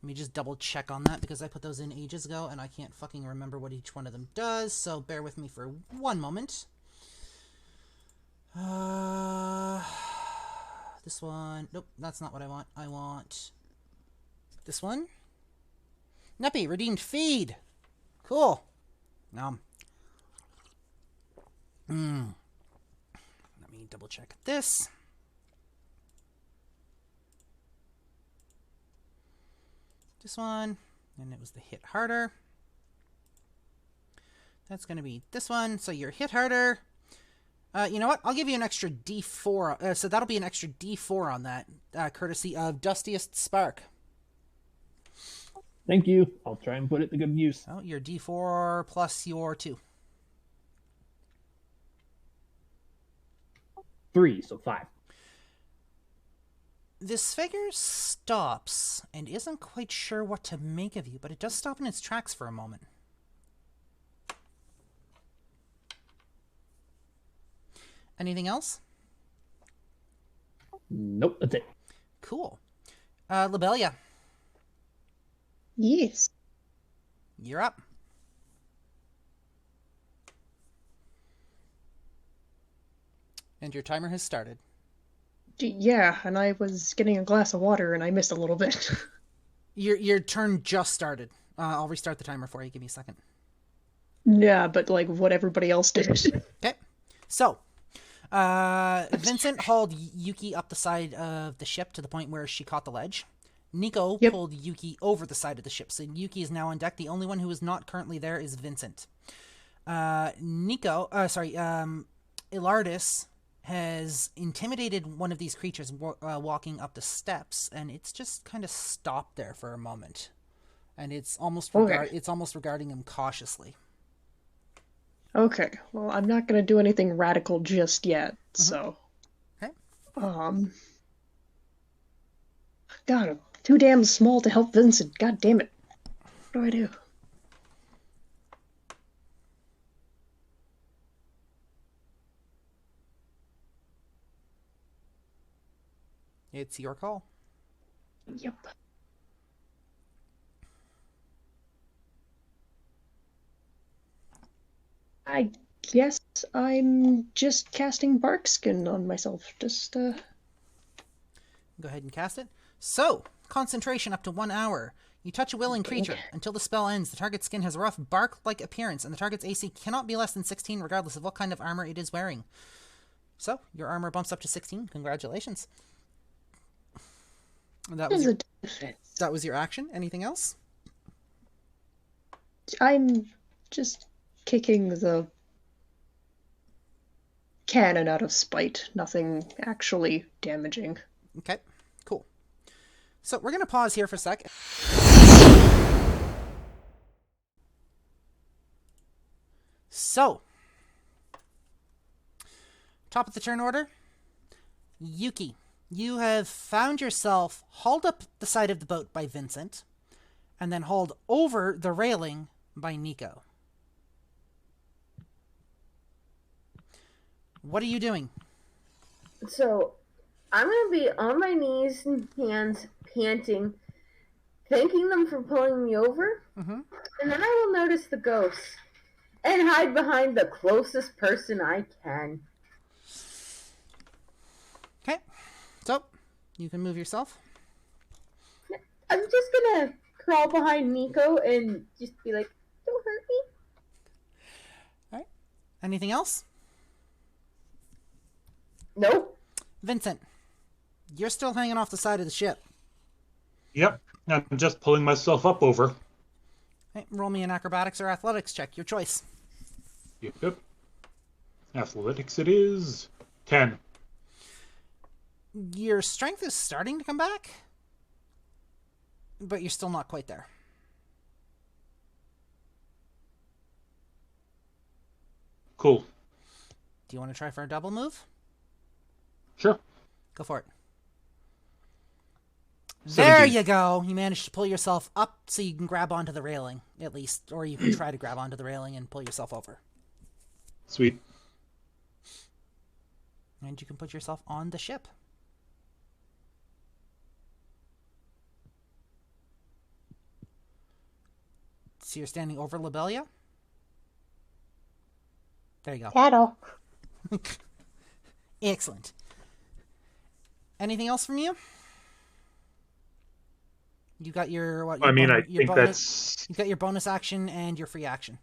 Speaker 1: Let me just double check on that because I put those in ages ago and I can't fucking remember what each one of them does, so bear with me for one moment. This one. Nope, that's not what I want. I want this one. Nuppy, redeemed feed. Cool. Let me double check this. This one, and it was the hit harder. That's going to be this one, so you're hit harder. You know what? I'll give you an extra D4. So that'll be an extra D4 on that, courtesy of Dustiest Spark.
Speaker 6: Thank you. I'll try and put it to good use.
Speaker 1: Oh, your D4 plus your 2.
Speaker 6: 3, so 5.
Speaker 1: This figure stops and isn't quite sure what to make of you, but it does stop in its tracks for a moment. Anything else?
Speaker 6: Nope, that's it.
Speaker 1: Cool. Lobelia.
Speaker 5: Yes.
Speaker 1: You're up. And your timer has started.
Speaker 5: Yeah, and I was getting a glass of water and I missed a little bit.
Speaker 1: Your turn just started. I'll restart the timer for you. Give me a second.
Speaker 5: Yeah, but like what everybody else did.
Speaker 1: Okay. So, Vincent hauled Yuki up the side of the ship to the point where she caught the ledge. Nico pulled Yuki over the side of the ship, so Yuki is now on deck. The only one who is not currently there is Vincent. Ilardis has intimidated one of these creatures walking up the steps, and it's just kind of stopped there for a moment. And it's almost regarding him cautiously.
Speaker 5: Okay, well, I'm not going to do anything radical just yet, so...
Speaker 1: Okay.
Speaker 5: God, I'm too damn small to help Vincent. God damn it. What do I do?
Speaker 1: It's your call.
Speaker 5: Yep. I guess I'm just casting Barkskin on myself. Just,
Speaker 1: Go ahead and cast it. So, concentration up to 1 hour. You touch a willing creature. Until the spell ends, the target's skin has a rough bark-like appearance, and the target's AC cannot be less than 16 regardless of what kind of armor it is wearing. So, your armor bumps up to 16. Congratulations. That was your action. Anything else?
Speaker 5: I'm just kicking the cannon out of spite. Nothing actually damaging.
Speaker 1: Okay, cool. So we're going to pause here for a sec. So, top of the turn order, Yuki. You have found yourself hauled up the side of the boat by Vincent, and then hauled over the railing by Nico. What are you doing?
Speaker 3: So, I'm going to be on my knees and hands, panting, thanking them for pulling me over, and then I will notice the ghosts and hide behind the closest person I can.
Speaker 1: Okay, so you can move yourself.
Speaker 3: I'm just going to crawl behind Nico and just be like, don't hurt me.
Speaker 1: All right. Anything else?
Speaker 3: Nope.
Speaker 1: Vincent, you're still hanging off the side of the ship.
Speaker 4: Yep, I'm just pulling myself up over.
Speaker 1: Okay, roll me an acrobatics or athletics check. Your choice.
Speaker 4: Yep. Athletics it is. 10.
Speaker 1: Your strength is starting to come back, but you're still not quite there.
Speaker 4: Cool.
Speaker 1: Do you want to try for a double move?
Speaker 4: Sure.
Speaker 1: Go for it.
Speaker 4: 17.
Speaker 1: There you go. You managed to pull yourself up so you can grab onto the railing, at least. Or you can try to grab onto the railing and pull yourself over.
Speaker 4: Sweet.
Speaker 1: And you can put yourself on the ship. So you're standing over Lobelia? There you go.
Speaker 5: Cattle.
Speaker 1: Excellent. Anything else from you? You got your what? Your
Speaker 4: I
Speaker 1: your
Speaker 4: think
Speaker 1: bonus.
Speaker 4: that's
Speaker 1: You got your bonus action and your free action.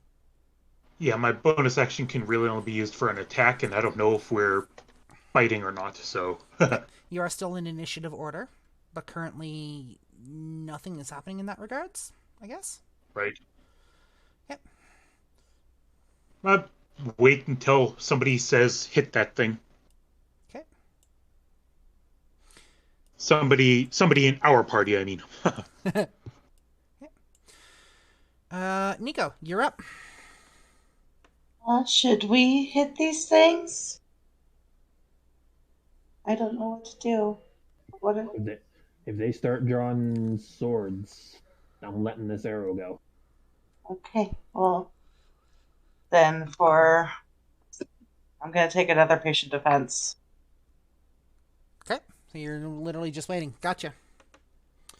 Speaker 4: yeah. My bonus action can really only be used for an attack, and I don't know if we're fighting or not. So
Speaker 1: You are still in initiative order, but currently nothing is happening in that regards, I guess.
Speaker 4: right.
Speaker 1: Yep.
Speaker 4: Uh, Wait until somebody says hit that thing.
Speaker 1: Okay.
Speaker 4: Somebody in our party, I mean.
Speaker 1: Nico, you're up.
Speaker 2: Should we hit these things? I don't know what to do. What?
Speaker 6: If they start drawing swords, I'm letting this arrow go.
Speaker 2: Okay. Well, then I'm gonna take another patient defense.
Speaker 1: Okay. So you're literally just waiting. Gotcha.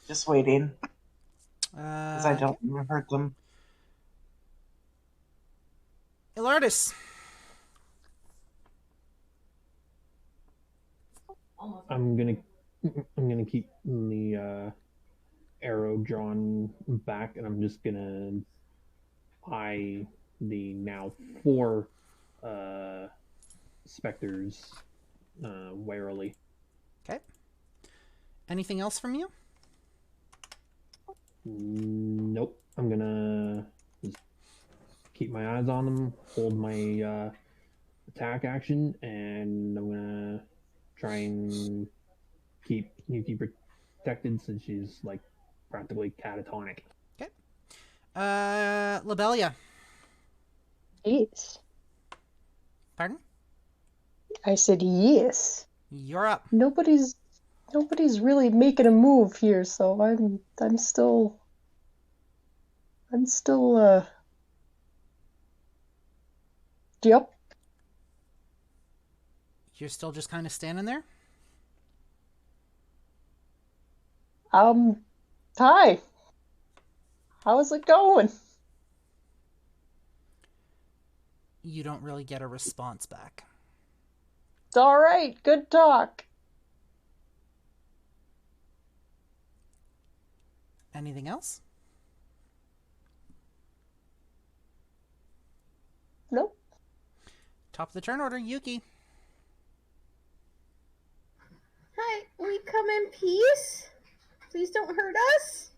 Speaker 2: Just waiting because I
Speaker 1: Okay.
Speaker 2: don't want to hurt them.
Speaker 1: Ilardis.
Speaker 6: I'm gonna keep the arrow drawn back, and I'm just gonna eye the now four specters warily.
Speaker 1: Okay. Anything else from you?
Speaker 6: Nope. I'm gonna just keep my eyes on them, hold my attack action, and I'm gonna try and keep Yuki protected since she's like practically catatonic.
Speaker 1: Okay. Lobelia.
Speaker 5: Yes.
Speaker 1: Pardon?
Speaker 5: I said yes.
Speaker 1: You're up.
Speaker 5: Nobody's really making a move here, so I'm still yep.
Speaker 1: You're still just kind of standing there?
Speaker 5: Hi. How's it going?
Speaker 1: You don't really get a response back.
Speaker 5: It's all right. Good talk.
Speaker 1: Anything else?
Speaker 5: Nope.
Speaker 1: Top of the turn order, Yuki.
Speaker 3: Hi, we come in peace? Please don't hurt us.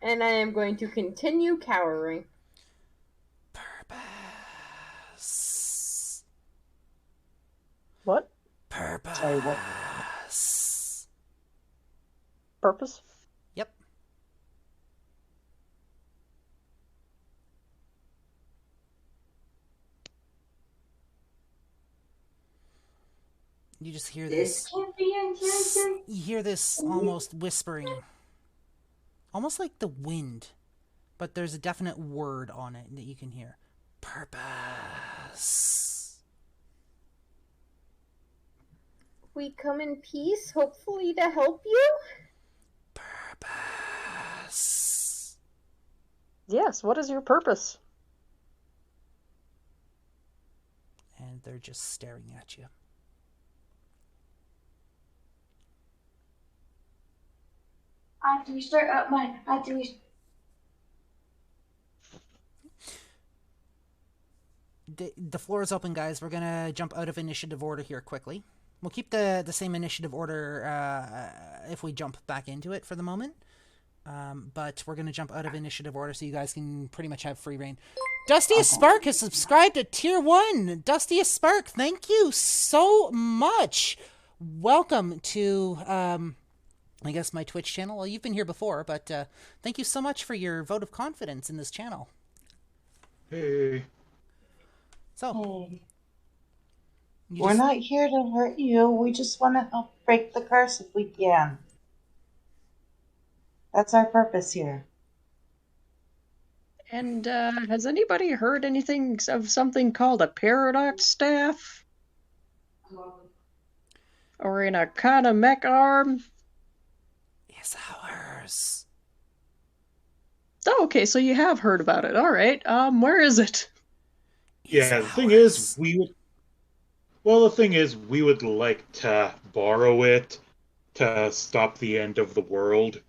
Speaker 3: And I am going to continue cowering.
Speaker 1: Purpose.
Speaker 5: What?
Speaker 1: Purpose.
Speaker 2: Sorry, what?
Speaker 5: Purpose?
Speaker 1: Yep. You just hear this.
Speaker 2: Can't be enchanted.
Speaker 1: You hear this almost whispering. Almost like the wind. But there's a definite word on it that you can hear. Purpose.
Speaker 3: We come in peace, hopefully to help you?
Speaker 1: Purpose.
Speaker 5: Yes, what is your purpose?
Speaker 1: And they're just staring at you.
Speaker 2: I have to restart up mine. I have to restart.
Speaker 1: The floor is open, guys. We're gonna jump out of initiative order here quickly. We'll keep the same initiative order if we jump back into it for the moment. But we're gonna jump out of initiative order so you guys can pretty much have free reign. Dustiest Spark has subscribed to Tier 1. Dustiest Spark, thank you so much. Welcome to I guess my Twitch channel. Well, you've been here before, but thank you so much for your vote of confidence in this channel.
Speaker 4: Hey.
Speaker 1: So,
Speaker 2: Hey.
Speaker 1: you
Speaker 2: We're
Speaker 1: just-
Speaker 2: not here to hurt you. We just want to help break the curse if we can. That's our purpose here.
Speaker 5: And has anybody heard anything of something called a paradox staff? Or an arcana mech arm?
Speaker 1: is ours.
Speaker 5: Oh, okay, so you have heard about it. All right. Where is it?
Speaker 4: Yeah, the thing is, the thing is, we would like to borrow it to stop the end of the world.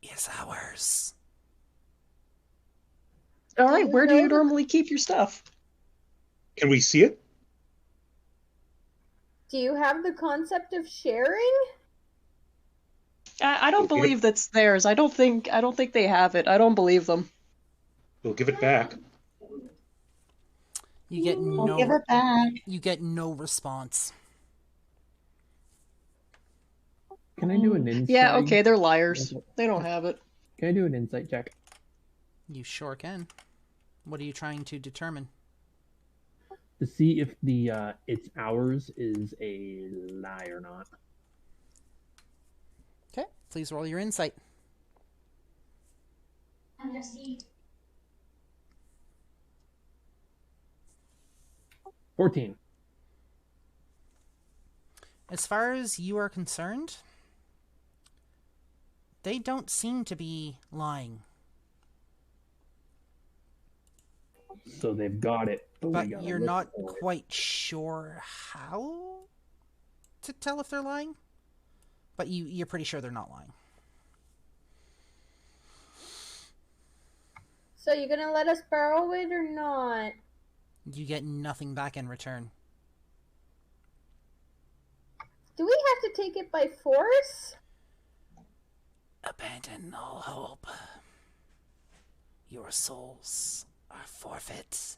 Speaker 1: Is ours.
Speaker 5: All
Speaker 3: Do
Speaker 5: right,
Speaker 3: you
Speaker 5: where do
Speaker 3: know
Speaker 5: you normally keep your stuff?
Speaker 4: Can we see it?
Speaker 3: Do you have the concept of sharing?
Speaker 5: I don't
Speaker 4: We'll give it.
Speaker 5: believe that's theirs. I don't think they have it. I don't believe them.
Speaker 4: We'll give it back.
Speaker 1: You get
Speaker 2: I'll give it back.
Speaker 1: You get no response.
Speaker 6: Can I do an insight?
Speaker 5: Yeah, okay, they're liars. They don't have it.
Speaker 6: Can I do an insight check?
Speaker 1: You sure can. What are you trying to determine?
Speaker 6: To see if the it's ours is a lie or not.
Speaker 1: Okay, please roll your insight.
Speaker 6: 14.
Speaker 1: As far as you are concerned, they don't seem to be lying.
Speaker 6: So they've got it.
Speaker 1: But you're not quite sure how to tell if they're lying. But you're pretty sure they're not lying.
Speaker 3: So you gonna let us borrow it or not?
Speaker 1: You get nothing back in return.
Speaker 3: Do we have to take it by force?
Speaker 1: Abandon all hope. Your souls are forfeit.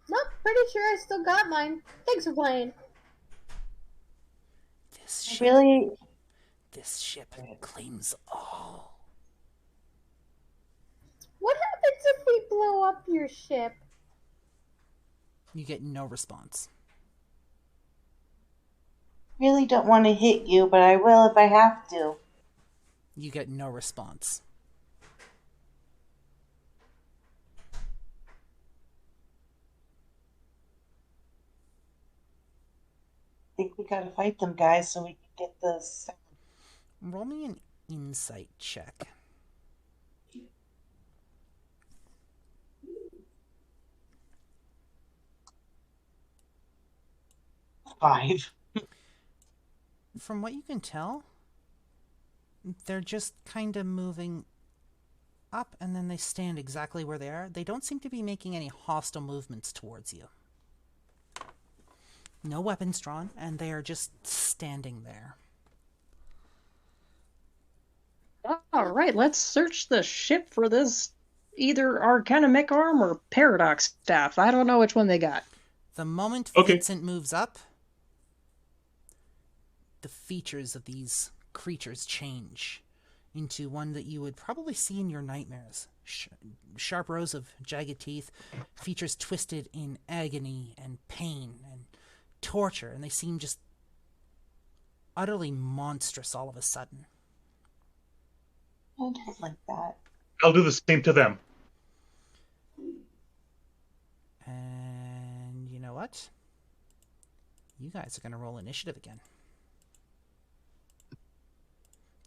Speaker 3: Nope, pretty sure I still got mine. Thanks for playing.
Speaker 1: This ship claims all.
Speaker 3: What happens if we blow up your ship?
Speaker 1: You get no response.
Speaker 2: Really don't want to hit you, but I will if I have to.
Speaker 1: You get no response.
Speaker 2: I think we gotta fight them, guys, so we can get this.
Speaker 1: Roll me an insight check.
Speaker 2: 5.
Speaker 1: From what you can tell, they're just kind of moving up and then they stand exactly where they are. They don't seem to be making any hostile movements towards you. No weapons drawn, and they are just standing there.
Speaker 5: All right, let's search the ship for this either Arcana Mech Arm or Paradox Staff. I don't know which one they got.
Speaker 1: The moment
Speaker 4: Okay.
Speaker 1: Vincent moves up, the features of these creatures change into one that you would probably see in your nightmares. Sharp rows of jagged teeth, features twisted in agony and pain and torture, and they seem just utterly monstrous all of a sudden.
Speaker 2: I don't like that.
Speaker 4: I'll do the same to them.
Speaker 1: And you know what? You guys are going to roll initiative again.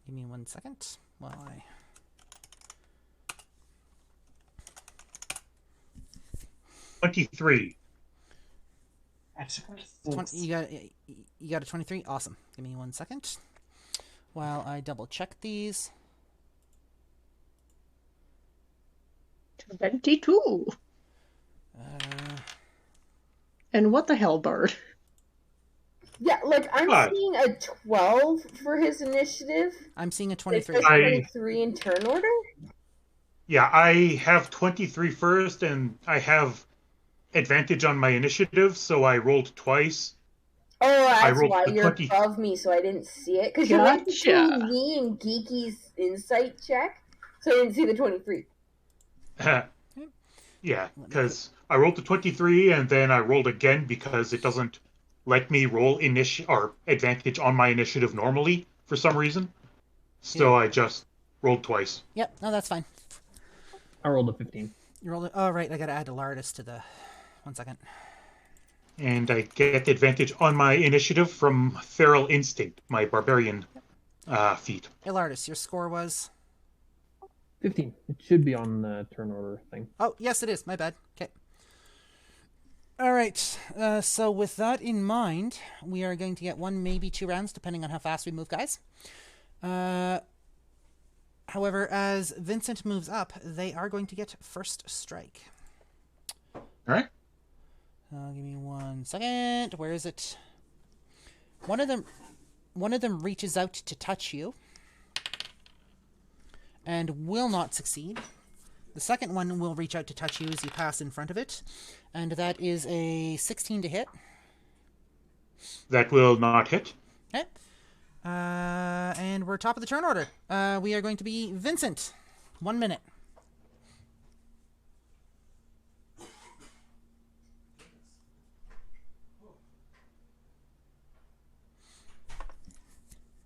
Speaker 1: Give me 1 second while I...
Speaker 4: 23.
Speaker 1: You got a 23? Awesome. Give me 1 second while I double check these.
Speaker 5: 22. And what the hell, Bard?
Speaker 3: Yeah, like I'm
Speaker 4: What?
Speaker 3: seeing a 12 for his initiative.
Speaker 1: I'm seeing a
Speaker 3: It
Speaker 1: 23.
Speaker 3: says 23 in turn order.
Speaker 4: Yeah, I have 23 first, and I have advantage on my initiative, so I rolled twice.
Speaker 3: Oh, that's
Speaker 4: rolled
Speaker 3: why
Speaker 4: the
Speaker 3: you're
Speaker 4: 20.
Speaker 3: above me, so I didn't see it. Because you went
Speaker 5: Gotcha.
Speaker 3: between me and Geeky's insight check, so I didn't see the 23.
Speaker 4: Yeah, because I rolled the 23, and then I rolled again because it doesn't let me roll or advantage on my initiative normally for some reason. So I just rolled twice.
Speaker 1: Yep, no, that's fine.
Speaker 6: I rolled a 15.
Speaker 1: You rolled it. Oh, right, I gotta add Alardis to the... 1 second.
Speaker 4: And I get advantage on my initiative from Feral Instinct, my barbarian feet.
Speaker 1: Ilardis, your score was?
Speaker 6: 15. It should be on the turn order thing.
Speaker 1: Oh, yes, it is. My bad. Okay. All right. So with that in mind, we are going to get 1, maybe 2 rounds, depending on how fast we move, guys. However, as Vincent moves up, they are going to get first strike.
Speaker 4: All right.
Speaker 1: Give me 1 second. Where is it? One of them reaches out to touch you and will not succeed. The second one will reach out to touch you as you pass in front of it, and that is a 16 to hit.
Speaker 4: That will not hit.
Speaker 1: Okay. And we're top of the turn order. We are going to be Vincent. 1 minute.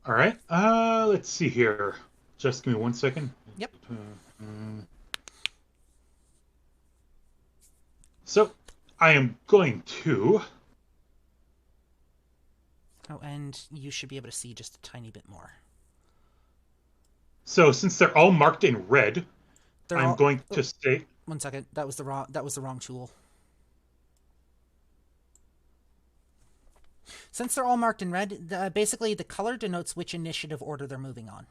Speaker 4: All right. Let's see here. Just give me 1 second.
Speaker 1: Yep.
Speaker 4: So, I am going to...
Speaker 1: Oh, and you should be able to see just a tiny bit more.
Speaker 4: So, since they're all marked in red, I'm going to stay...
Speaker 1: 1 second. That was the wrong tool. Since they're all marked in red, basically the color denotes which initiative order they're moving on.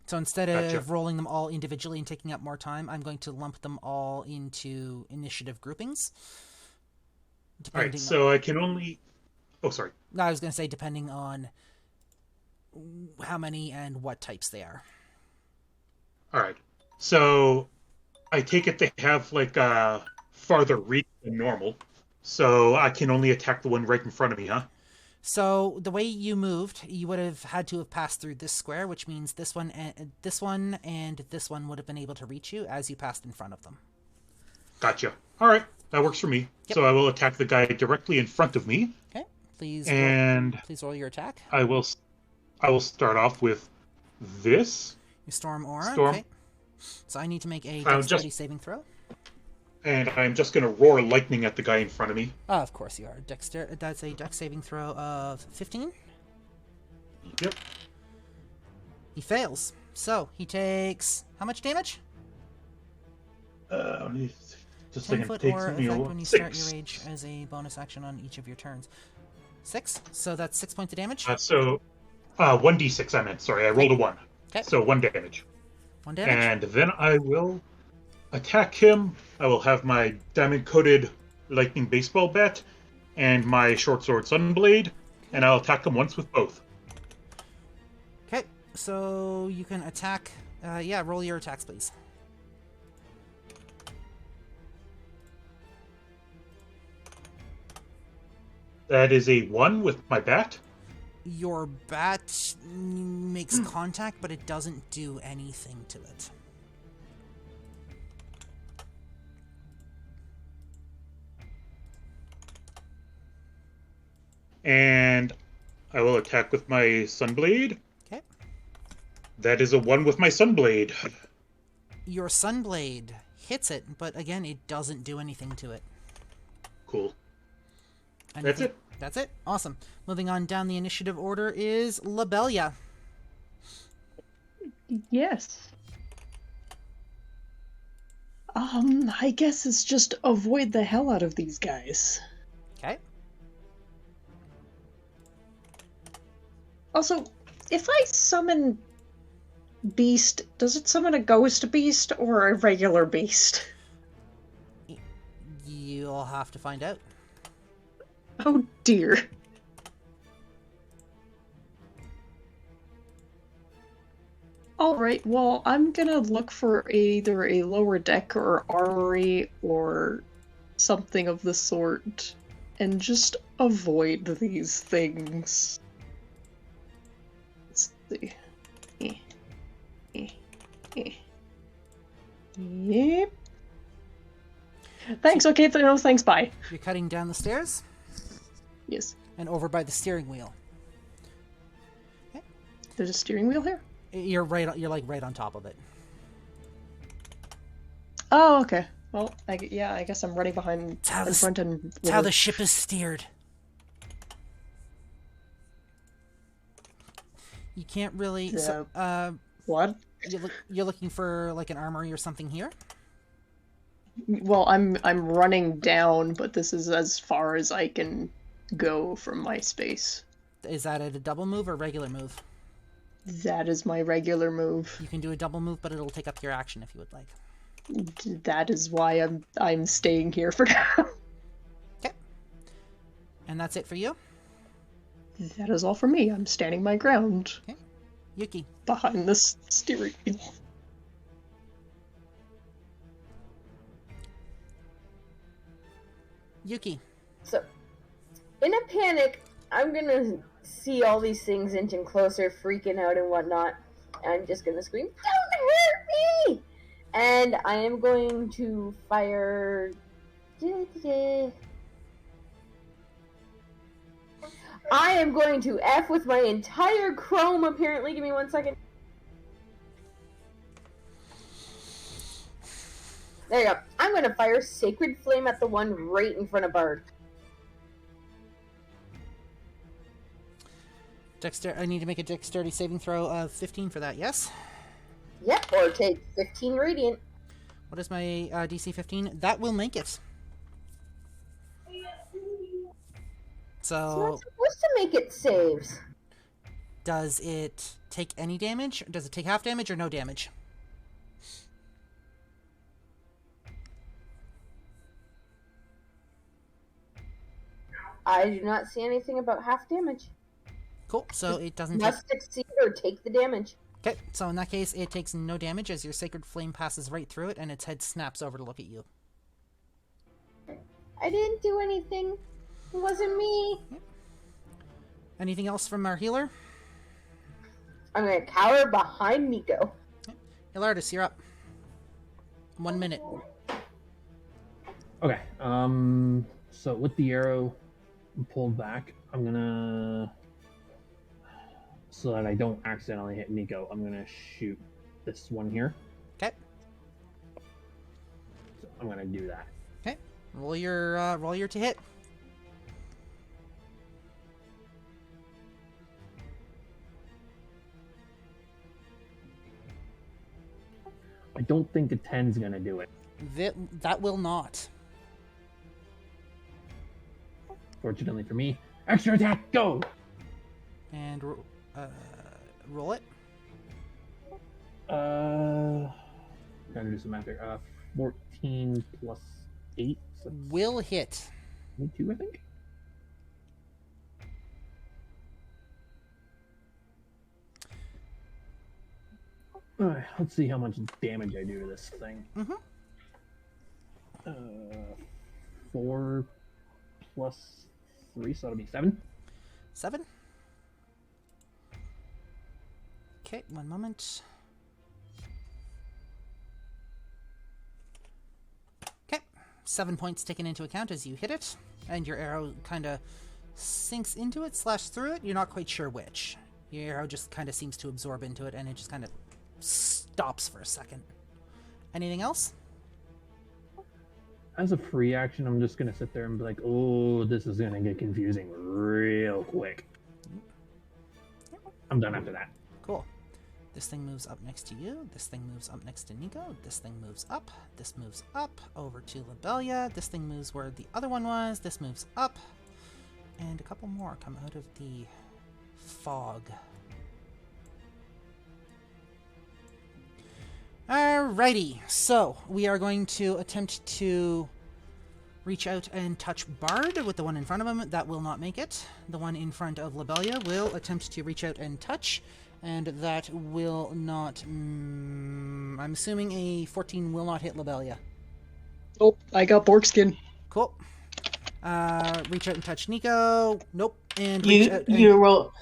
Speaker 1: So instead of rolling them all individually and taking up more time, I'm going to lump them all into initiative groupings.
Speaker 4: All right, so I can only... Oh, sorry.
Speaker 1: No, I was going to say depending on how many and what types they are.
Speaker 4: All right. So I take it they have like a farther reach than normal. So I can only attack the one right in front of me, huh?
Speaker 1: So the way you moved, you would have had to have passed through this square, which means this one and this one would have been able to reach you as you passed in front of them.
Speaker 4: Gotcha. All right, that works for me. Yep. So I will attack the guy directly in front of me.
Speaker 1: Okay, please roll your attack.
Speaker 4: I will start off with this.
Speaker 1: Your storm aura.
Speaker 4: Storm.
Speaker 1: Okay. So I need to make a dexterity saving throw.
Speaker 4: And I'm just going to roar lightning at the guy in front of me.
Speaker 1: Of course you are. That's a dex saving throw of 15.
Speaker 4: Yep.
Speaker 1: He fails. So he takes how much damage?
Speaker 4: Just
Speaker 1: 10 foot or effect when you start
Speaker 4: 6.
Speaker 1: your rage as a bonus action on each of your turns. 6. So that's 6 points of damage.
Speaker 4: 1d6. I meant. Sorry, I rolled a 1.
Speaker 1: Okay.
Speaker 4: So 1 damage.
Speaker 1: 1 damage.
Speaker 4: And then I will attack him. I will have my diamond-coated lightning baseball bat and my short sword sunblade, and I'll attack him once with both.
Speaker 1: Okay, so you can attack. Roll your attacks, please.
Speaker 4: That is a 1 with my bat.
Speaker 1: Your bat makes contact, but it doesn't do anything to it.
Speaker 4: And I will attack with my sunblade.
Speaker 1: Okay.
Speaker 4: That is a 1 with my sunblade.
Speaker 1: Your sunblade hits it, but again, it doesn't do anything to it.
Speaker 4: Cool.
Speaker 1: That's it. That's it. Awesome. Moving on down the initiative order is Labelia.
Speaker 5: Yes. I guess it's just avoid the hell out of these guys.
Speaker 1: Okay.
Speaker 5: Also, if I summon beast, does it summon a ghost beast or a regular beast?
Speaker 1: You'll have to find out.
Speaker 5: Oh dear. Alright, well, I'm gonna look for either a lower deck or armory or something of the sort and just avoid these things. Let's see. Yep. Thanks, okay, no thanks, bye.
Speaker 1: You're cutting down the stairs?
Speaker 5: Yes.
Speaker 1: And over by the steering wheel.
Speaker 5: Okay. There's a steering wheel here?
Speaker 1: You're like right on top of it.
Speaker 5: Oh, okay. Well, I guess I'm running behind in front and...
Speaker 1: That's how the ship is steered. You can't really.
Speaker 5: What?
Speaker 1: You're looking for like an armory or something here.
Speaker 5: Well, I'm running down, but this is as far as I can go from my space.
Speaker 1: Is that a double move or regular move?
Speaker 5: That is my regular move.
Speaker 1: You can do a double move, but it'll take up your action if you would like.
Speaker 5: That is why I'm staying here for now.
Speaker 1: Okay. And that's it for you?
Speaker 5: That is all for me. I'm standing my ground.
Speaker 1: Okay. Yuki.
Speaker 5: Behind this steering wheel.
Speaker 1: Yuki.
Speaker 3: So, in a panic, I'm gonna see all these things inching closer, freaking out and whatnot. And I'm just gonna scream, "Don't hurt me!" And I am going to fire. I am going to F with my entire chrome, apparently. Give me 1 second. There you go. I'm going to fire Sacred Flame at the one right in front of Bard.
Speaker 1: I need to make a dexterity saving throw of 15 for that, yes?
Speaker 3: Yep, or take 15 Radiant.
Speaker 1: What is my DC 15? That will make it.
Speaker 3: It's not
Speaker 1: So,
Speaker 3: supposed to make it saves.
Speaker 1: does it take any damage? Does it take half damage or no damage?
Speaker 3: I do not see anything about half damage.
Speaker 1: Cool, so it doesn't
Speaker 3: Must succeed or take the damage.
Speaker 1: Okay, so in that case, it takes no damage as your Sacred Flame passes right through it and its head snaps over to look at you.
Speaker 3: I didn't do anything. It wasn't me.
Speaker 1: Yep. Anything else from our healer?
Speaker 3: I'm going to cower behind Nico.
Speaker 1: Hilardus, you're up. 1 minute.
Speaker 6: Okay. So with the arrow pulled back, I'm gonna, so that I don't accidentally hit Nico, I'm gonna shoot this one here.
Speaker 1: Okay.
Speaker 6: So I'm gonna do that.
Speaker 1: Okay. Roll your to hit.
Speaker 6: I don't think a 10's gonna do it.
Speaker 1: That will not.
Speaker 6: Fortunately for me, extra attack, go!
Speaker 1: And roll it.
Speaker 6: Gotta do some math here. 14 plus 8. So
Speaker 1: Will hit.
Speaker 6: 22, I think. Alright, let's see how much damage I do to this thing.
Speaker 1: Mm-hmm.
Speaker 6: 4 plus 3, so that'll be 7.
Speaker 1: 7. Okay, 1 moment. Okay, 7 points taken into account as you hit it, and your arrow kind of sinks into it, / through it. You're not quite sure which. Your arrow just kind of seems to absorb into it, and it just kind of stops for a second. Anything else?
Speaker 6: As a free action, I'm just gonna sit there and be like, oh, this is gonna get confusing real quick. I'm done after that.
Speaker 1: Cool. This thing moves up next to you. This thing moves up next to Nico. This thing moves up. This moves up over to Lobelia. This thing moves where the other one was. This moves up. And a couple more come out of the fog. Alrighty, so we are going to attempt to reach out and touch Bard with the one in front of him. That will not make it. The one in front of Lobelia will attempt to reach out and touch, and that will not... I'm assuming a 14 will not hit Lobelia.
Speaker 5: Oh, I got Borkskin.
Speaker 1: Cool. Reach out and touch Nico. Nope. And
Speaker 2: You
Speaker 1: out and...
Speaker 2: you roll.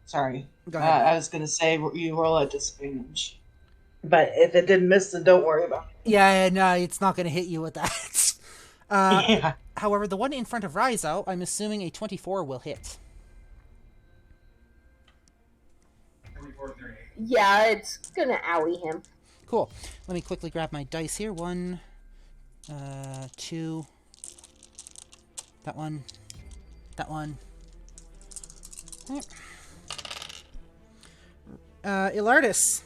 Speaker 2: Sorry,
Speaker 1: Go ahead.
Speaker 2: I was gonna say you roll at disadvantage. But if it didn't miss, then don't worry about it.
Speaker 1: Yeah, no, it's not going to hit you with that.
Speaker 2: Yeah.
Speaker 1: However, the one in front of Rizzo, I'm assuming a 24 will hit.
Speaker 3: Yeah, it's gonna owie him.
Speaker 1: Cool. Let me quickly grab my dice here. 1, 2. That one. That one. Ilardis.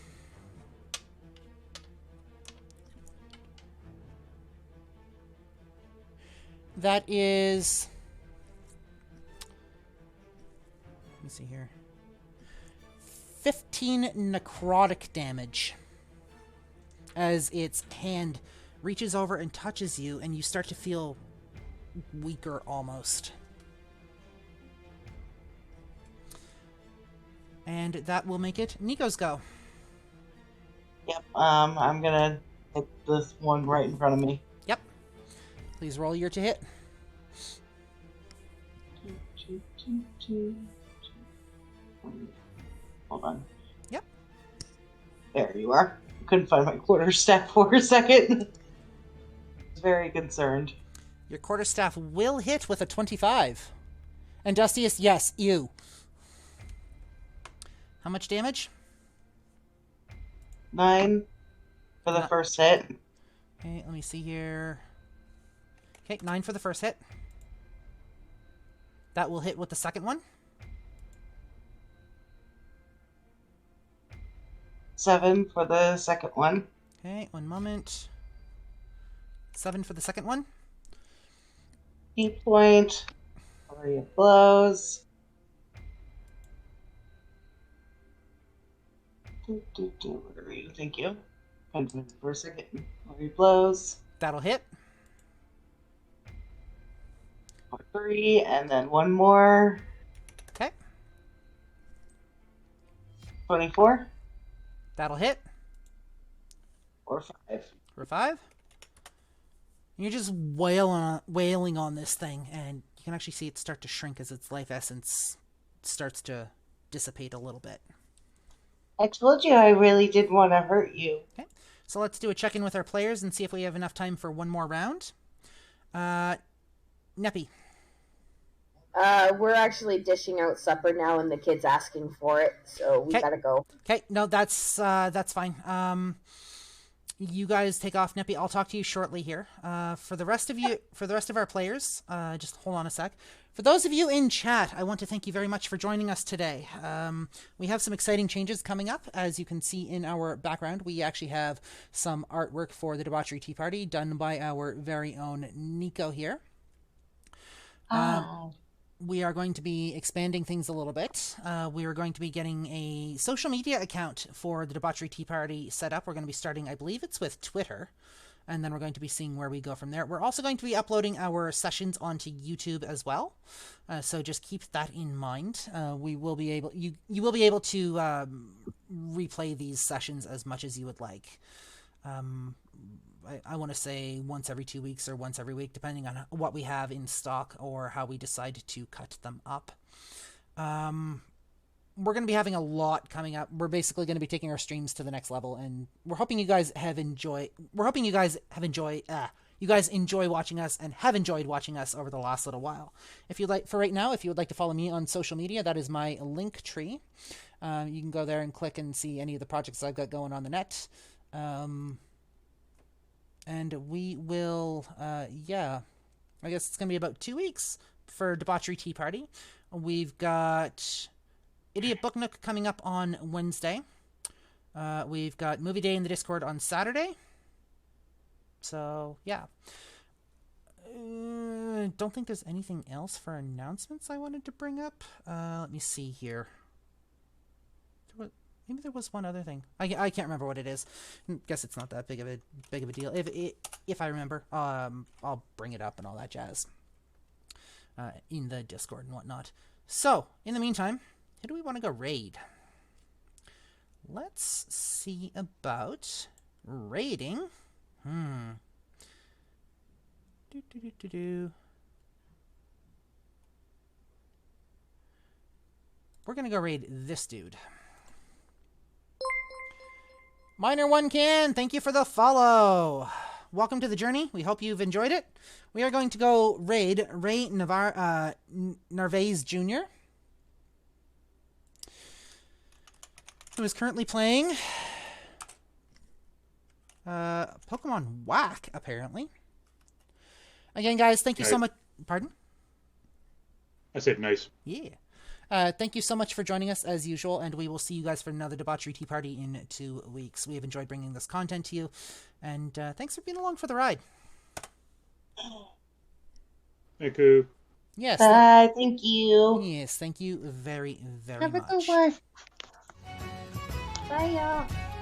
Speaker 1: That is... Let me see here. 15 necrotic damage. As its hand reaches over and touches you, and you start to feel weaker almost. And that will make it Nico's go.
Speaker 2: Yep. I'm gonna hit this one right in front of me.
Speaker 1: Yep. Please roll your to hit.
Speaker 2: Hold on.
Speaker 1: Yep.
Speaker 2: There you are. Couldn't find my quarterstaff for a second. Very concerned.
Speaker 1: Your quarterstaff will hit with a 25. And Dustiest, yes, you. How much damage?
Speaker 2: 9 for the first hit.
Speaker 1: Okay, let me see here. Okay, 9 for the first hit. That will hit with the second one.
Speaker 2: 7 for the second one.
Speaker 1: Okay, one moment. 7 for the second one.
Speaker 2: Heat point. Flurry of blows. Where are you? Thank you. For a second. Flurry of blows.
Speaker 1: That'll hit.
Speaker 2: 3, and then one more.
Speaker 1: Okay.
Speaker 2: 24.
Speaker 1: That'll hit.
Speaker 2: Or 5.
Speaker 1: For 5. You're just wailing on this thing, and you can actually see it start to shrink as its life essence starts to dissipate a little bit.
Speaker 2: I told you I really didn't want to hurt you.
Speaker 1: Okay, so let's do a check-in with our players and see if we have enough time for one more round. Neppy.
Speaker 3: We're actually dishing out supper now, and the kid's asking for it, so we gotta go.
Speaker 1: Okay, no, that's fine. You guys take off, Neppy. I'll talk to you shortly here. For the rest of our players, just hold on a sec. For those of you in chat, I want to thank you very much for joining us today. We have some exciting changes coming up. As you can see in our background, we actually have some artwork for the Debauchery Tea Party done by our very own Nico here. We are going to be expanding things a little bit. We are going to be getting a social media account for the Debauchery Tea Party set up. We're going to be starting, I believe it's with Twitter, and then we're going to be seeing where we go from there. We're also going to be uploading our sessions onto YouTube as well, so just keep that in mind. You will be able to replay these sessions as much as you would like. I want to say once every 2 weeks or once every week, depending on what we have in stock or how we decide to cut them up. We're going to be having a lot coming up. We're basically going to be taking our streams to the next level, and we're hoping you guys enjoy watching us and have enjoyed watching us over the last little while. If you'd like, for right now, if you would like to follow me on social media, that is my link tree. You can go there and click and see any of the projects I've got going on the net. And we will, I guess it's going to be about 2 weeks for Debauchery Tea Party. We've got Idiot Book Nook coming up on Wednesday. We've got Movie Day in the Discord on Saturday. So, yeah. Don't think there's anything else for announcements I wanted to bring up. Let me see here. Maybe there was one other thing. I can't remember what it is. Guess it's not that big of a deal. If I remember, I'll bring it up and all that jazz in the Discord and whatnot. So, in the meantime, who do we want to go raid? Let's see about raiding. We're gonna go raid this dude. Minor One Can, thank you for the follow. Welcome to the journey. We hope you've enjoyed it. We are going to go raid Ray Narvaez Jr., who is currently playing Pokemon Whack, apparently. Again, guys, thank you so much. Pardon?
Speaker 4: I said nice.
Speaker 1: Yeah. Thank you so much for joining us as usual, and we will see you guys for another Debauchery Tea Party in 2 weeks. We have enjoyed bringing this content to you, and thanks for being along for the ride.
Speaker 4: Thank you.
Speaker 1: Yes.
Speaker 2: Bye. Thank you.
Speaker 1: Yes, thank you very, very
Speaker 5: Have a
Speaker 1: much.
Speaker 5: good one.
Speaker 3: Bye, y'all.